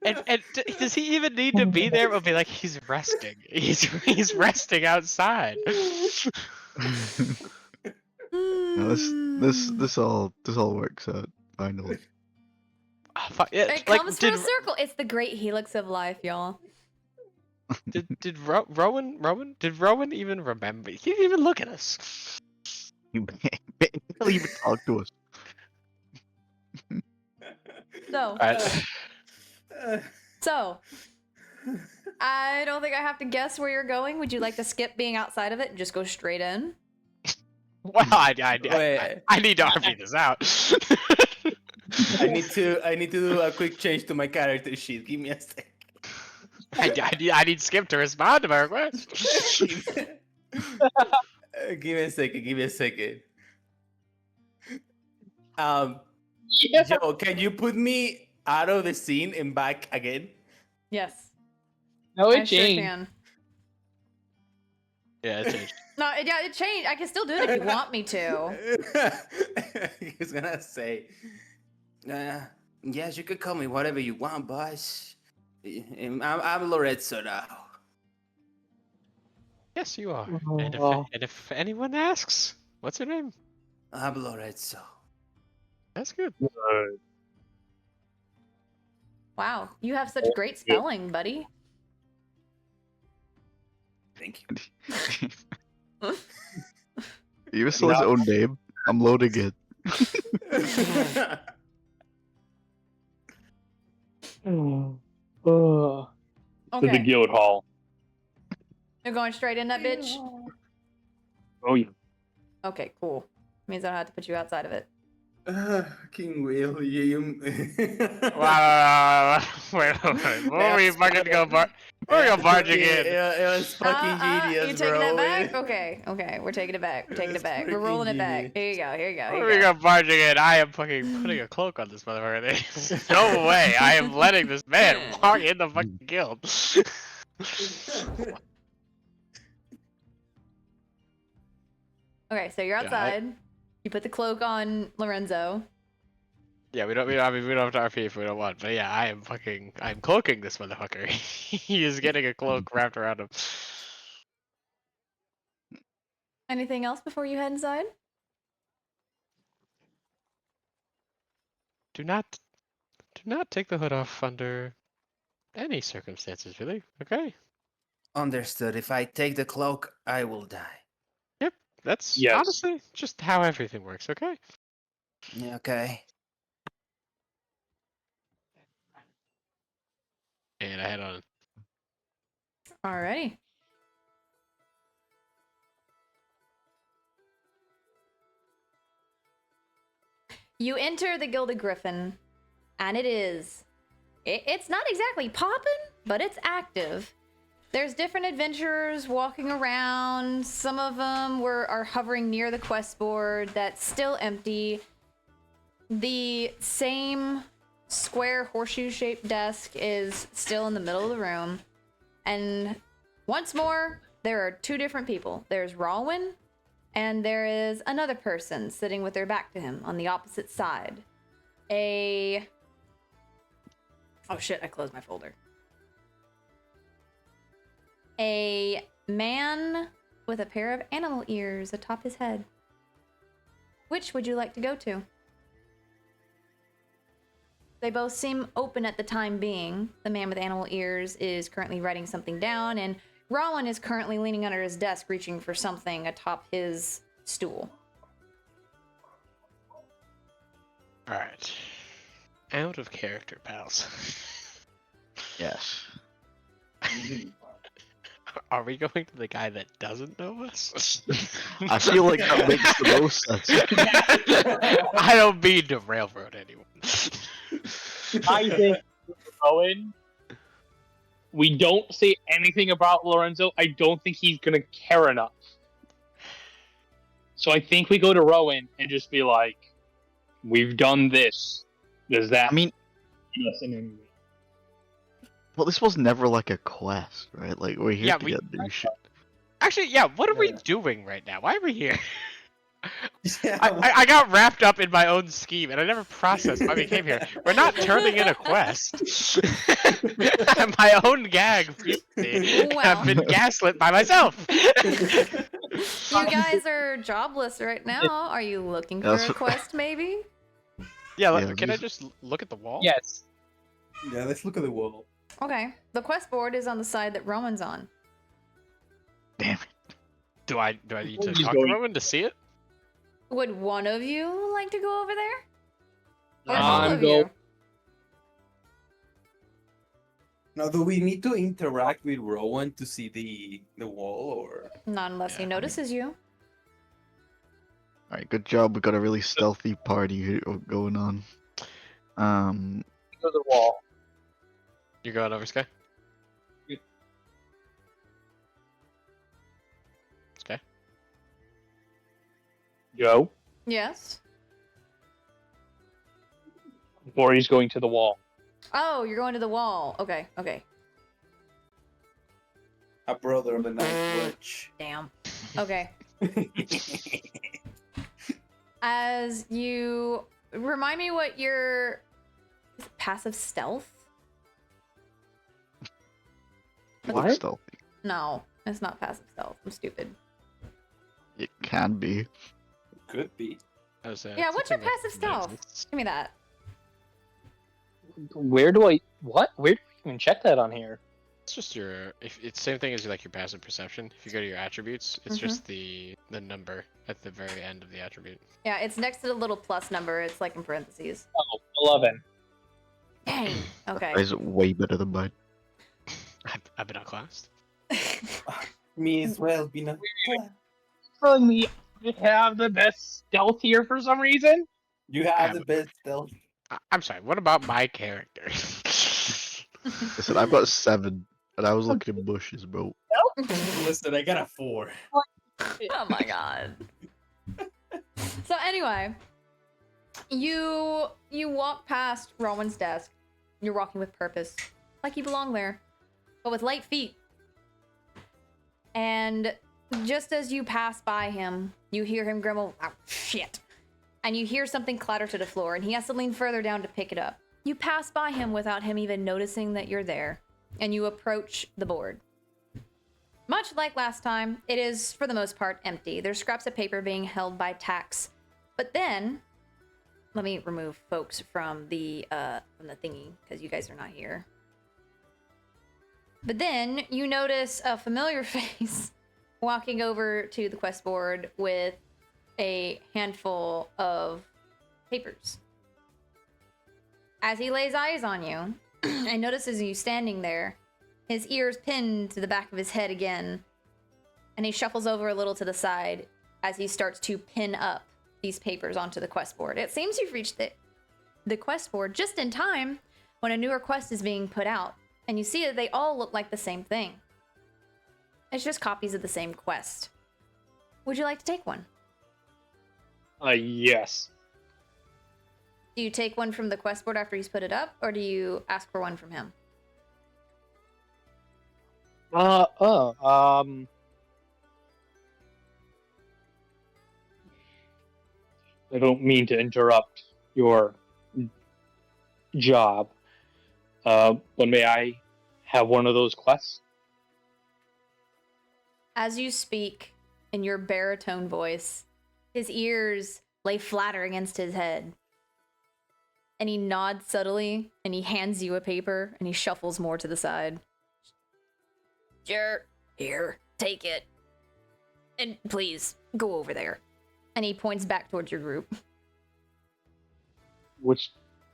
And does he even need to be there? We'll be like, he's resting. He's resting outside. No, this all works out finally. It comes full circle. It's the great helix of life, y'all. Did Rowan even remember? He didn't even look at us. He barely even talk to us. So, so, I don't think I have to guess where you're going. Would you like to skip being outside of it and just go straight in? Well, I need to RP this out. I need to do a quick change to my character sheet. Give me a sec. I need Skip to respond to my request. Give me a second. Yeah. Joe, can you put me out of the scene and back again? Yes. No, I it sure changed. can. Yeah, it changed. No, it changed. I can still do it if you want me to. He's gonna say, yes, you could call me whatever you want, boss. I'm Lorenzo now. Yes, you are. Oh. And if anyone asks, what's your name? I'm Lorenzo. That's good. Wow, you have such great spelling, buddy. Thank you. He was still his own name. I'm loading it. Oh. To the Okay. guild hall. You're going straight in that bitch? Oh yeah. Okay, cool. Means I don't have to put you outside of it. King William. Wow. Wait. What were you fucking go We're gonna barging in. It was fucking genius, You bro. taking that back? Okay, we're taking it back. We're taking it back. We're rolling it back. Here you go. Here you go. What Here are we you go. gonna barging in? I am fucking putting a cloak on this motherfucker. There's no way. I am letting this man walk in the fucking guild. Okay, so you're Yeah, outside. You put the cloak on Lorenzo. Yeah, we don't have to RP if we don't want. But yeah, I'm cloaking this motherfucker. He is getting a cloak wrapped around him. Anything else before you head inside? Do not take the hood off under any circumstances, really. Okay. Understood. If I take the cloak, I will die. Yep. That's Yes. honestly just how everything works. Okay. Yeah, okay. And I head on. Alrighty. You enter the Gilded Griffin, and it's not exactly popping, but it's active. There's different adventurers walking around. Some of them are hovering near the quest board that's still empty. The same square horseshoe-shaped desk is still in the middle of the room. And once more, there are two different people. There's Rawwin, and there is another person sitting with their back to him on the opposite side. Oh shit, I closed my folder. A man with a pair of animal ears atop his head. Which would you like to go to? They both seem open at the time being. The man with animal ears is currently writing something down, and Rowan is currently leaning under his desk reaching for something atop his stool. Alright. Out of character, pals. Yes. Are we going to the guy that doesn't know us? I feel like that makes the most sense. I don't mean to railroad anyone. I think Owen. We don't say anything about Lorenzo. I don't think he's gonna care enough. So I think we go to Rowan and just be like, "We've done this. Does that I mean, us in any way?" well, this was never like a quest, right? Like, we're here Yeah, to we- get new shit. Actually, yeah, what are we Yeah. doing right now? Why are we here? Yeah, I got wrapped up in my own scheme, and I never processed why we came here. We're not turning in a quest. My own gag recently. I've been gaslit by myself. You guys are jobless right now. Are you looking for That's a what- quest, maybe? Yeah, Yeah, can I these- just look at the wall? Yes. Yeah, let's look at the wall. Okay. The quest board is on the side that Rowan's on. Damn it. Do I need to He's talk to going- Rowan to see it? Would one of you like to go over there? Or all I'm of go- you? Now, do we need to interact with Rowan to see the wall, or? Not unless Yeah, he I mean- notices you. Alright, good job. We got a really stealthy party here going on. Go to the wall. You're going over, Sky? Yeah. Sky? Joe, Yes. or he's going to the wall. Oh, you're going to the wall. Okay, okay. A brother of the Night Witch. Damn. Okay. As you remind me what your is it passive stealth? Look stealthy. No, it's not passive stealth. I'm stupid. It can be. Could be. Yeah, what's your passive stealth? Give me that. Where do I? What? Where do I even check that on here? It's just your. If it's same thing as like your passive perception. If you go to your attributes, it's just the number at the very end of the attribute. Yeah, it's next to the little plus number. It's like in parentheses. Oh, 11. Dang. Okay. Is it way better than mine? I've been outclassed. Me as well, Bina. Telling me I have the best stealth here for some reason? You have the best stealth. I'm sorry. What about my character? Listen, I've got 7, and I was looking in bushes, bro. Listen, I got a 4. Oh my god. So anyway, you walk past Rowan's desk. You're walking with purpose, like you belong there, but with light feet. And just as you pass by him, you hear him grumble, "Oh, shit." And you hear something clatter to the floor, and he has to lean further down to pick it up. You pass by him without him even noticing that you're there, and you approach the board. Much like last time, it is, for the most part, empty. There's scraps of paper being held by tacks. But then, let me remove folks from the thingy, because you guys are not here. But then, you notice a familiar face walking over to the quest board with a handful of papers. As he lays eyes on you, and notices you standing there, his ears pinned to the back of his head again, and he shuffles over a little to the side as he starts to pin up these papers onto the quest board. It seems you've reached the quest board just in time when a newer quest is being put out, and you see that they all look like the same thing. It's just copies of the same quest. Would you like to take one? Yes. Do you take one from the quest board after he's put it up, or do you ask for one from him? I don't mean to interrupt your job, but may I have one of those quests? As you speak in your baritone voice, his ears lay flatter against his head. And he nods subtly, and he hands you a paper, and he shuffles more to the side. Sure, here, take it. And please, go over there. And he points back towards your group.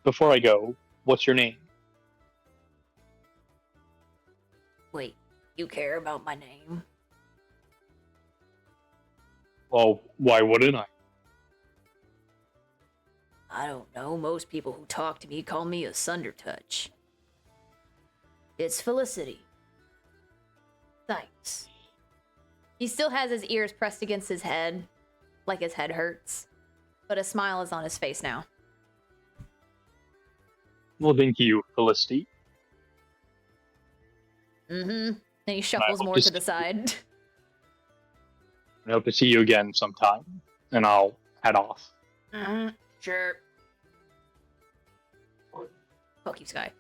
Before I go, what's your name? Wait, you care about my name? Well, why wouldn't I? I don't know. Most people who talk to me call me a Sundertouch. It's Felicity. Thanks. He still has his ears pressed against his head, like his head hurts, but a smile is on his face now. Well, thank you, Felicity. Mm-hmm. Then he shuffles more to the side. I hope to see you again sometime, and I'll head off. Mm-hmm. Sure. Fuck you, Sky.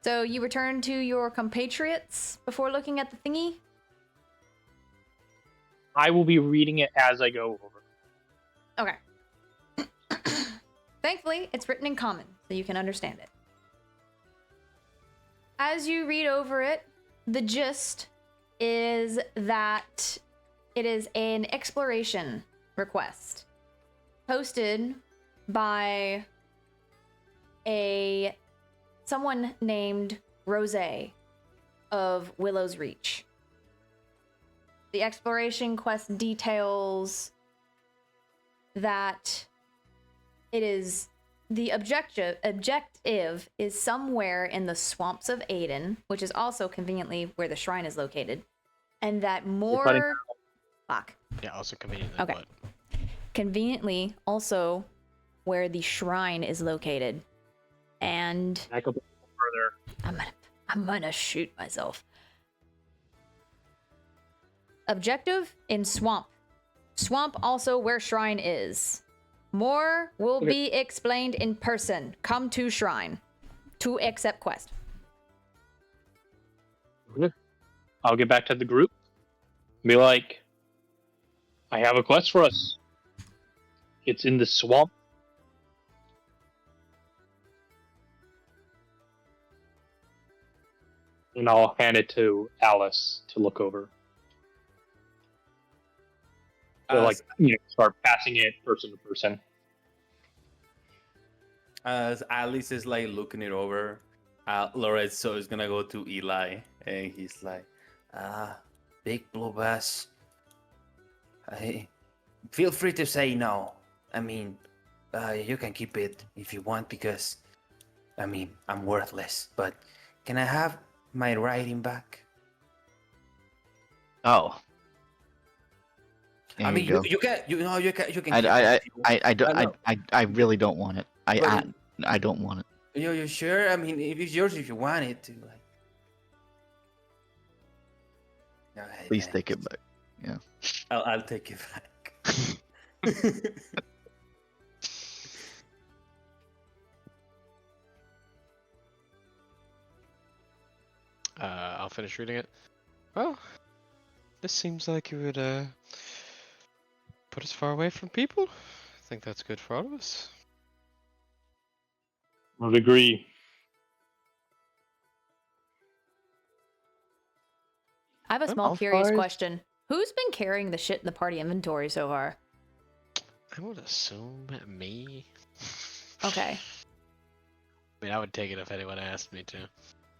So you return to your compatriots before looking at the thingy? I will be reading it as I go over. Okay. Thankfully, it's written in common, so you can understand it. As you read over it, the gist is that it is an exploration request posted by someone named Rose of Willow's Reach. The exploration quest details that it is the objective is somewhere in the swamps of Aiden, which is also conveniently where the shrine is located, and that more fuck. Yeah, also conveniently. Okay. What? Conveniently also where the shrine is located. And Back up a little further. I'm gonna shoot myself. Objective in swamp. Swamp also where shrine is. More will be explained in person. Come to shrine to accept quest. I'll get back to the group. Be like, I have a quest for us. It's in the swamp. And I'll hand it to Alice to look over. So, start passing it person to person. As Alice is like looking it over, Lorenzo is gonna go to Eli and he's like, big blue bass. I feel free to say no. I mean, you can keep it if you want because, I mean, I'm worthless. But can I have my writing back? Oh. There I mean, you go. you can, you know, you can keep I, it. I, If you want. I, I, don't, know. I really don't want it. But I don't want it. you sure? I mean, if it's yours, if you want it to, like. Go ahead, Please man. take it back. Yeah. I'll take it back. I'll finish reading it. Well, this seems like you would put us far away from people. I think that's good for all of us. Would agree. I have a small How curious far is- question. Who's been carrying the shit in the party inventory so far? I would assume me. Okay. I mean, I would take it if anyone asked me to.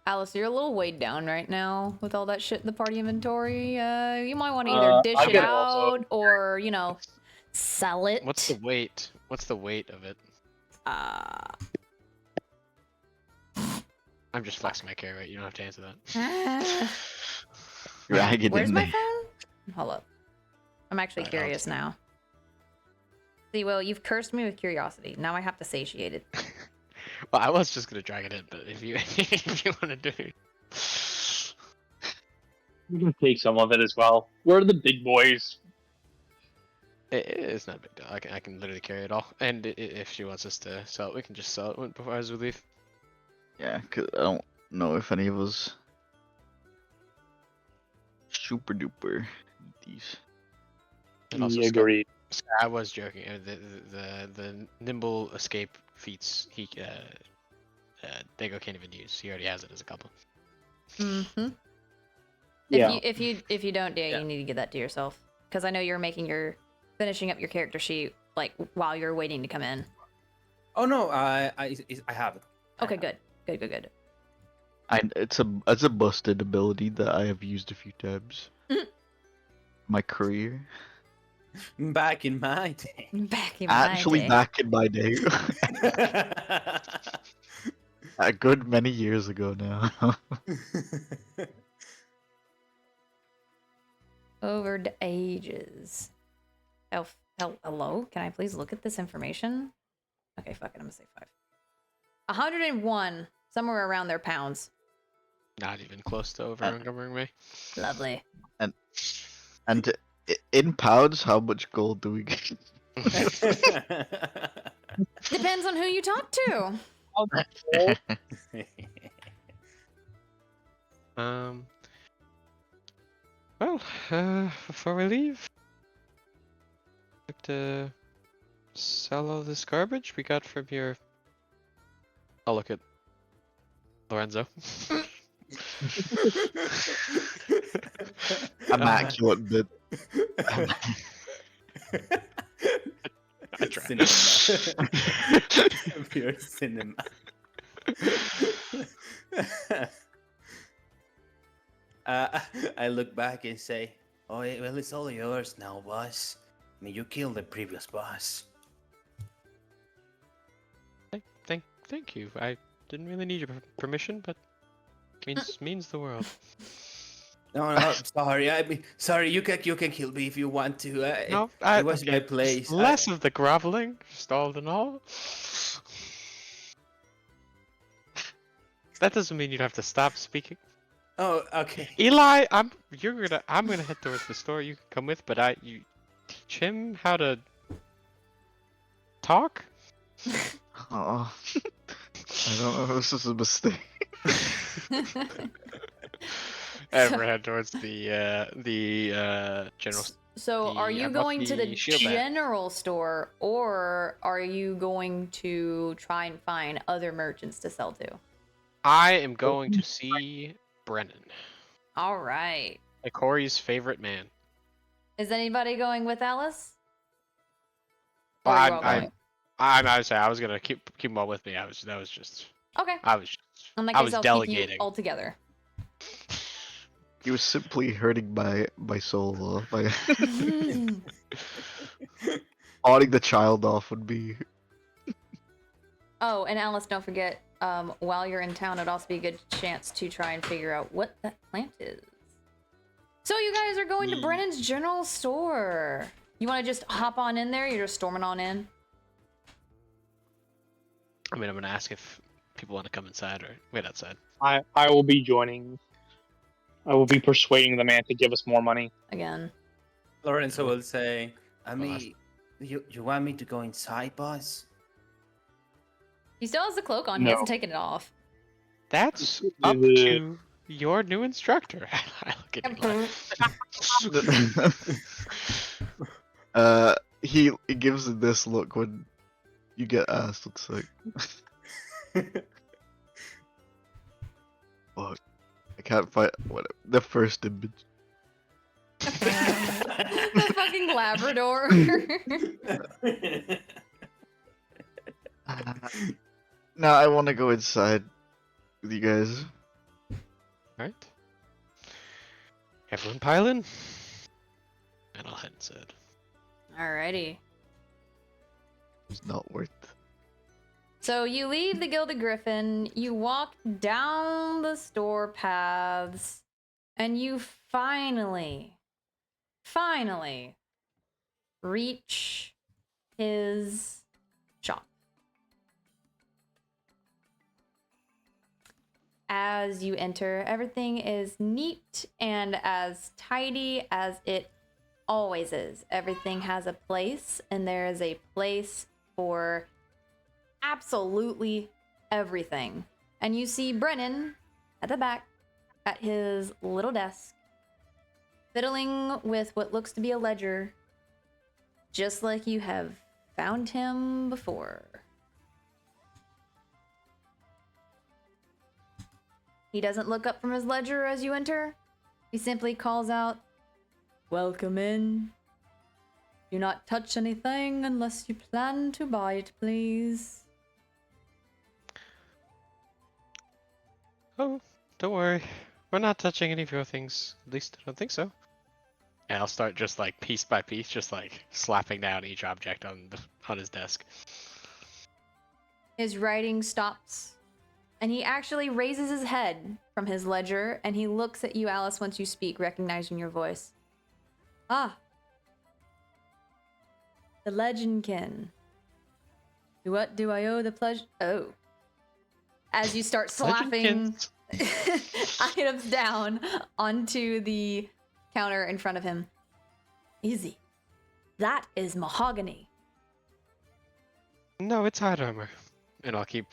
Alice, you're a little weighed down right now with all that shit in the party inventory. You might want to either dish I it can also- out or, you know, sell it. What's the weight? What's the weight of it? I'm just flexing my carry weight. You don't have to answer that. Drag it Where's in my there. phone? Hold up. I'm actually Alright, I'll curious now. See, Will, you've cursed me with curiosity. Now I have to satiate it. Well, I was just gonna drag it in, but if you if you want to do it, We can take some of it as well. We're the big boys. it's not a big deal. I can literally carry it all. And if she wants us to sell it, we can just sell it before as we leave. Yeah, 'cause I don't know if any of us super duper need these. And also, We agree. I was joking. The nimble escape feats Dago can't even use. He already has it as a couple. Mm-hmm. Yeah. If you don't do it, Yeah. you need to give that to yourself. Because I know you're finishing up your character sheet like while you're waiting to come in. Oh no, I have it. Okay, good. Good. It's a busted ability that I have used a few times. My career. Back in my day. Back in Actually, my day. back in my day, a good many years ago now. Over the ages. Hello? Can I please look at this information? Okay, fuck it. I'm gonna say 5. 101, somewhere around their pounds. Not even close to over encumbering me. Lovely. And in pounds, how much gold do we get? Depends on who you talk to. Well, before we leave, like to sell all this garbage we got from your. I'll look at Lorenzo. Immaculate bit. I tried. Cinema. Pure cinema. I look back and say, "Oh, well, it's all yours now, boss. I mean, you killed the previous boss." Thank you. I didn't really need your permission, but means the world. No, sorry. I mean, sorry. You can kill me if you want to. No, it was okay, my just place. Less of the groveling, just all in all. That doesn't mean you'd have to stop speaking. Oh, okay. Eli, I'm gonna head towards the store. You can come with, but you teach him how to talk. Oh, I don't know if this is a mistake. Ever head towards the general. So, The- are you I'm off going to the the shield bag. general store, or are you going to try and find other merchants to sell to? I am going to see Brennan, All right. Corey's favorite man. Is anybody going with Alice? Well, Or are you all going? I was saying I was gonna keep them all with me. That was just Okay. I was In that I case, was I'll delegating. keep you all together. He was simply hurting my soul, though. By pawning the child off would be. Oh, and Alice, don't forget, while you're in town, it'd also be a good chance to try and figure out what that plant is. So you guys are going to Brennan's General Store. You want to just hop on in there? You're just storming on in? I mean, I'm gonna ask if people want to come inside or wait outside. I will be joining. I will be persuading the man to give us more money. Again. Lorenzo will say, I Well, mean, you want me to go inside, boss? He still has the cloak on. He No. hasn't taken it off. That's Is up it- to your new instructor. I look at Eli. He gives this look when you get asked. Looks like. Fuck. I can't find what the first image. The fucking Labrador. No, I want to go inside with you guys. Alright. Everyone pile in. And I'll head inside. Alrighty. It's not worth. So you leave the Gilded Griffin, you walk down the store paths, and you finally reach his shop. As you enter, everything is neat and as tidy as it always is. Everything has a place, and there is a place for absolutely everything. And you see Brennan at the back at his little desk, fiddling with what looks to be a ledger, just like you have found him before. He doesn't look up from his ledger as you enter. He simply calls out, "Welcome in. Do not touch anything unless you plan to buy it, please." Oh, don't worry. We're not touching any of your things. At least I don't think so. And I'll start just like piece by piece, just like slapping down each object on his desk. His writing stops, and he actually raises his head from his ledger, and he looks at you, Alice, once you speak, recognizing your voice. "Ah. The Legendkin. To what do I owe the pleasure?" Oh. As you start slapping items down onto the counter in front of him. "Easy. That is mahogany." No, it's hide armor. And I'll keep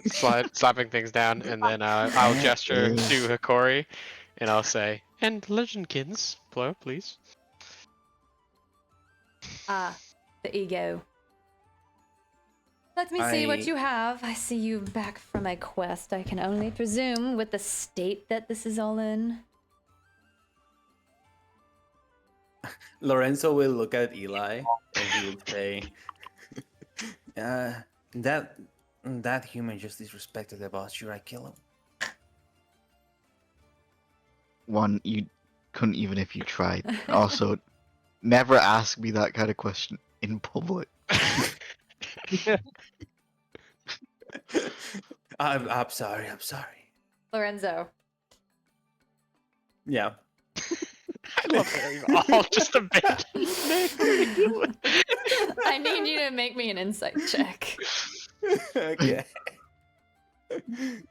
slapping things down, and then I'll gesture to Hikori, and I'll say, "And Legendkins, plural, please." Ah, the ego. Let me see what you have. I see you back from a quest, I can only presume, with the state that this is all in. Lorenzo will look at Eli and he will say, that human just disrespected the boss. Should I kill him? One, you couldn't even if you tried. Also, never ask me that kind of question in public. I'm sorry. Lorenzo. Yeah. I love how you're all just a bit. I need you to make me an insight check. Okay.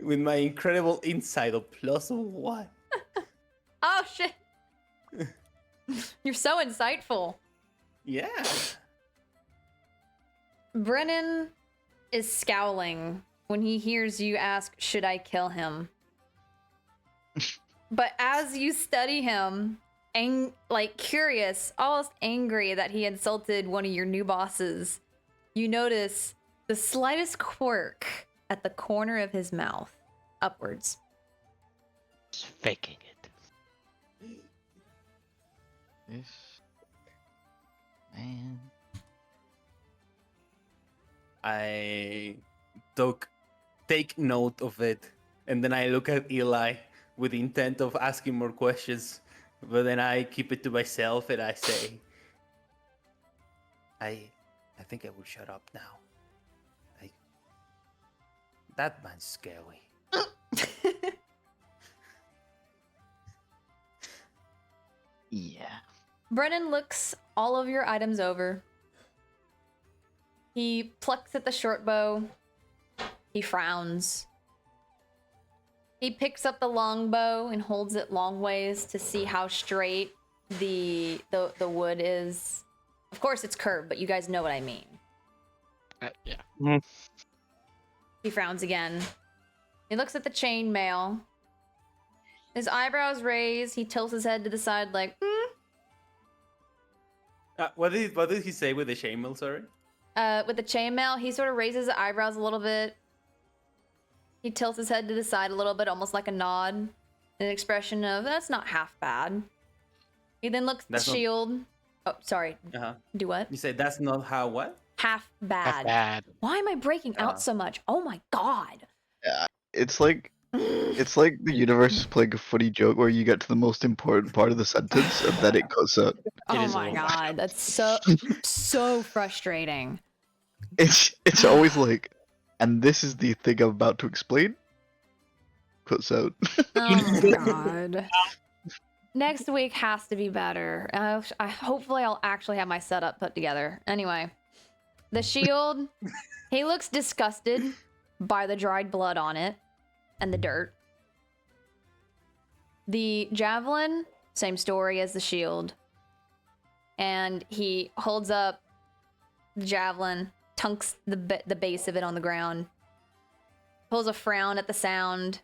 With my incredible insight of +1. Oh, shit. You're so insightful. Yeah. Brennan is scowling when he hears you ask, "Should I kill him?" But as you study him, like curious, almost angry that he insulted one of your new bosses, you notice the slightest quirk at the corner of his mouth, upwards. Just faking it. This man. I take note of it, and then I look at Eli with the intent of asking more questions, but then I keep it to myself and I say, I think I will shut up now. That man's scary. Yeah. Brennan looks all of your items over. He plucks at the short bow. He frowns. He picks up the long bow and holds it long ways to see how straight the wood is. Of course it's curved, but you guys know what I mean. Yeah. He frowns again. He looks at the chainmail. His eyebrows raise. He tilts his head to the side like, What did he say with the chainmail? Sorry. With the chainmail, he sort of raises his eyebrows a little bit. He tilts his head to the side a little bit, almost like a nod. An expression of, that's not half bad. He then looks at the shield. Oh, sorry. Do what? You say that's not how what? Half bad. Half bad. Why am I breaking out so much? Oh my god. It's like the universe is playing a funny joke where you get to the most important part of the sentence and then it cuts out. Oh my god, that's so frustrating. It's always like, and this is the thing I'm about to explain. Cuts out. Oh my god. Next week has to be better. Hopefully I'll actually have my setup put together. Anyway, the shield, he looks disgusted by the dried blood on it and the dirt. The javelin, same story as the shield. And he holds up the javelin, tunks the base of it on the ground, pulls a frown at the sound.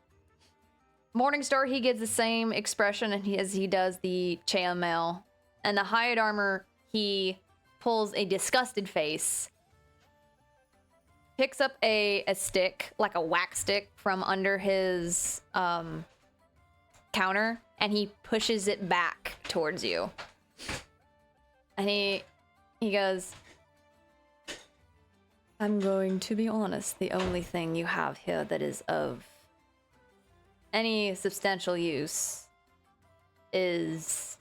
Morningstar, he gives the same expression as he does the chainmail. And the hide armor, he pulls a disgusted face, picks up a stick, like a whack stick, from under his counter, and he pushes it back towards you. And he goes, I'm going to be honest, the only thing you have here that is of any substantial use is,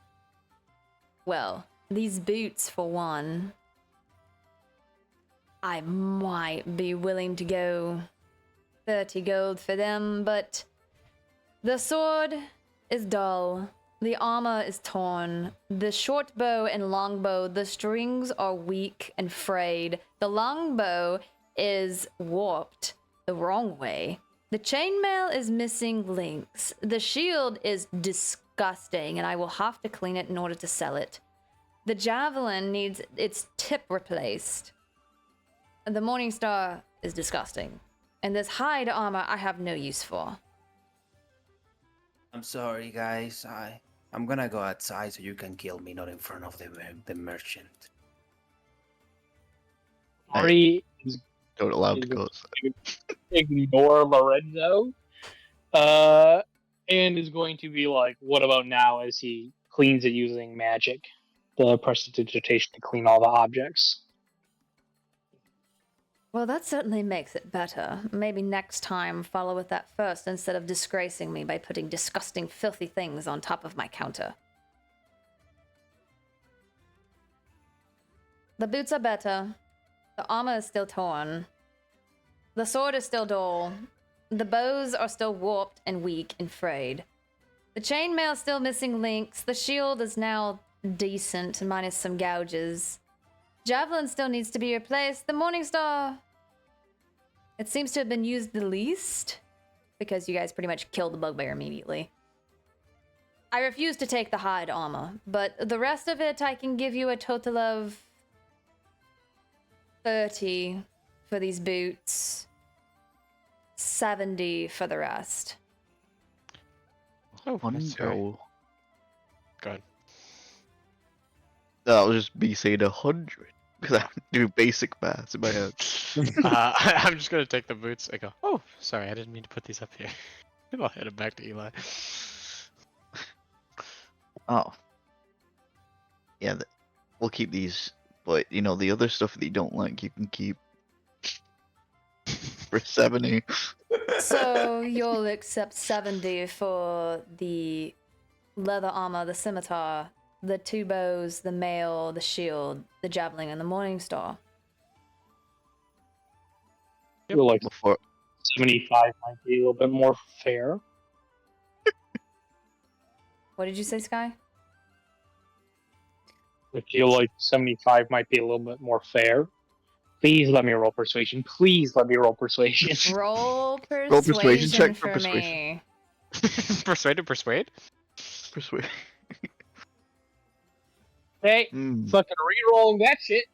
well, these boots for one. I might be willing to go 30 gold for them, but the sword is dull. The armor is torn. The short bow and long bow, the strings are weak and frayed. The long bow is warped the wrong way. The chainmail is missing links. The shield is disgusting, and I will have to clean it in order to sell it. The javelin needs its tip replaced. And the Morningstar is disgusting. And this hide armor I have no use for. I'm sorry, guys. I'm gonna go outside so you can kill me, not in front of the merchant. Ari is Don't allow to go. ignore Lorenzo, and is going to be like, "What about now?" As he cleans it using magic, the prestidigitation to clean all the objects. Well, that certainly makes it better. Maybe next time follow with that first instead of disgracing me by putting disgusting, filthy things on top of my counter. The boots are better. The armor is still torn. The sword is still dull. The bows are still warped and weak and frayed. The chainmail is still missing links. The shield is now decent, minus some gouges. Javelin still needs to be replaced. The Morningstar, it seems to have been used the least, because you guys pretty much killed the bugbear immediately. I refuse to take the hide armor, but the rest of it I can give you a total of 30 for these boots, 70 for the rest. Oh, that's very... Go. Go ahead. That was just me saying 100 because I do basic maths in my head. I'm just gonna take the boots. I go, oh, sorry, I didn't mean to put these up here. And I'll head it back to Eli. Oh. Yeah, we'll keep these, but you know, the other stuff that you don't like, you can keep. for 70. So you'll accept 70 for the leather armor, the scimitar, the 2 bows, the mail, the shield, the javelin, and the morning star. I feel like Before 75 might be a little bit more fair. What did you say, Sky? I feel like 75 might be a little bit more fair. Please let me roll persuasion. Please let me roll persuasion. Roll Roll persuasion check for for persuasion. me. Persuade to persuade? persuade. Hey, fucking re-rolling that shit.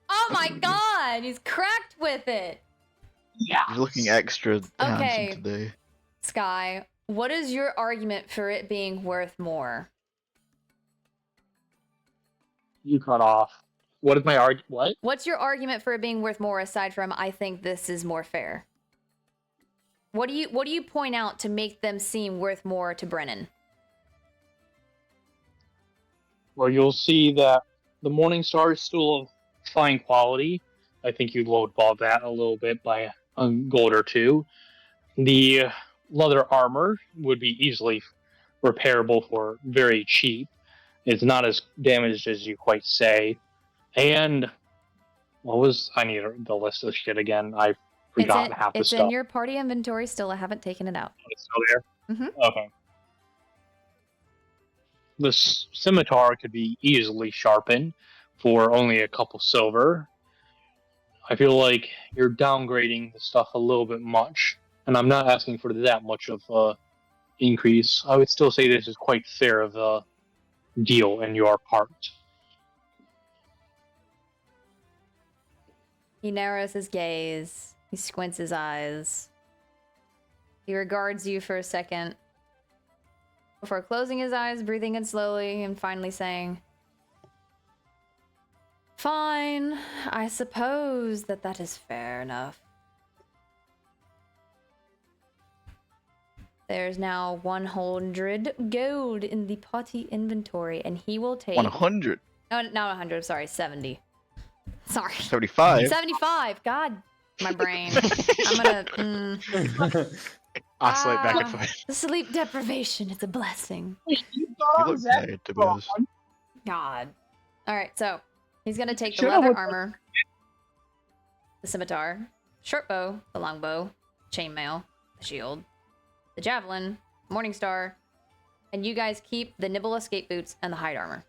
Oh my god, he's cracked with it. Yeah. You're looking extra Okay. handsome today. Sky, what is your argument for it being worth more? You cut off. What is my argument? What? What's your argument for it being worth more aside from I think this is more fair? What do you point out to make them seem worth more to Brennan? Well, you'll see that the Morning Star is still of fine quality. I think you lowball that a little bit by a gold or two. The leather armor would be easily repairable for very cheap. It's not as damaged as you quite say. And I need the list of shit again. I forgot half the It's stuff. in your party inventory still. I haven't taken it out. It's still there? Mhm. Okay. The scimitar could be easily sharpened for only a couple silver. I feel like you're downgrading the stuff a little bit much, and I'm not asking for that much of a increase. I would still say this is quite fair of a deal in your part. He narrows his gaze. He squints his eyes. He regards you for a second before closing his eyes, breathing in slowly, and finally saying, "Fine, I suppose that is fair enough. There's now 100 gold in the party inventory, and he will take... 100. No, not 100, sorry, 70. Sorry. 75. 75, God, my brain. I'm gonna... Oscillate back and Ah, forth. Sleep deprivation, it's a blessing. You look tired, to be honest. God. Alright, so he's gonna take the Should've leather went- armor, the scimitar, short bow, the longbow, chainmail, the shield, the javelin, morning star, and you guys keep the nibble escape boots and the hide armor.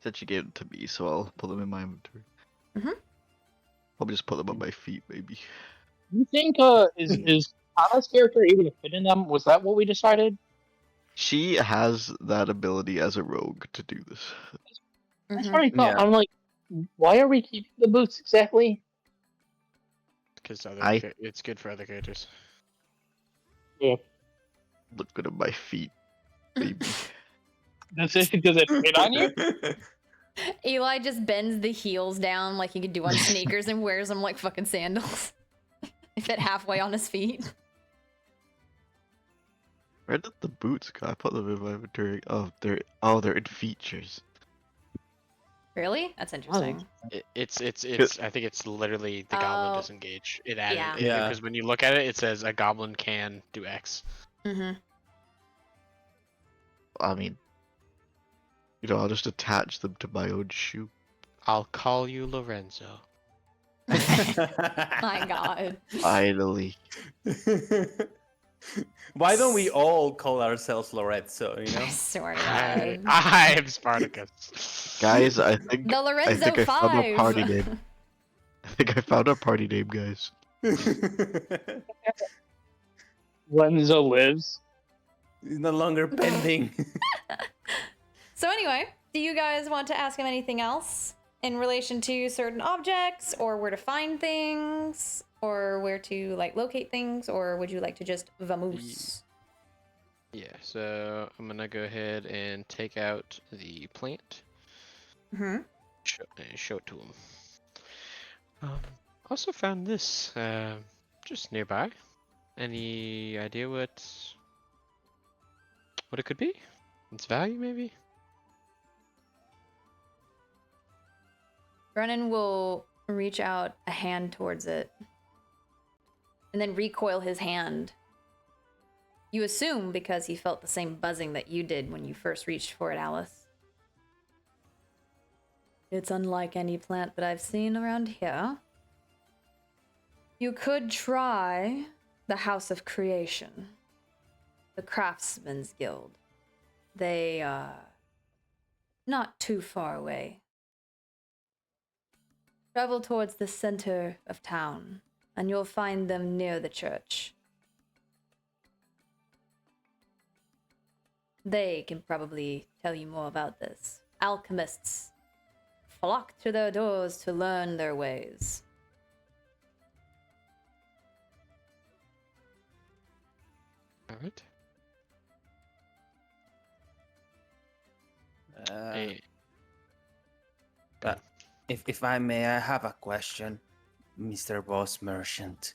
Said she gave them to me, so I'll put them in my inventory. Mhm. Probably just put them on my feet, maybe. You think is Anna's character able to fit in them? Was that what we decided? She has that ability as a rogue to do this. That's Mhm. what I thought. Yeah. I'm like, why are we keeping the boots exactly? Because I- it's good for other characters. Yeah. Look good at my feet, baby. Does it fit on you? Eli just bends the heels down like he could do on sneakers and wears them like fucking sandals. They fit halfway on his feet. Where did the boots go? I put them in my inventory. Oh, they're in features. Really? That's interesting. It's I think it's literally the goblin Oh. disengage. It added Yeah. Yeah. because when you look at it, it says a goblin can do X. Mm-hmm. I mean, I'll just attach them to my own shoe. I'll call you Lorenzo. My God. Finally. Why don't we all call ourselves Lorenzo, you know? I swear to I God. am Spartacus. Guys, I think The Lorenzo I found a 5. party name. I think I found a party name, guys. Lorenzo lives. It's no longer pending. So anyway, do you guys want to ask him anything else in relation to certain objects, or where to find things, or where to like locate things, or would you like to just vamoose? Yeah, so I'm gonna go ahead and take out the plant. Mm-hmm. Show it to him. Also found this just nearby. Any idea what it could be? Its value, maybe? Brennan will reach out a hand towards it and then recoil his hand. You assume because he felt the same buzzing that you did when you first reached for it, Alice. It's unlike any plant that I've seen around here. You could try the House of Creation, the Craftsman's Guild. They are not too far away. Travel towards the center of town, and you'll find them near the church. They can probably tell you more about this. Alchemists flock to their doors to learn their ways. All right. Hey, If I may, I have a question, Mr. Boss Merchant.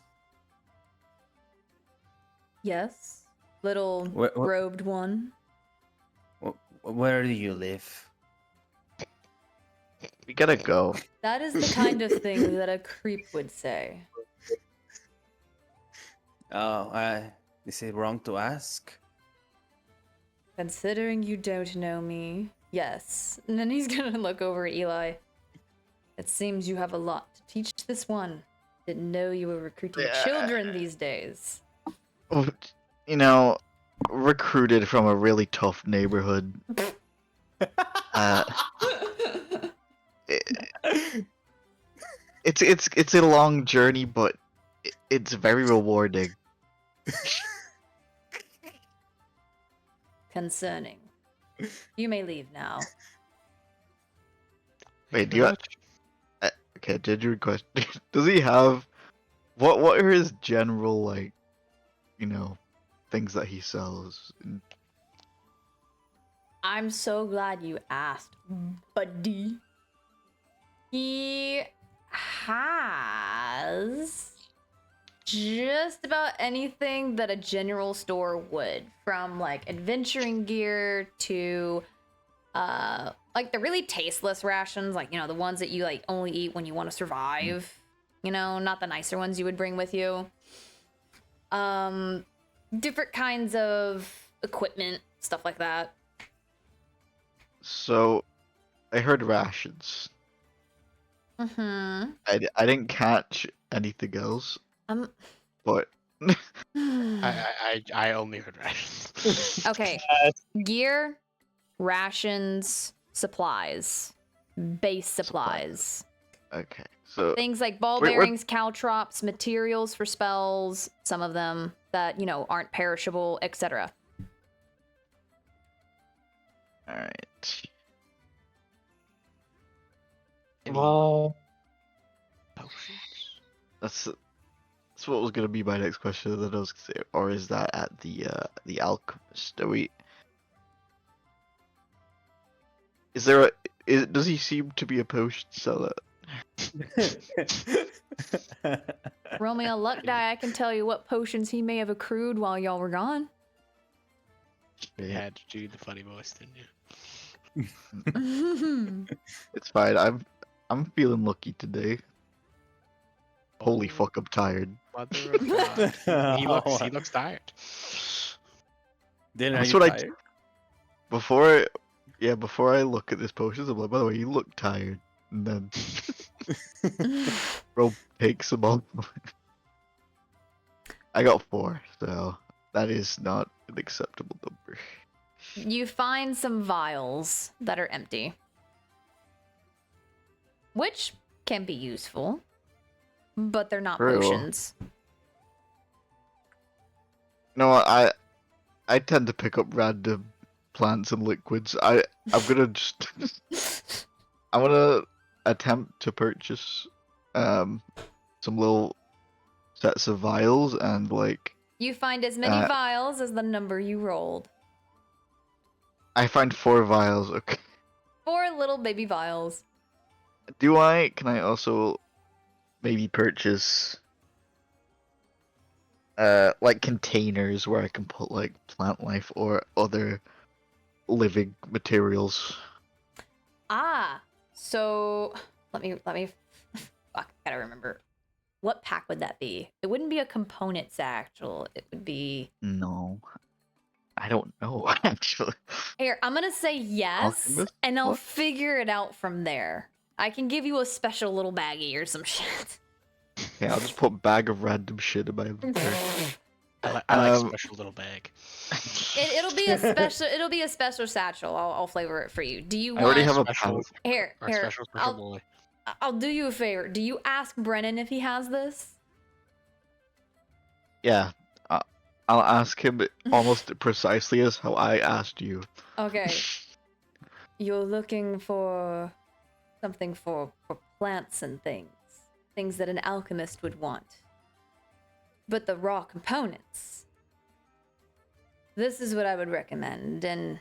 Yes, little robed one. Where do you live? We gotta go. That is the kind of thing that a creep would say. Oh, is it wrong to ask? Considering you don't know me, yes. And then he's gonna look over at Eli. It seems you have a lot to teach this one. Didn't know you were recruiting children these days. Oh, you know, recruited from a really tough neighborhood. It's a long journey, but it's very rewarding. Concerning. You may leave now. Wait, do you? Okay, did you request? Does he have? What are his general like, things that he sells? I'm so glad you asked, buddy. He has just about anything that a general store would, from like adventuring gear to like the really tasteless rations, like the ones that you like only eat when you want to survive, not the nicer ones you would bring with you. Different kinds of equipment, stuff like that. So, I heard rations. Mm-hmm. I didn't catch anything else. But I only heard rations. Okay. Gear, rations, supplies. Base supplies. Okay, so Things like ball Wait, what- bearings, caltrops, materials for spells, some of them that, aren't perishable, etc. all right. Well, That's what was gonna be my next question. That I was gonna say, or is that at the alchemist? Does he seem to be a potion seller? Roll me a luck die, I can tell you what potions he may have accrued while y'all were gone. You had to do the funny voice, didn't you? It's fine. I'm feeling lucky today. Holy fuck, I'm tired. Mother of God. He looks tired. Then That's are you what tired? Before I look at this potions, I'm like, by the way, you look tired. And then bro takes them all. I got 4, so that is not an acceptable number. You find some vials that are empty, which can be useful, but they're not True. potions. No, I tend to pick up random plants and liquids. I'm gonna attempt to purchase some little sets of vials and like You find as many vials as the number you rolled. I find 4 vials. Okay. 4 little baby vials. Can I also maybe purchase like containers where I can put like plant life or other living materials? So let me fuck, I gotta remember. What pack would that be? It wouldn't be a component satchel. It would be. No, I don't know actually. Here, I'm gonna say yes, Alchemist? and I'll What? figure it out from there. I can give you a special little baggie or some shit. Yeah, I'll just put bag of random shit in my inventory. I like Um, special little bag. It'll be a special. It'll be a special satchel. I'll flavor it for you. Do you I want? already have a Special- pouch. Here, Our here. special boy. I'll do you a favor. Do you ask Brennan if he has this? Yeah, I'll ask him almost precisely as how I asked you. Okay. You're looking for something for plants and things that an alchemist would want. But the raw components. This is what I would recommend. And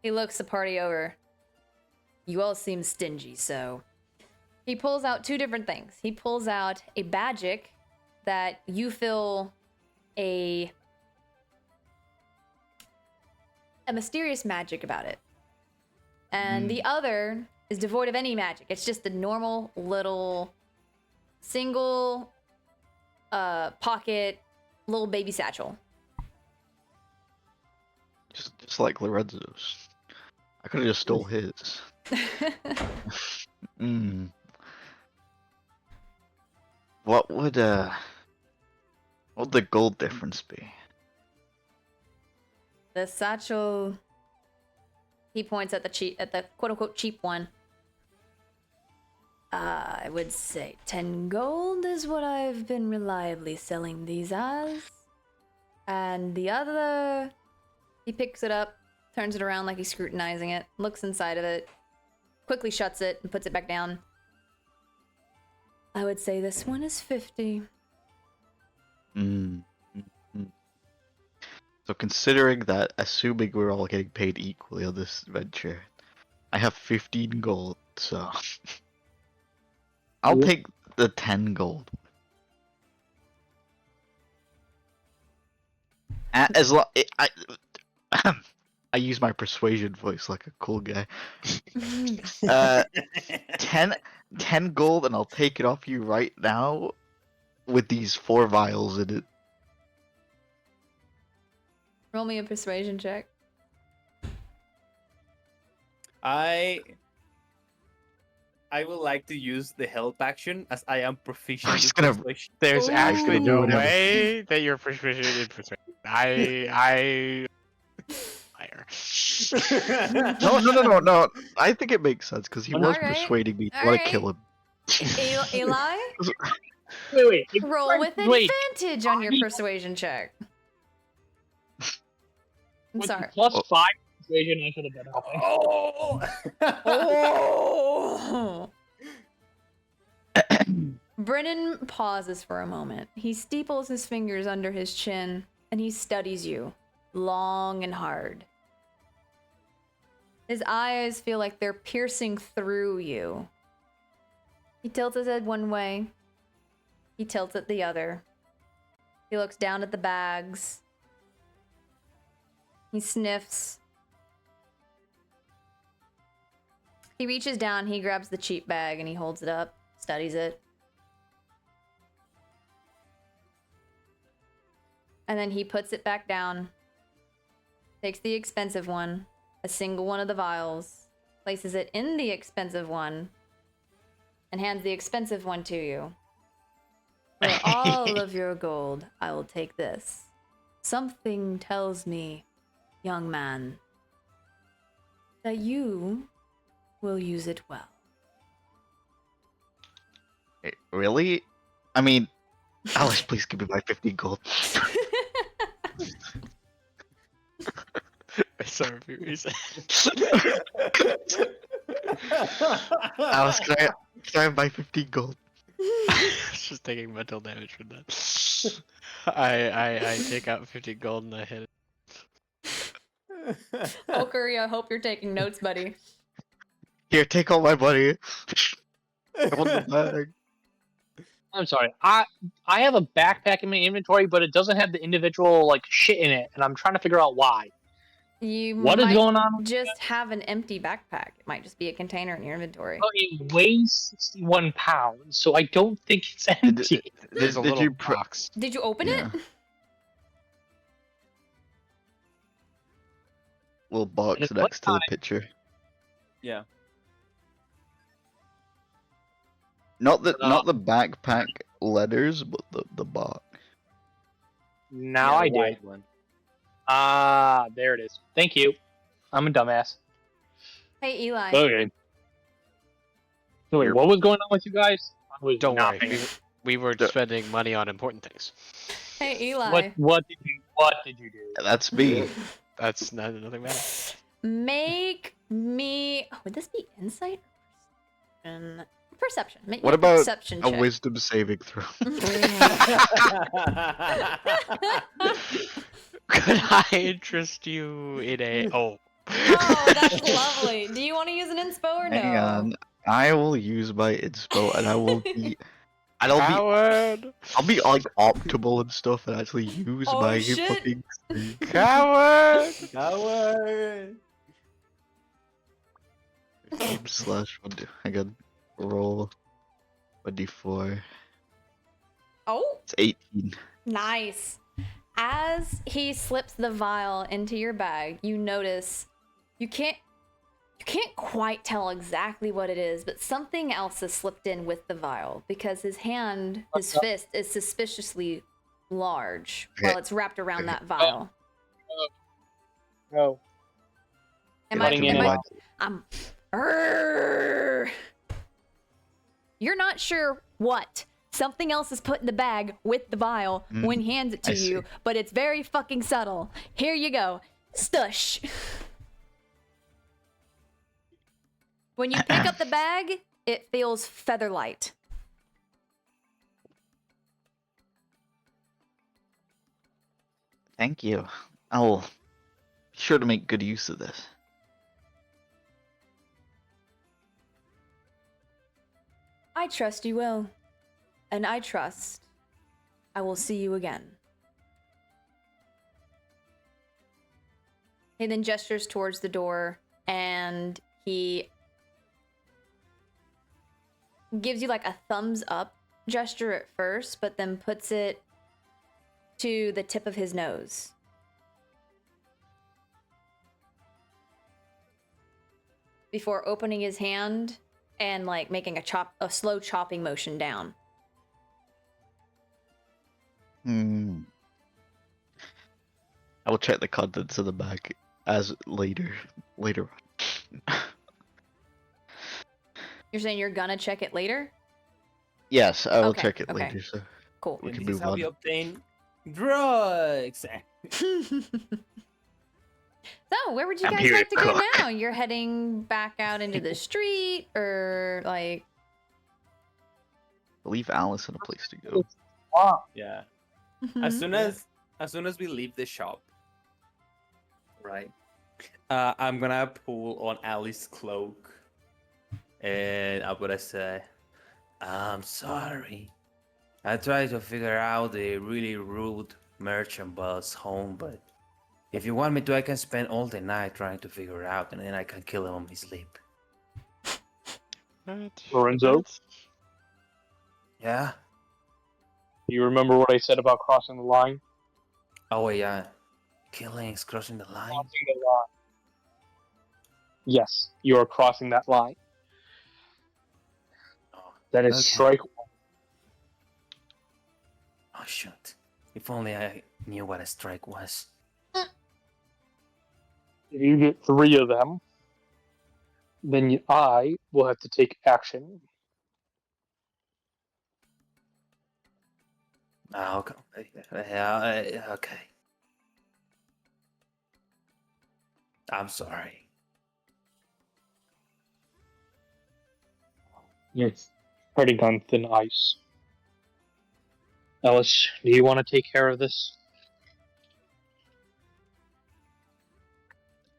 he looks the party over. You all seem stingy, so he pulls out two different things. He pulls out a badgic that you feel a mysterious magic about it. And the other is devoid of any magic. It's just a normal little single pocket little baby satchel. Just like Lorenzo's. I could have just stole his. What would the gold difference be? The satchel. He points at the quote unquote cheap one. I would say 10 gold is what I've been reliably selling these as. And the other, he picks it up, turns it around like he's scrutinizing it, looks inside of it, quickly shuts it and puts it back down. I would say this one is 50. So considering that, assuming we're all getting paid equally on this venture, I have 15 gold, so I'll take the 10 gold. As long I use my persuasion voice like a cool guy. 10 gold, and I'll take it off you right now with these 4 vials in it. Roll me a persuasion check. I would like to use the help action as I am proficient I'm in just gonna- persuasion. There's Ooh. actually no Whatever. way that you're persuaded in persuasion. I liar. No. I think it makes sense because he was Alright, persuading me to alright. kill him. Eli, Wait. roll with Wait. advantage on your persuasion check. I'm With sorry. plus 5 persuasion, I should have been helping. Oh! Brennan pauses for a moment. He steeples his fingers under his chin and he studies you long and hard. His eyes feel like they're piercing through you. He tilts his head one way. He tilts it the other. He looks down at the bags. He sniffs. He reaches down, he grabs the cheap bag, and he holds it up, studies it. And then he puts it back down, takes the expensive one, a single one of the vials, places it in the expensive one, and hands the expensive one to you. For all of your gold, I will take this. Something tells me, young man, that you will use it well. Really? I mean, Alice, please give me my 15 gold. Sorry if you said. Alice, can I have my 15 gold? Just taking mental damage from that. I take out 50 gold and I hit it. Oh, Curry, I hope you're taking notes, buddy. Here, take all my money. I want the bag. I'm sorry. I have a backpack in my inventory, but it doesn't have the individual like shit in it, and I'm trying to figure out why. You What is might going on? just have an empty backpack. It might just be a container in your inventory. Oh, it weighs 61 pounds, so I don't think it's empty. There's a Did little you box. Did you open Yeah. it? little box it's next to the on picture? Yeah. Not the backpack letters, but the box. Now Yeah, I the do. white one. Ah, there it is. Thank you. I'm a dumbass. Hey, Eli. Okay. So wait, You're- what was going on with you guys? I was Don't not worry, paying we were Duh. spending money on important things. Hey, Eli. What did you do? That's me. That's not another matter. Make me. Oh, would this be insight? And perception. Make me What a about perception a check. wisdom saving throw? Could I interest you in a? Oh. Oh, that's lovely. Do you want to use an inspo or no? Hang on. I will use my inspo and I will be and I'll be like optimal and stuff and actually use Oh, my shit. fucking Coward! Coward. game slash I got roll 1d4. Oh, It's 18. nice. As he slips the vial into your bag, you notice you can't quite tell exactly what it is, but something else is slipped in with the vial because his fist is suspiciously large while it's wrapped around that vial. No. Am Cutting in I, and Arrgh. You're not sure what. Something else is put in the bag with the vial when he hands it to I you, see. but it's very fucking subtle. Here you go. Stush. When you pick up the bag, it feels feather light. Thank you. I'll be sure to make good use of this. I trust you will. And I trust I will see you again. He then gestures towards the door and he gives you like a thumbs up gesture at first, but then puts it to the tip of his nose. Before opening his hand and like making a slow chopping motion down. I will check the contents of the bag as later on. You're saying you're gonna check it later? Yes, I will Okay, check it okay. later, so Cool. we And can this is move how on. we obtain drugs. So, where would you I'm guys here like to to go cook. now? You're heading back out into the street, or like? Leave Alice in a place to go. Yeah. Mhm. As soon as we leave the shop, right? I'm gonna pull on Alice's cloak, and I'm gonna say, "I'm sorry. I tried to figure out the really rude merchant boss home, but if you want me to, I can spend all the night trying to figure it out, and then I can kill him on my sleep." Lorenzo? Yeah. Do you remember what I said about crossing the line? Oh wait, yeah. Killing is crossing the line. Crossing the line. Yes, you are crossing that line. Oh, That is okay. strike one. Oh shoot! If only I knew what a strike was. If you get 3 of them, then I will have to take action. Oh, okay. Yeah, okay. I'm sorry. Yes. Heading on thin ice. Alice, do you want to take care of this?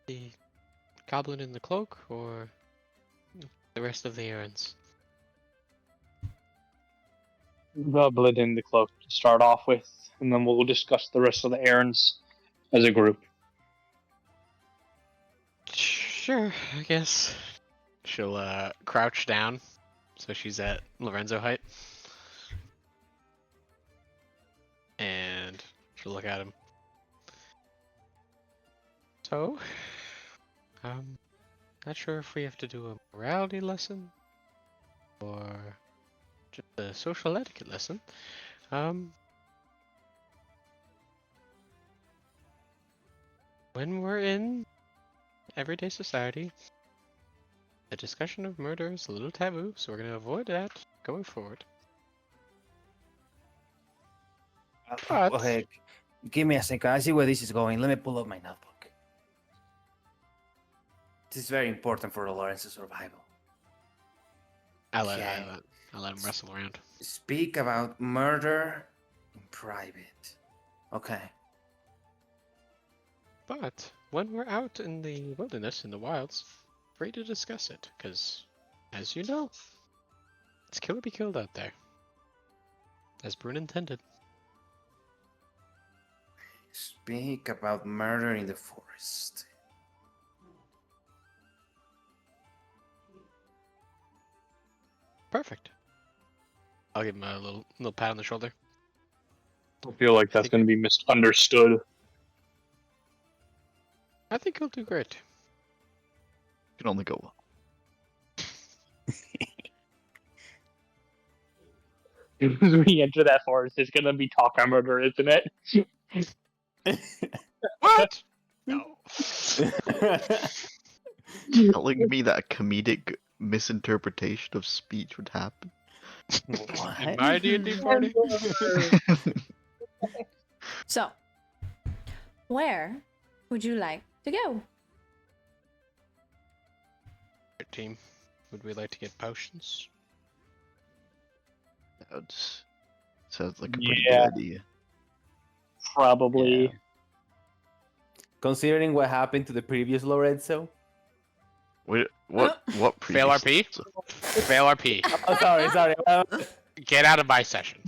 The goblin in the cloak, or the rest of the errands? The blood in the cloak to start off with, and then we'll discuss the rest of the errands as a group. Sure, I guess. She'll crouch down so she's at Lorenzo height. And she'll look at him. So, not sure if we have to do a morality lesson or just a social etiquette lesson. When we're in everyday society, the discussion of murder is a little taboo, so we're going to avoid that going forward. But- Okay, give me a second. I see where this is going. Let me pull up my notebook. This is very important for Lorenzo's survival. I'll Okay. let him wrestle around. Speak about murder in private. Okay. But when we're out in the wilderness, in the wilds, free to discuss it, because, as you know, it's kill or be killed out there. As Brune intended. Speak about murder in the forest. Perfect. I'll give him a little pat on the shoulder. I feel like that's going to be misunderstood. I think he'll do great. Can only go well. As we enter that forest, it's going to be talk on murder, isn't it? What? No. Telling me that a comedic misinterpretation of speech would happen. In my D&D party? So, where would you like to go? Team, would we like to get potions? That sounds like a pretty Yeah. good idea. Probably. Yeah. Considering what happened to the previous Lorenzo. Wait, what Fail previous- RP? Fail RP. Oh, sorry. Get out of my session.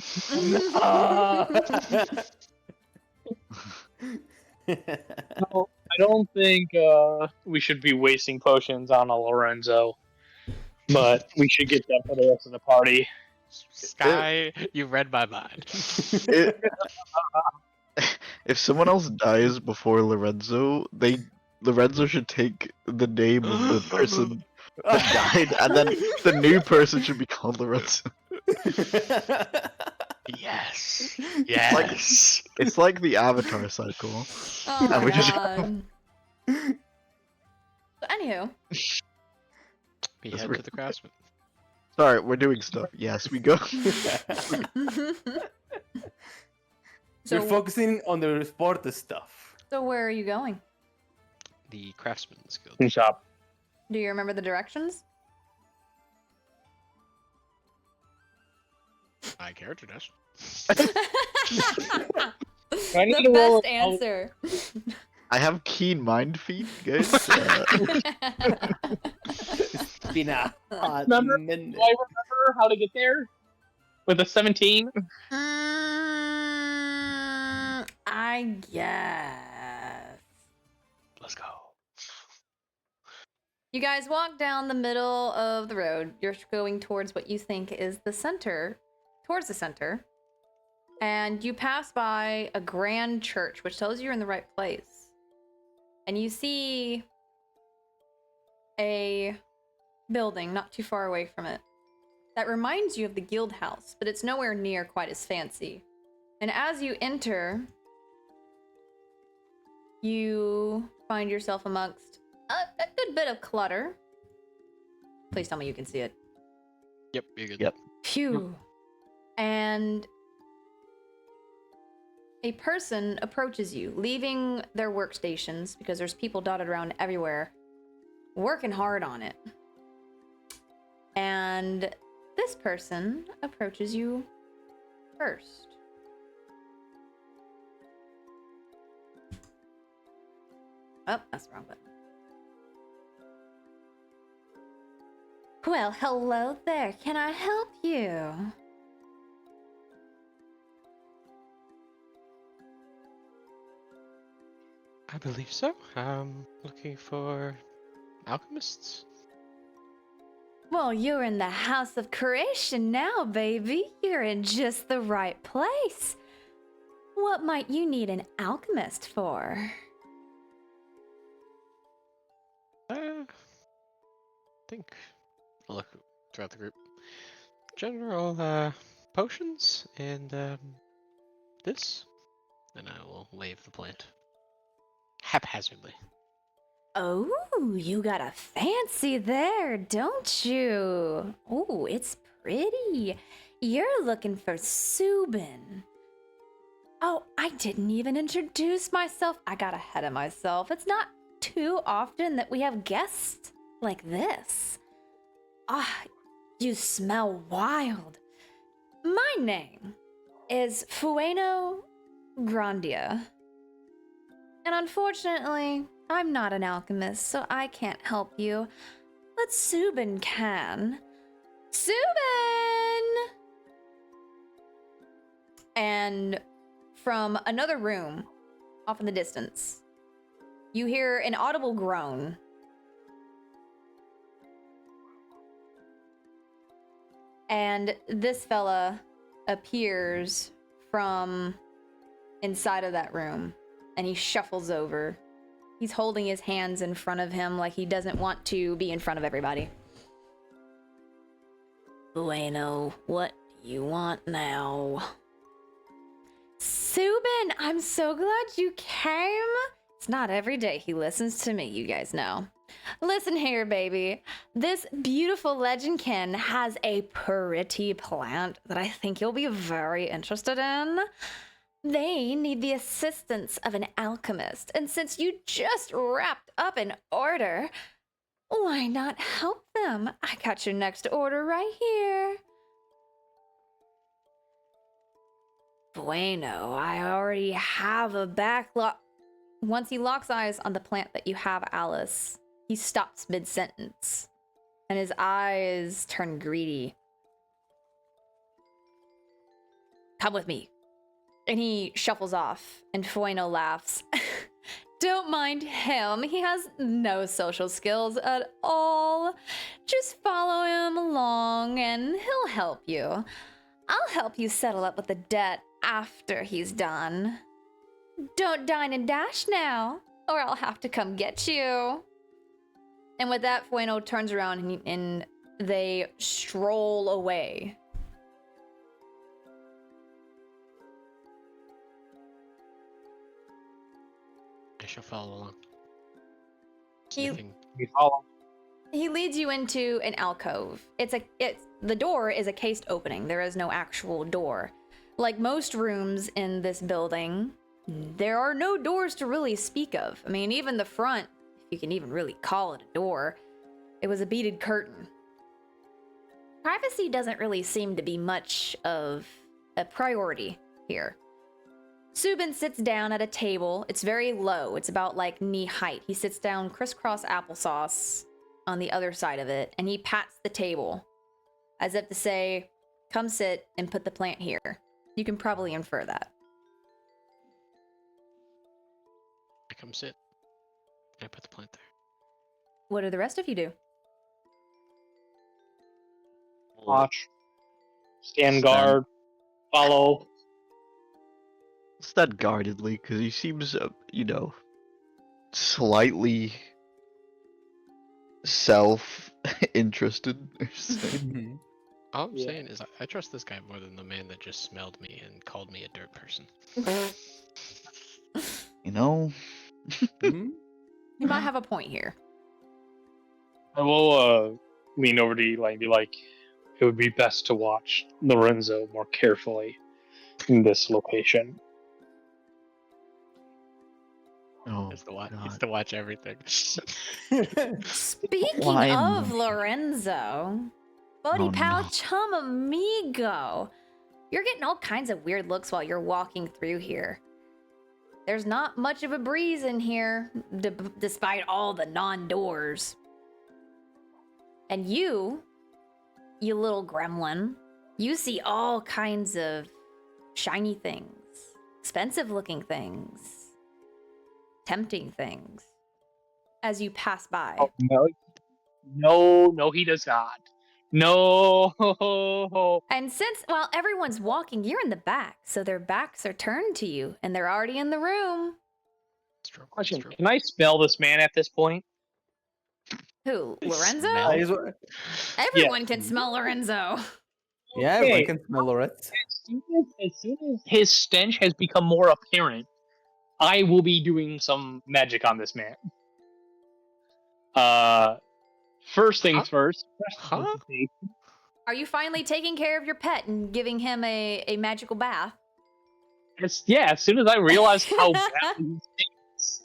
No, I don't think we should be wasting potions on a Lorenzo, but we should get that for the rest of the party. Sky, you read my mind. If someone else dies before Lorenzo, Lorenzo should take the name of the person that died, and then the new person should be called Lorenzo. Yes. Yes. It's like the Avatar cycle. Oh my And we just- god. So, anywho, We That's head weird. to the craftsman. Sorry, we're doing stuff. Yes, we go. We're so, focusing on the sport stuff. so where are you going? The craftsman's guild. In shop. Do you remember the directions? My character does. I need The to roll best a- answer. I have keen mind feed, guys. It's been a hot Remember- minute. Do I remember how to get there? With a 17? I guess. Let's go. You guys walk down the middle of the road. You're going towards what you think is the center, towards the center. And you pass by a grand church, which tells you you're in the right place. And you see a building not too far away from it that reminds you of the guild house, but it's nowhere near quite as fancy. And as you enter, you find yourself amongst a good bit of clutter. Please tell me you can see it. Yep, you're good. Yep. Phew. And a person approaches you, leaving their workstations because there's people dotted around everywhere, working hard on it. And this person approaches you first. Oh, that's the wrong button. Well, hello there. Can I help you? I believe so. Looking for alchemists? Well, you're in the House of Creation now, baby. You're in just the right place. What might you need an alchemist for? I think I'll look throughout the group. General potions and this. Then I will wave the plant haphazardly. Oh, you got a fancy there, don't you? Oh, it's pretty. You're looking for Subin. Oh, I didn't even introduce myself. I got ahead of myself. It's not too often that we have guests like this. Ah, you smell wild. My name is Fueno Grandia. And unfortunately, I'm not an alchemist, so I can't help you. But Subin can. Subin! And from another room, off in the distance, you hear an audible groan. And this fella appears from inside of that room, and he shuffles over. He's holding his hands in front of him like he doesn't want to be in front of everybody. Bueno, what do you want now? Subin, I'm so glad you came. It's not every day he listens to me, you guys know. Listen here, baby. This beautiful legendkin has a pretty plant that I think you'll be very interested in. They need the assistance of an alchemist, and since you just wrapped up an order, why not help them? I got your next order right here. Bueno, I already have a backlog. Once he locks eyes on the plant that you have, Alice, he stops mid-sentence, and his eyes turn greedy. Come with me. And he shuffles off, and Fueno laughs. Don't mind him. He has no social skills at all. Just follow him along, and he'll help you. I'll help you settle up with the debt after he's done. Don't dine and dash now, or I'll have to come get you. And with that, Fueno turns around and they stroll away. I shall follow along. He- Sniffing. You follow. He leads you into an alcove. The door is a cased opening. There is no actual door. Like most rooms in this building, there are no doors to really speak of. I mean, even the front, if you can even really call it a door, it was a beaded curtain. Privacy doesn't really seem to be much of a priority here. Subin sits down at a table. It's very low. It's about like knee height. He sits down crisscross applesauce on the other side of it, and he pats the table as if to say, come sit and put the plant here. You can probably infer that. I come sit. I put the plant there. What do the rest of you do? Watch. Stand guard. Follow. Stand guardedly, because he seems, slightly self-interested or something. All I'm Yeah. saying is I trust this guy more than the man that just smelled me and called me a dirt person. You know? You might have a point here. I will lean over to Eli and be like, it would be best to watch Lorenzo more carefully in this location. Oh, He's to God. watch everything. Speaking Why of not? Lorenzo, buddy Oh, pal no. chum amigo, you're getting all kinds of weird looks while you're walking through here. There's not much of a breeze in here, despite all the non-doors. And you little gremlin, you see all kinds of shiny things, expensive looking things, tempting things. as you pass by. Oh, no, he does not. No. And since, while everyone's walking, you're in the back, so their backs are turned to you, and they're already in the room. It's true. It's Question: true. Can I spell this man at this point? Who? Lorenzo? Smell? Everyone can smell Lorenzo. Yeah, Okay. I can smell Lorette. As soon as his stench has become more apparent, I will be doing some magic on this man. First things first. Huh? Are you finally taking care of your pet and giving him a magical bath? As soon as I realize how bad he stinks,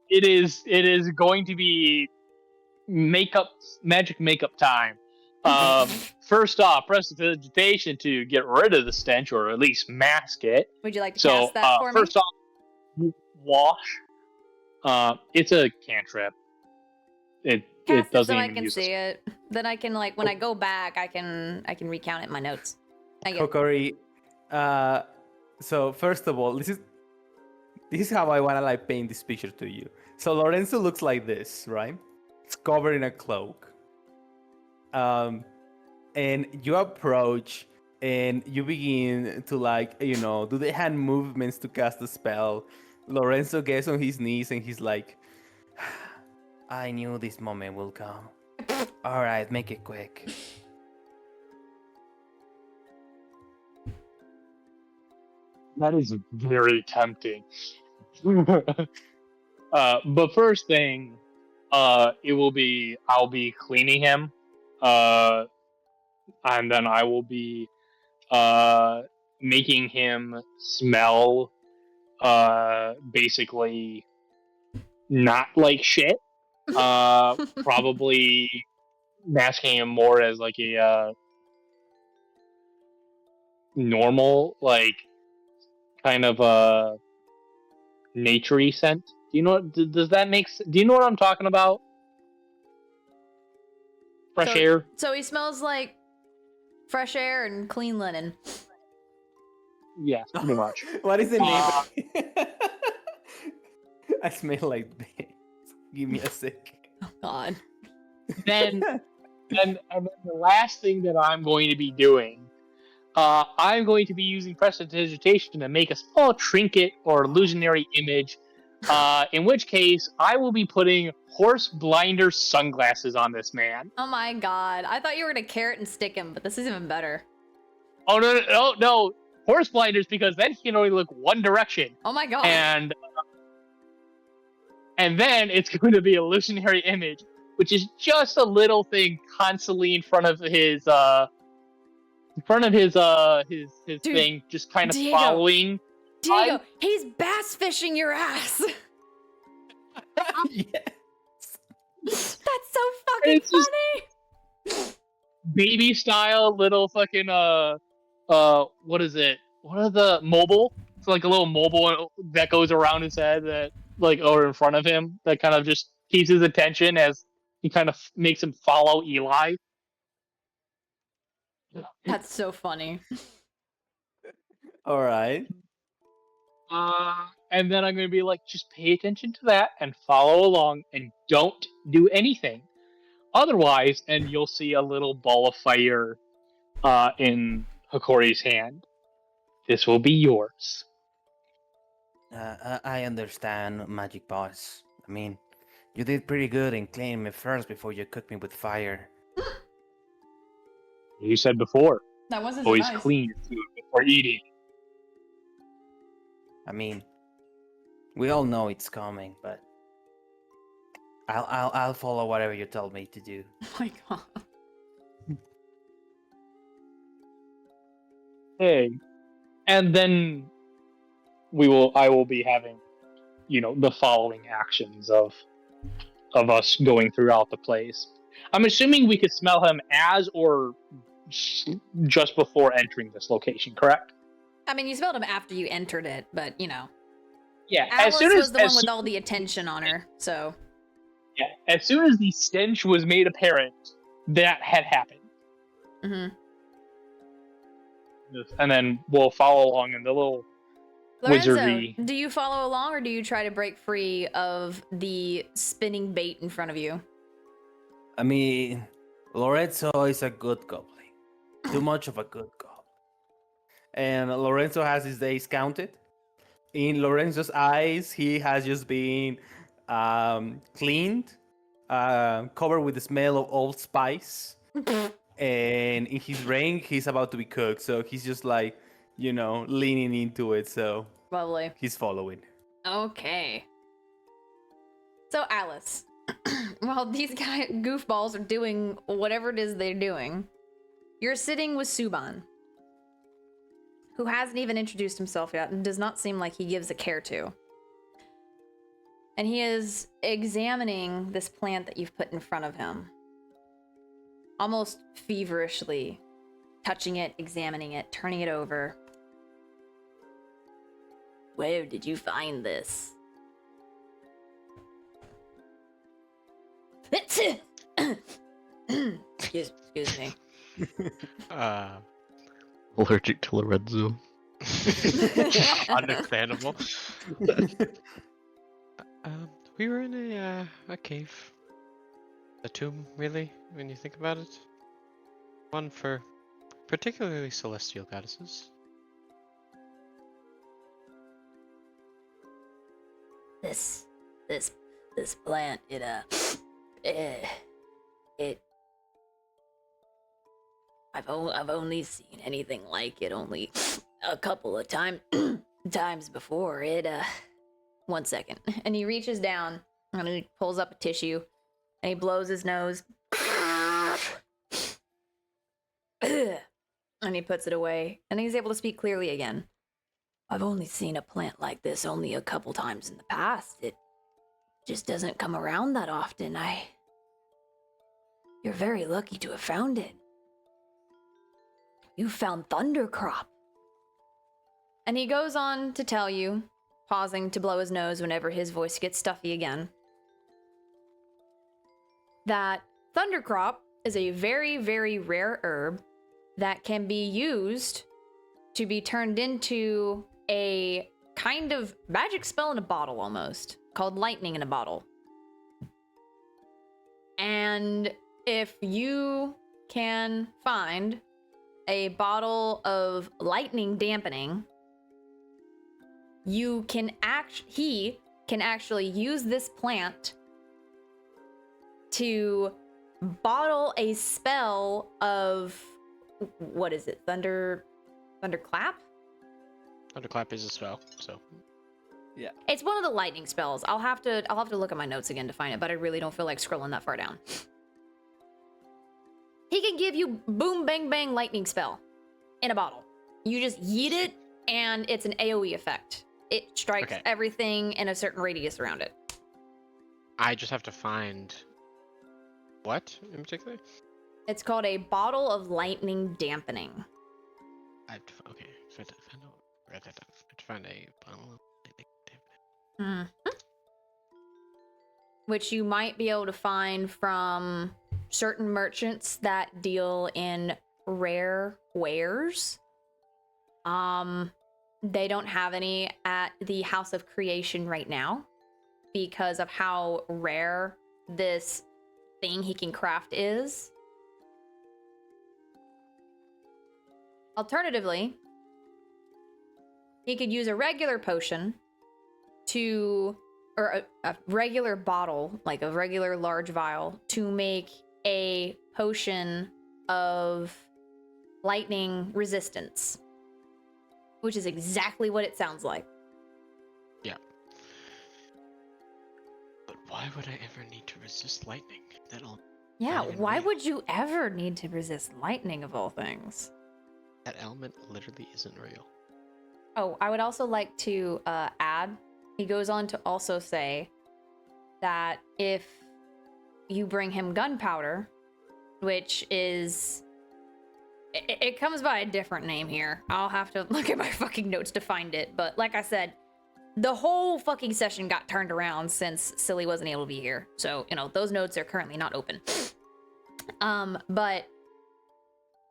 it is going to be magic makeup time. First off, prestidigitation to get rid of the stench or at least mask it. Would you like to So cast that for me? first off, wash. It's a cantrip. It Cast it doesn't so I even can use see it. Then I can when I go back, I can recount it in my notes. Kokori, so first of all, this is how I wanna like paint this picture to you. So Lorenzo looks like this, right? It's covered in a cloak. And you approach and you begin to do the hand movements to cast the spell. Lorenzo gets on his knees and he's like, I knew this moment will come. All right, make it quick. That is very tempting. But first thing, I'll be cleaning him, and then I will be making him smell basically not like shit. Probably masking him more as like a normal, like kind of a naturey scent. Do you know? Does that make? Do you know what I'm talking about? Fresh air. So he smells like fresh air and clean linen. Yes, pretty much. what is the name? I smell like this. Give me a sec. Oh God. then the last thing that I'm going to be doing, I'm going to be using prestidigitation to make a small trinket or illusionary image. In which case, I will be putting horse blinder sunglasses on this man. Oh my God. I thought you were gonna carrot and stick him, but this is even better. Oh no! Horse blinders, because then he can only look one direction. Oh my God. And then it's going to be illusionary image, which is just a little thing constantly in front of his Dude, thing, just kind of Diego. following. Diego, he's bass fishing your ass. Yes. That's so fucking It's just- funny. Baby style little fucking what is it? What are the mobile? It's like a little mobile that goes around his head that or in front of him that kind of just keeps his attention as he kind of makes him follow Eli. That's so funny. All right. And then I'm gonna be like, just pay attention to that and follow along and don't do anything. Otherwise, and you'll see a little ball of fire in Hikori's hand. This will be yours. I understand, Magic Boss. I mean, you did pretty good in cleaning me first before you cooked me with fire. You said before, That was his always advice. clean your food before eating. I mean, we all know it's coming, but I'll follow whatever you tell me to do. Oh my God. Hey, and then I will be having, the following actions of us going throughout the place. I'm assuming we could smell him as or just before entering this location, correct? I mean, you smelled him after you entered it, but Yeah. Alice was the one with all the attention on her, so. Yeah. As soon as the stench was made apparent, that had happened. Mm-hmm. And then we'll follow along in the little Lorenzo, wizardry. do you follow along or do you try to break free of the spinning bait in front of you? I mean, Lorenzo is a good goblin. Too much of a good goblin. And Lorenzo has his days counted. In Lorenzo's eyes, he has just been cleaned, covered with the smell of old spice. And in his brain, he's about to be cooked. So he's just like, leaning into it. So Lovely. he's following. Okay. So Alice, while these goofballs are doing whatever it is they're doing, you're sitting with Suban, who hasn't even introduced himself yet and does not seem like he gives a care to. And he is examining this plant that you've put in front of him, almost feverishly, touching it, examining it, turning it over. Where did you find this? Excuse me. Allergic to Lorenzo. Understandable. We were in a cave. A tomb, really, when you think about it. One for particularly celestial goddesses. This plant, it I've only seen anything like it only a couple of times before. One second. And he reaches down and he pulls up a tissue and he blows his nose. And he puts it away and he's able to speak clearly again. I've only seen a plant like this only a couple times in the past. It just doesn't come around that often. You're very lucky to have found it. You found Thundercrop. And he goes on to tell you, pausing to blow his nose whenever his voice gets stuffy again, that Thundercrop is a very, very rare herb that can be used to be turned into a kind of magic spell in a bottle almost, called Lightning in a Bottle. And if you can find a bottle of lightning dampening, he can actually use this plant to bottle a spell of, what is it? Thunderclap? Thunderclap is a spell, so It's one of the lightning spells. I'll have to look at my notes again to find it, but I really don't feel like scrolling that far down. He can give you boom bang bang lightning spell in a bottle. You just yeet it and it's an AoE effect. It strikes everything in a certain radius around it. I just have to find what in particular? It's called a bottle of lightning dampening. I have to, okay, so I have to find out. Write that down. I have to find a bottle of lightning dampening. Which you might be able to find from certain merchants that deal in rare wares. They don't have any at the House of Creation right now because of how rare this thing he can craft is. Alternatively, he could use a regular potion or a regular bottle, like a regular large vial, to make a potion of lightning resistance, which is exactly what it sounds like. Yeah. But why would I ever need to resist lightning? Yeah, Not even why real. would you ever need to resist lightning of all things? That element literally isn't real. Oh, I would also like to add, he goes on to also say that if you bring him gunpowder, which is... It comes by a different name here. I'll have to look at my fucking notes to find it. But like I said, the whole fucking session got turned around since Silly wasn't able to be here. So, those notes are currently not open. But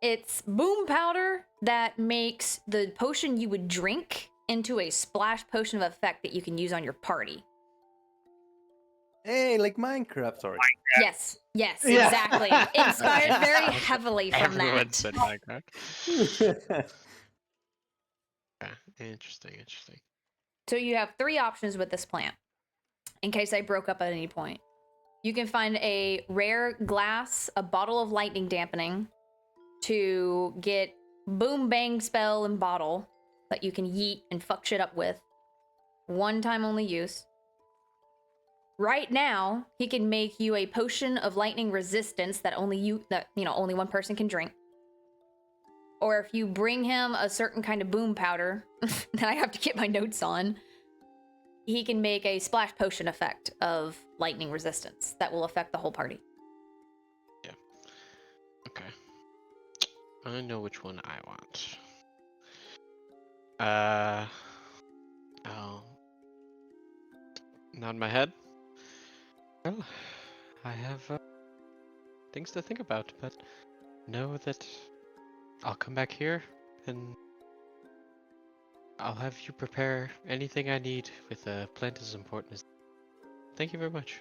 it's boom powder that makes the potion you would drink into a splash potion of effect that you can use on your party. Hey, like Minecraft, sorry. Yes, yes, Yeah. exactly. Inspired very heavily from Everyone that. said Minecraft. Yeah, interesting. So you have 3 options with this plant, in case I broke up at any point. You can find a rare glass, a bottle of lightning dampening to get boom bang spell and bottle that you can yeet and fuck shit up with. One time only use. Right now, he can make you a potion of lightning resistance that only one person can drink. Or if you bring him a certain kind of boom powder that I have to get my notes on, he can make a splash potion effect of lightning resistance that will affect the whole party. Okay. I know which one I want. I'll nod my head. Well, I have things to think about, but know that I'll come back here and I'll have you prepare anything I need with a plant as important as. Thank you very much.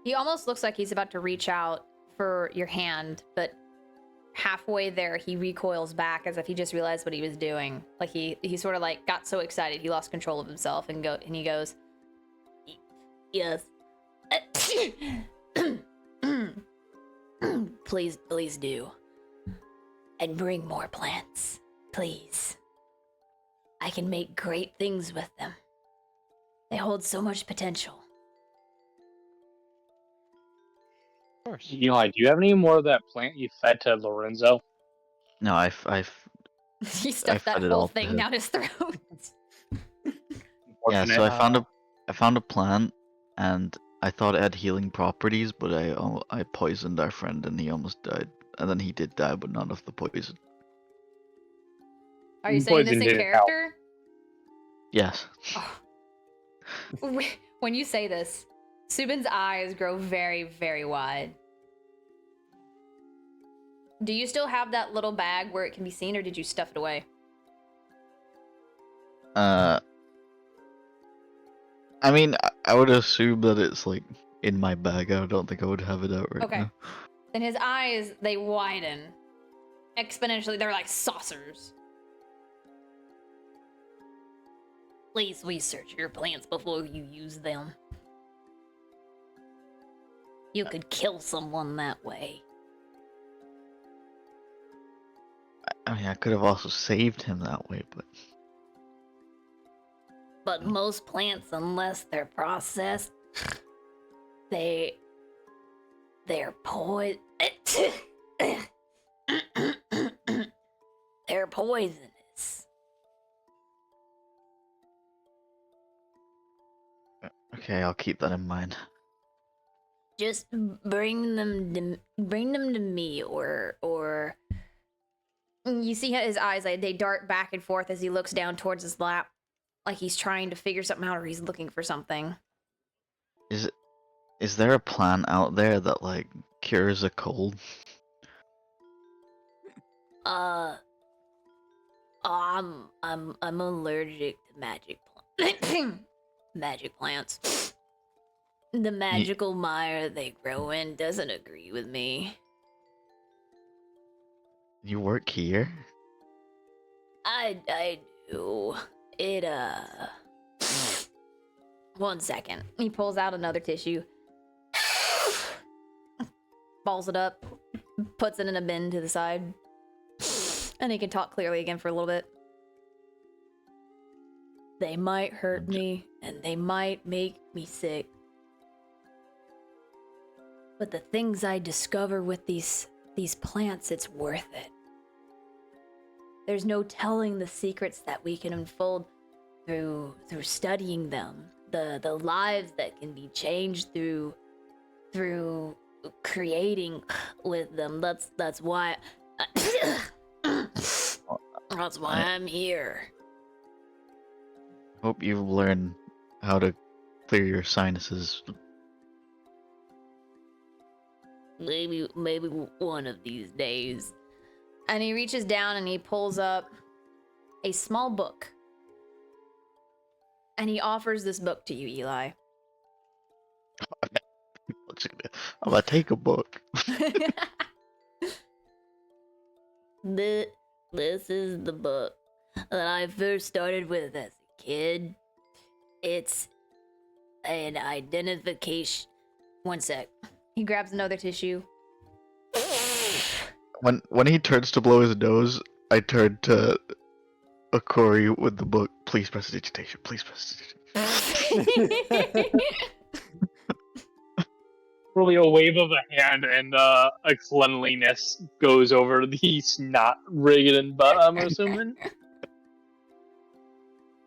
He almost looks like he's about to reach out for your hand, but halfway there he recoils back as if he just realized what he was doing. Like he sort of like got so excited he lost control of himself and he goes, "Yes. Please do. And bring more plants, please. I can make great things with them. They hold so much potential." Of course. Eli, do you have any more of that plant you fed to Lorenzo? No, I've He stuffed that fed it whole all to thing him. down his throat. Yeah, so Unfortunate. I found a plant, and I thought it had healing properties, but I poisoned our friend, and he almost died. And then he did die, but not of the poison. Are you saying this Poison in didn't help. character? Yes. Oh. When you say this, Subin's eyes grow very, very wide. Do you still have that little bag where it can be seen, or did you stuff it away? I mean, I would assume that it's like in my bag. I don't think I would have it out right Okay. now. Then his eyes, they widen exponentially. They're like saucers. Please research your plants before you use them. You could kill someone that way. I mean, I could have also saved him that way, but But most plants, unless they're processed, they're they're poisonous. okay, I'll keep that in mind. Just bring them to me, or you see his eyes, like, they dart back and forth as he looks down towards his lap, like he's trying to figure something out or he's looking for something. Is there a plant out there that like cures a cold? I'm allergic to magic plants. The magical mire they grow in doesn't agree with me. You work here? I do. It, 1 second. He pulls out another tissue. Balls it up. Puts it in a bin to the side. And he can talk clearly again for a little bit. They might hurt me, and they might make me sick. But the things I discover with these plants, it's worth it. There's no telling the secrets that we can unfold through studying them. The lives that can be changed through creating with them. That's why that's why I'm here. Hope you learn how to clear your sinuses. Maybe one of these days. And he reaches down and he pulls up a small book. And he offers this book to you, Eli. I'm gonna take a book. This is the book that I first started with as a kid. It's an identification. One sec. He grabs another tissue. When he turns to blow his nose, I turn to Okori with the book. Please press digitation. Please press digitation. Probably a wave of a hand and a cleanliness goes over the snot rigged butt, I'm assuming.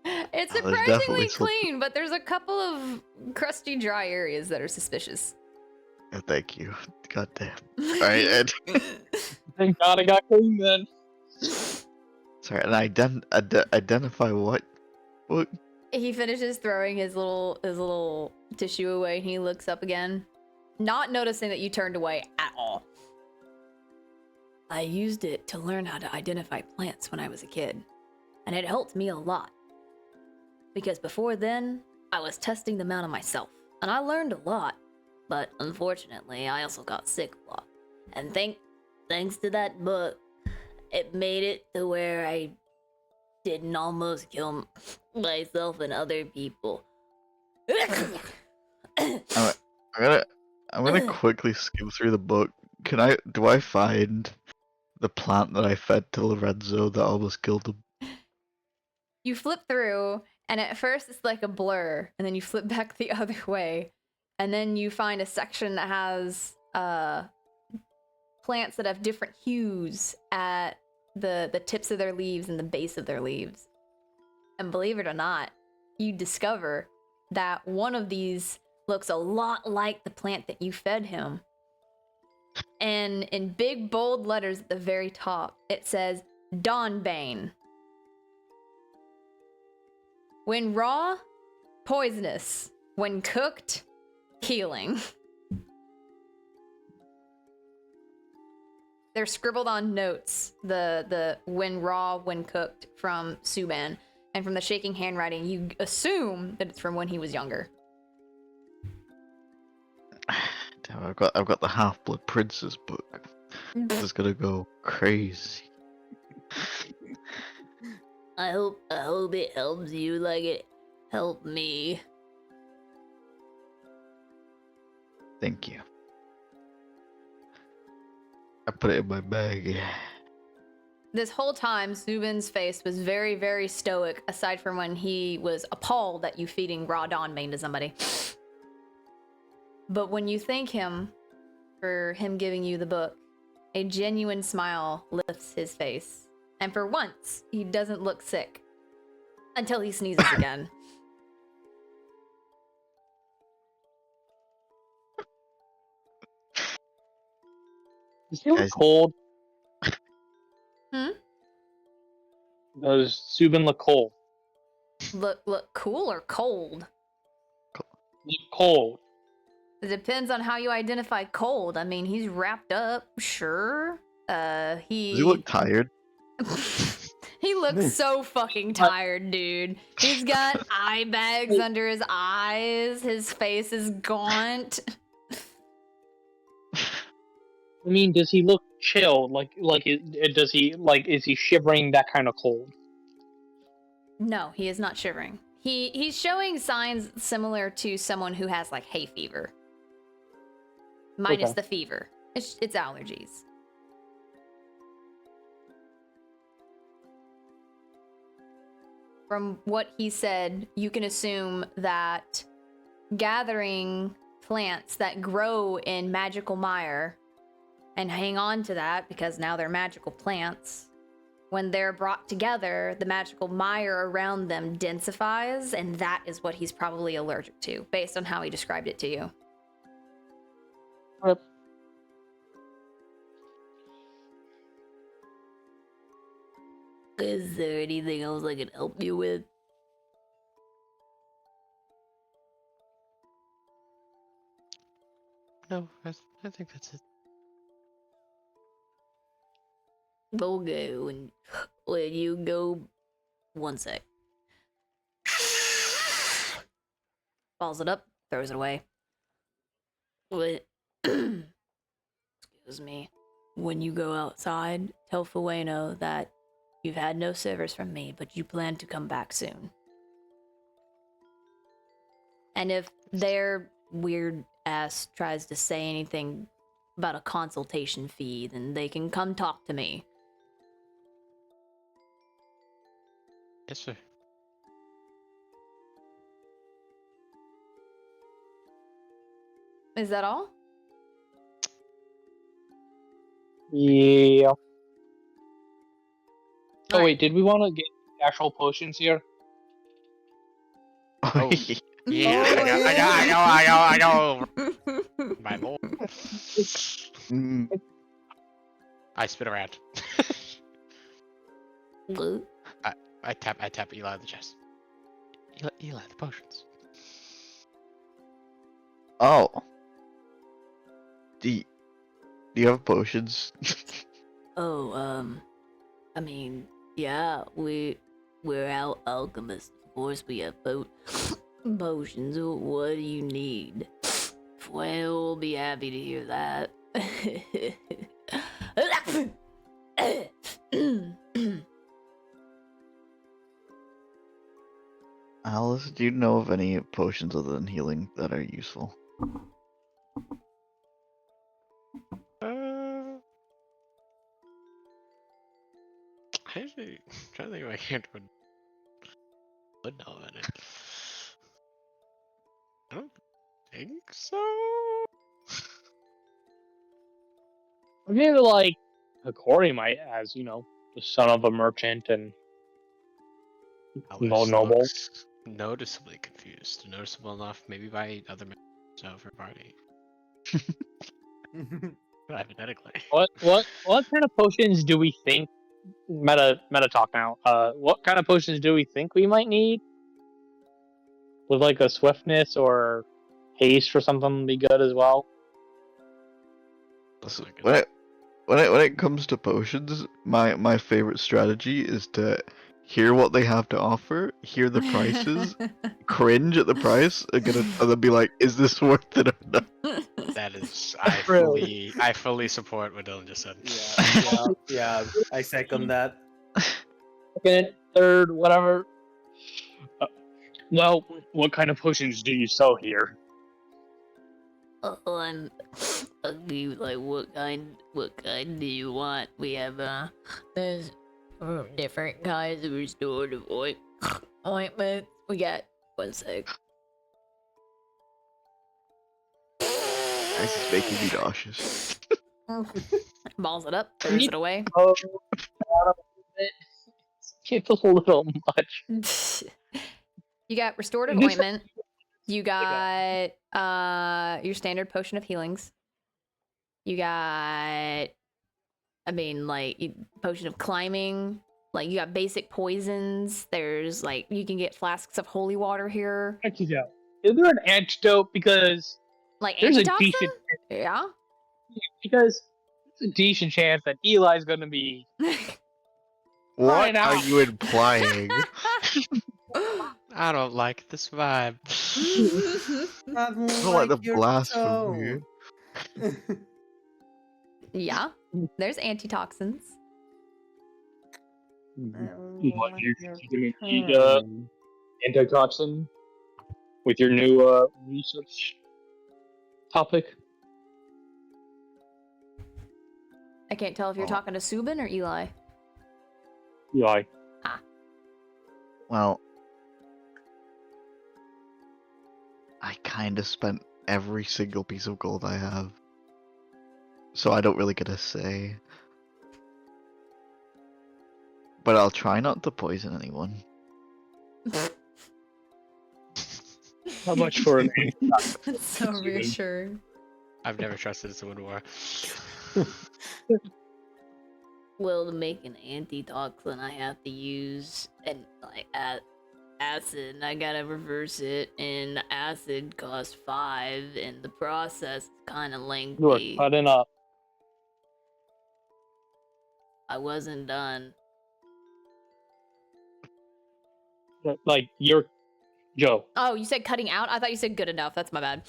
It's Oh, there's definitely surprisingly something. clean, but there's a couple of crusty, dry areas that are suspicious. Oh, thank you. God damn. Alright, and Thank God I got clean then. sorry, and identify what book? He finishes throwing his little tissue away and he looks up again, not noticing that you turned away at all. I used it to learn how to identify plants when I was a kid, and it helped me a lot. Because before then, I was testing them out on myself, and I learned a lot. But unfortunately, I also got sick a lot. And thanks to that book, it made it to where I didn't almost kill myself and other people. I'm gonna quickly skim through the book. Do I find the plant that I fed to Lorenzo that almost killed him? You flip through, and at first it's like a blur, and then you flip back the other way, and then you find a section that has plants that have different hues at the tips of their leaves and the base of their leaves. And believe it or not, you discover that one of these looks a lot like the plant that you fed him. And in big bold letters at the very top, it says Dawnbane. When raw, poisonous. When cooked, healing. They're scribbled on notes, the when raw, when cooked from Suban. And from the shaking handwriting, you assume that it's from when he was younger. Damn, I've got the Half Blood Prince's book. This is gonna go crazy. I hope it helps you like it helped me. Thank you. I put it in my bag. This whole time, Subin's face was very, very stoic, aside from when he was appalled at you feeding raw Dawnbane to somebody. But when you thank him for him giving you the book, a genuine smile lifts his face. And for once, he doesn't look sick. Until he sneezes again. Does he look Guys- cold? Hmm? Does Subin look cold? Look cool or cold? Look cold. It depends on how you identify cold. I mean, he's wrapped up, sure. Does he look tired? He looks so fucking tired, dude. He's got eye bags under his eyes. His face is gaunt. I mean, does he look chill? Does he is he shivering that kind of cold? No, he is not shivering. He's showing signs similar to someone who has like hay fever. Minus Okay. the fever. It's allergies. From what he said, you can assume that gathering plants that grow in magical mire and hang on to that because now they're magical plants, when they're brought together, the magical mire around them densifies, and that is what he's probably allergic to, based on how he described it to you. Yep. Is there anything else I can help you with? No, I think that's it. we'll go and let you go. 1 sec. Balls it up, throws it away. What? Excuse me. When you go outside, tell Fueno that you've had no service from me, but you plan to come back soon. And if their weird ass tries to say anything about a consultation fee, then they can come talk to me. Yes, sir. Is that all? Yeah. Oh Alright. wait, did we want to get actual potions here? Oh, yeah, I know. My lord. Mm, I spin around. What? I tap Eli on the chest. Eli, the potions. oh. Do you have potions? Oh, I mean, yeah, we're alchemists. Of course, we have potions. What do you need? Well, we'll be happy to hear that. Alice, do you know of any potions other than healing that are useful? Actually, trying to think if my character would know about it. I don't think so. I feel like Hikori might, as you know, the son of a merchant and Alice noble. looks noticeably confused. Noticeable enough, maybe by other members of her party. Hypothetically. What kind of potions do we think? Meta talk now. What kind of potions do we think we might need? With like a swiftness or haste or something be good as well. That's not good. When it comes to potions, my favorite strategy is to hear what they have to offer, hear the prices, cringe at the price, and then be like, "Is this worth it or not?" That is, Really? I fully support what Dylan just said. Yeah. I second that. Second, third, whatever. Well, what kind of potions do you sell here? Like what kind do you want? We have there's different kinds of restorative ointment. We got 1 sec. This is making me nauseous. Balls it up, throws it away. Oh, it's a little much. You got restorative This- ointment. You got your standard potion of healings. You got, I mean, like potion of climbing. Like you got basic poisons. There's like you can get flasks of holy water here. Antidote. Is there an antidote? Because Like there's a antitoxin? decent Yeah. there's a decent chance that Eli's gonna be What Right are out. you implying? I don't like this vibe. I I don't like the blasphemy. Yeah. There's antitoxins. what you're gonna need antitoxin with your new research topic. I can't tell if you're Oh. talking to Subin or Eli. Eli. Well, I kind of spent every single piece of gold I have, so I don't really get a say. But I'll try not to poison anyone. How much for an That's so reassuring. I've never trusted someone more. Well, to make an antitoxin, I have to use acid, and I gotta reverse it, and the acid costs 5, and the process is kind of You are lengthy. cutting up. I wasn't done. Like you're Joe. Oh, you said cutting out? I thought you said good enough. That's my bad.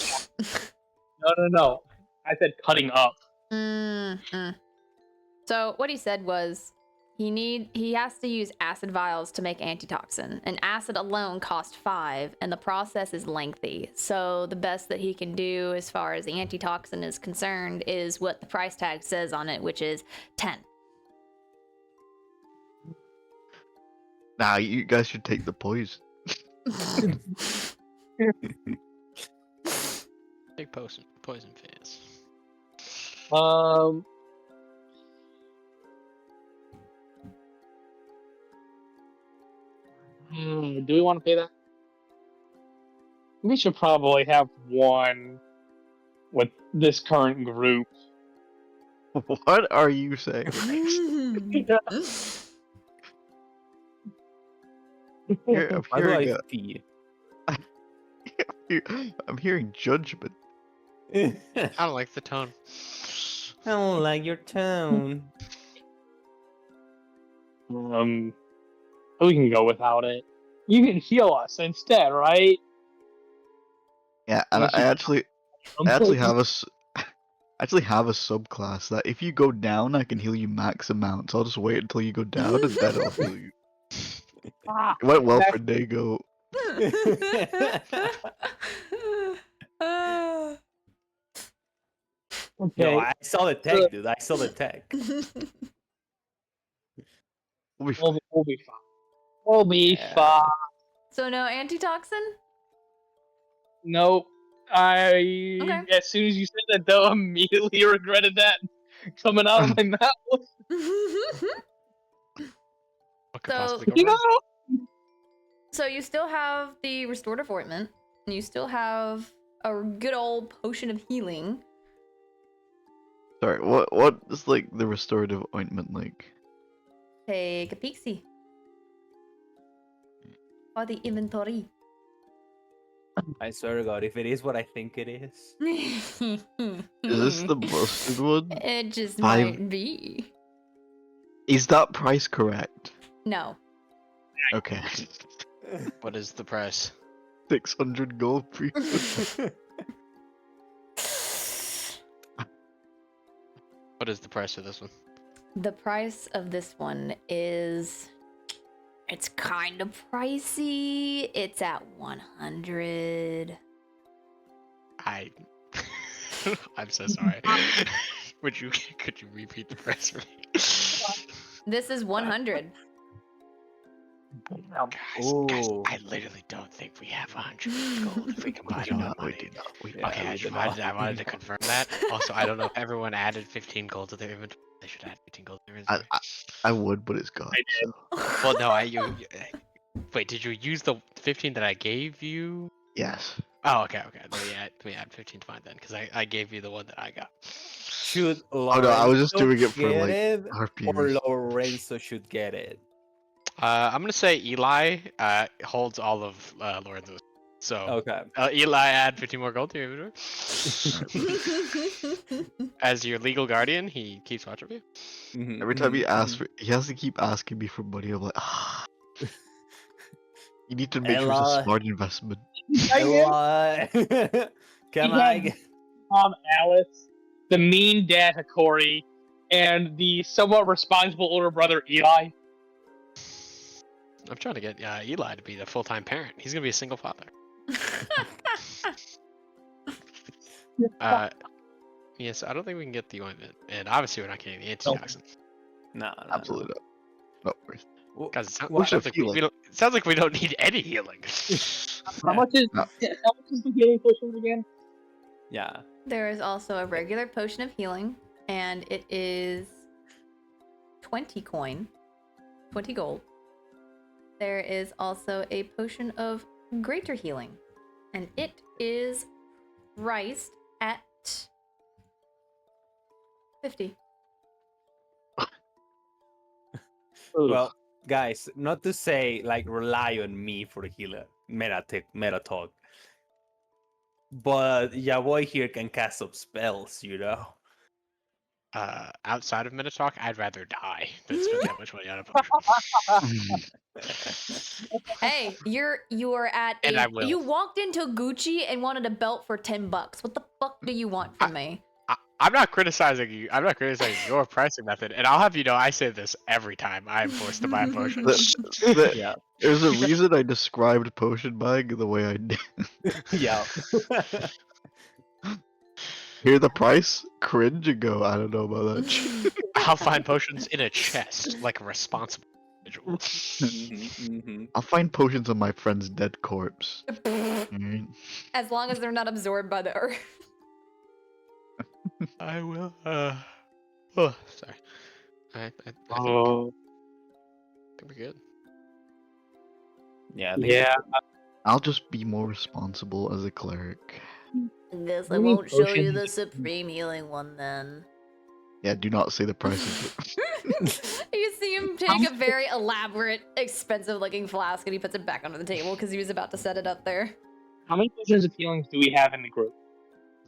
No. I said cutting up. Mm-mm. So what he said was he has to use acid vials to make antitoxin, and acid alone costs 5, and the process is lengthy. So the best that he can do as far as the antitoxin is concerned is what the price tag says on it, which is 10. Nah, you guys should take the poison. Big poison fans. Do we want to pay that? We should probably have one with this current group. What are you saying? I'm Why do I hearing feel? I'm hearing judgment. I I don't like the tone. don't like your tone. We can go without it. You can heal us instead, right? Yeah, and Unless I you- actually have a subclass that if you go down, I can heal you max amount. So I'll just wait until you go down and then I'll heal you. Ah, It went well that's- for Dago. okay. No, I saw the tech, dude. I saw the tech. We'll be fine. We'll be fine. We'll be Yeah. fine. So no antitoxin? Nope. Okay. As soon as you said that, though, I immediately regretted that coming out of my mouth. What could So- possibly go You wrong? know? So you still have the restorative ointment, and you still have a good old potion of healing. Sorry, what is like the restorative ointment like? Take a peek-see. Or the inventory. I swear to God, if it is what I think it is. Is this the busted one? It just 5 might be. Is that price correct? No. Okay. What is the price? 600 gold premium. What is the price of this one? The price of this one is. It's kind of pricey. It's at 100. I'm so sorry. Could you repeat the price for me? This is 100. Guys, Ooh. I literally don't think we have 100 gold if we We combine do all not, our we money. do not, we do Yeah, Okay, we I do wanted not. to confirm that. Also, I don't know if everyone added 15 gold to their inventory. They should add 15 gold to their I, inventory. I would, but it's gone. I did. So. Well, no, wait, did you use the 15 that I gave you? Yes. Oh, okay. Then we add 15 to mine then, because I gave you the one that I got. Should Oh no, I was just Lorenzo doing it for get like it, or RPers. Lorenzo should get it? I'm gonna say Eli holds all of Lorenzo's. So Okay. Eli, add 15 more gold to your inventory. As your legal guardian, he keeps watch of you. Mhm, Every time he mhm, asks mhm. for, he has to keep asking me for money. I'm like, ah. You need to make sure it's Ella. a smart investment. Eli, can Yeah. I get... Alice, the mean dad Hikori, and the somewhat responsible older brother Eli. I'm trying to get Eli to be the full-time parent. He's gonna be a single father. Yes, I don't think we can get the ointment, and obviously we're not getting the antitoxin. No, Absolutely not. No worries. Guys, it What- sounds like healing. it sounds like we don't need any healing. How much is No. the healing potion again? Yeah. There is also a regular potion of healing, and it is 20 coin, 20 gold. There is also a potion of greater healing, and it is priced at 50. Well, guys, not to say like rely on me for the healer, meta talk. But yeah, boy here can cast some spells, you know. outside of Minotaur, I'd rather die than spend that much money on a potion. Hey, you are at And I will. you walked into Gucci and wanted a belt for $10. What the fuck do you want from me? I'm not criticizing you. I'm not criticizing your pricing method. And I'll have you know, I say this every time I am forced to buy a potion. Yeah. There's a reason I described potion buying the way I did. Yeah. Hear the price, cringe, and go, I don't know about that shit. I'll find potions in a chest, like a responsible individual. I'll find potions on my friend's dead corpse. Alright? As long as they're not absorbed by the earth. I will. Sorry. I think Oh, we're good. Yeah. I think yeah. I'll just be more responsible as a cleric. Guess I won't show you the supreme healing one then. Yeah, do not say the price of it. You see him take a very elaborate, expensive looking flask and he puts it back onto the table because he was about to set it up there. How many potions of healings do we have in the group?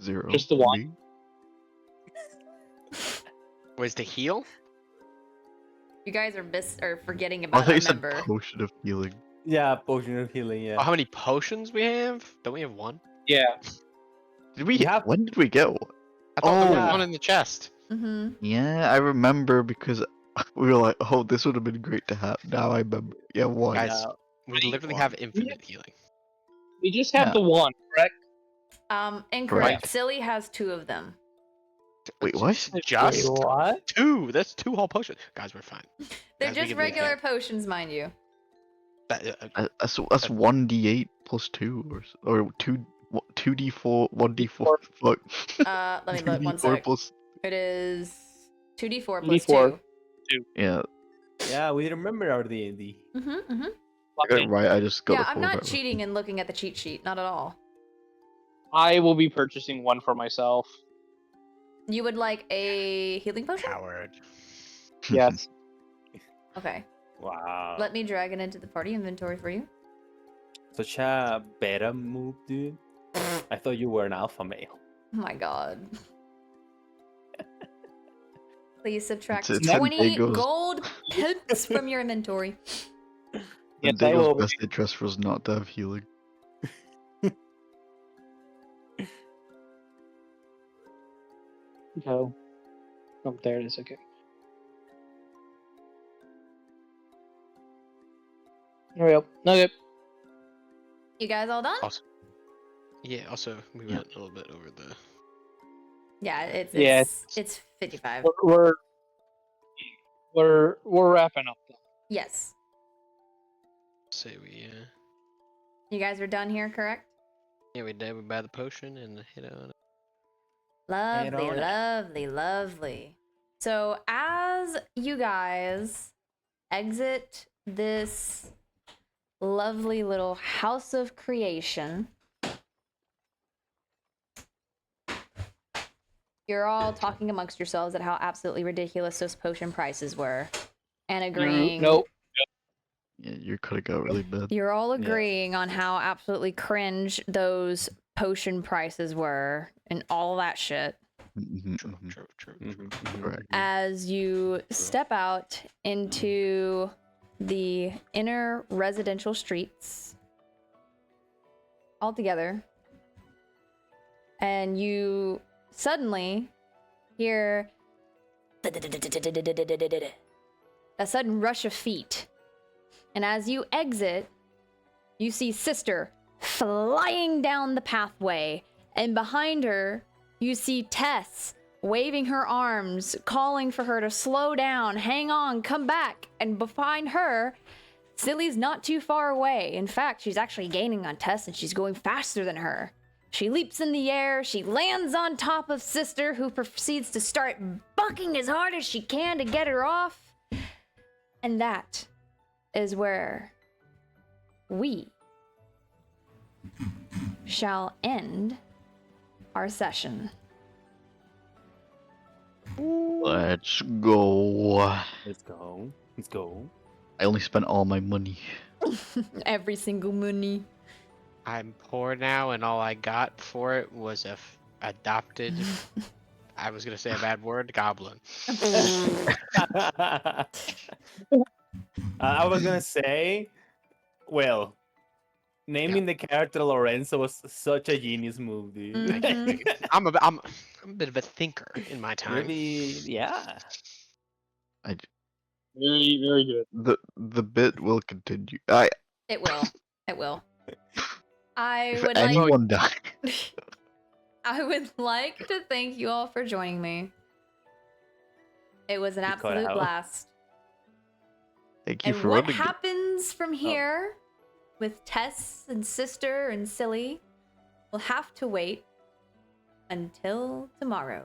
0. Just the for one? me. Was to heal? You guys are forgetting I about thought a you said member. potion of healing. Yeah, potion of healing. Oh, Yeah. how many potions we have? Don't we have one? Yeah. Did we? You have- When did we get one? I thought there was yeah. one in the chest. Mm-hmm. Yeah, I remember because we were like, oh, this would have been great to have. Now I remember. Yeah, one. Guys, Yeah. we literally one. have infinite healing. We just have Yeah. the one, correct? Incorrect. Right. Silly has 2 of them. Wait, what? Just Wait, what? 2. That's 2 whole potions. Guys, we're fine. They're Guys, we just can make regular it. potions, mind you. That's 1d8 plus 2 or 2d4 1d4. Fuck. Let me look 1 2d4 sec. plus. It is 2d4 plus 2d4. 2. Yeah, Yeah, we remember our D&D. Mm-hmm, mm-hmm. I got it right. I just got Yeah, the I'm not format cheating and looking at the cheat sheet. Not at all. I will be purchasing one for myself. You would like a healing potion? Coward. Yes. Okay. Wow. Let me drag it into the party inventory for you. Such a beta move, dude. I thought you were an alpha male. Oh my god. Please subtract It's 20 Dago's- gold pence from your inventory. Yes, And I Dago's will. best interest for us not to have healing. Go. Oh, there it is. Okay. There we go. Okay. You guys all done? Also, yeah. Also, we went a little bit over the. Yeah, it's Yes. it's 55. We're wrapping up though. Yes. Say we. You guys are done here, correct? Yeah, we did. We buy the potion and hit on it. Lovely, on it. lovely, lovely. So as you guys exit this lovely little house of creation, you're all talking amongst yourselves at how absolutely ridiculous those potion prices were and agreeing. Nope. Yeah, you're cutting out really bad. You're all agreeing on how absolutely cringe those potion prices were and all that shit. Mhm, True, mhm. true, true, Mhm, true. mhm, Correct. mhm. As you step out into the inner residential streets all together, and you suddenly hear a sudden rush of feet. And as you exit, you see Sister flying down the pathway, and behind her, you see Tess waving her arms, calling for her to slow down, hang on, come back. And behind her, Silly's not too far away. In fact, she's actually gaining on Tess and she's going faster than her. She leaps in the air, she lands on top of Sister, who proceeds to start bucking as hard as she can to get her off. And that is where we shall end our session. Let's go. Let's go. Let's go. I only spent all my money. Every single money. I'm poor now, and all I got for it was adopted I was gonna say a bad word, goblin. I was gonna say, well, naming the character Lorenzo was such a genius move, dude. Mhm. I'm a bit of a thinker in my time. Really, yeah. Very, very good. The bit will continue. It will. It will. I If would like anyone dies, I would like to thank you all for joining me. It was an You cut absolute out. blast. thank you And for what running it. happens from here with Tess and Sister and Silly, we'll have to wait until tomorrow.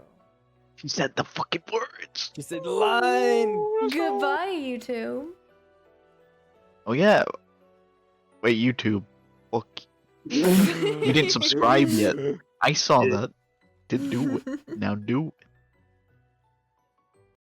She said the fucking words. She said the line. Goodbye, you two. Oh yeah. Wait, YouTube. Fuck. You didn't subscribe yet. I saw that. Didn't do it. Now do it.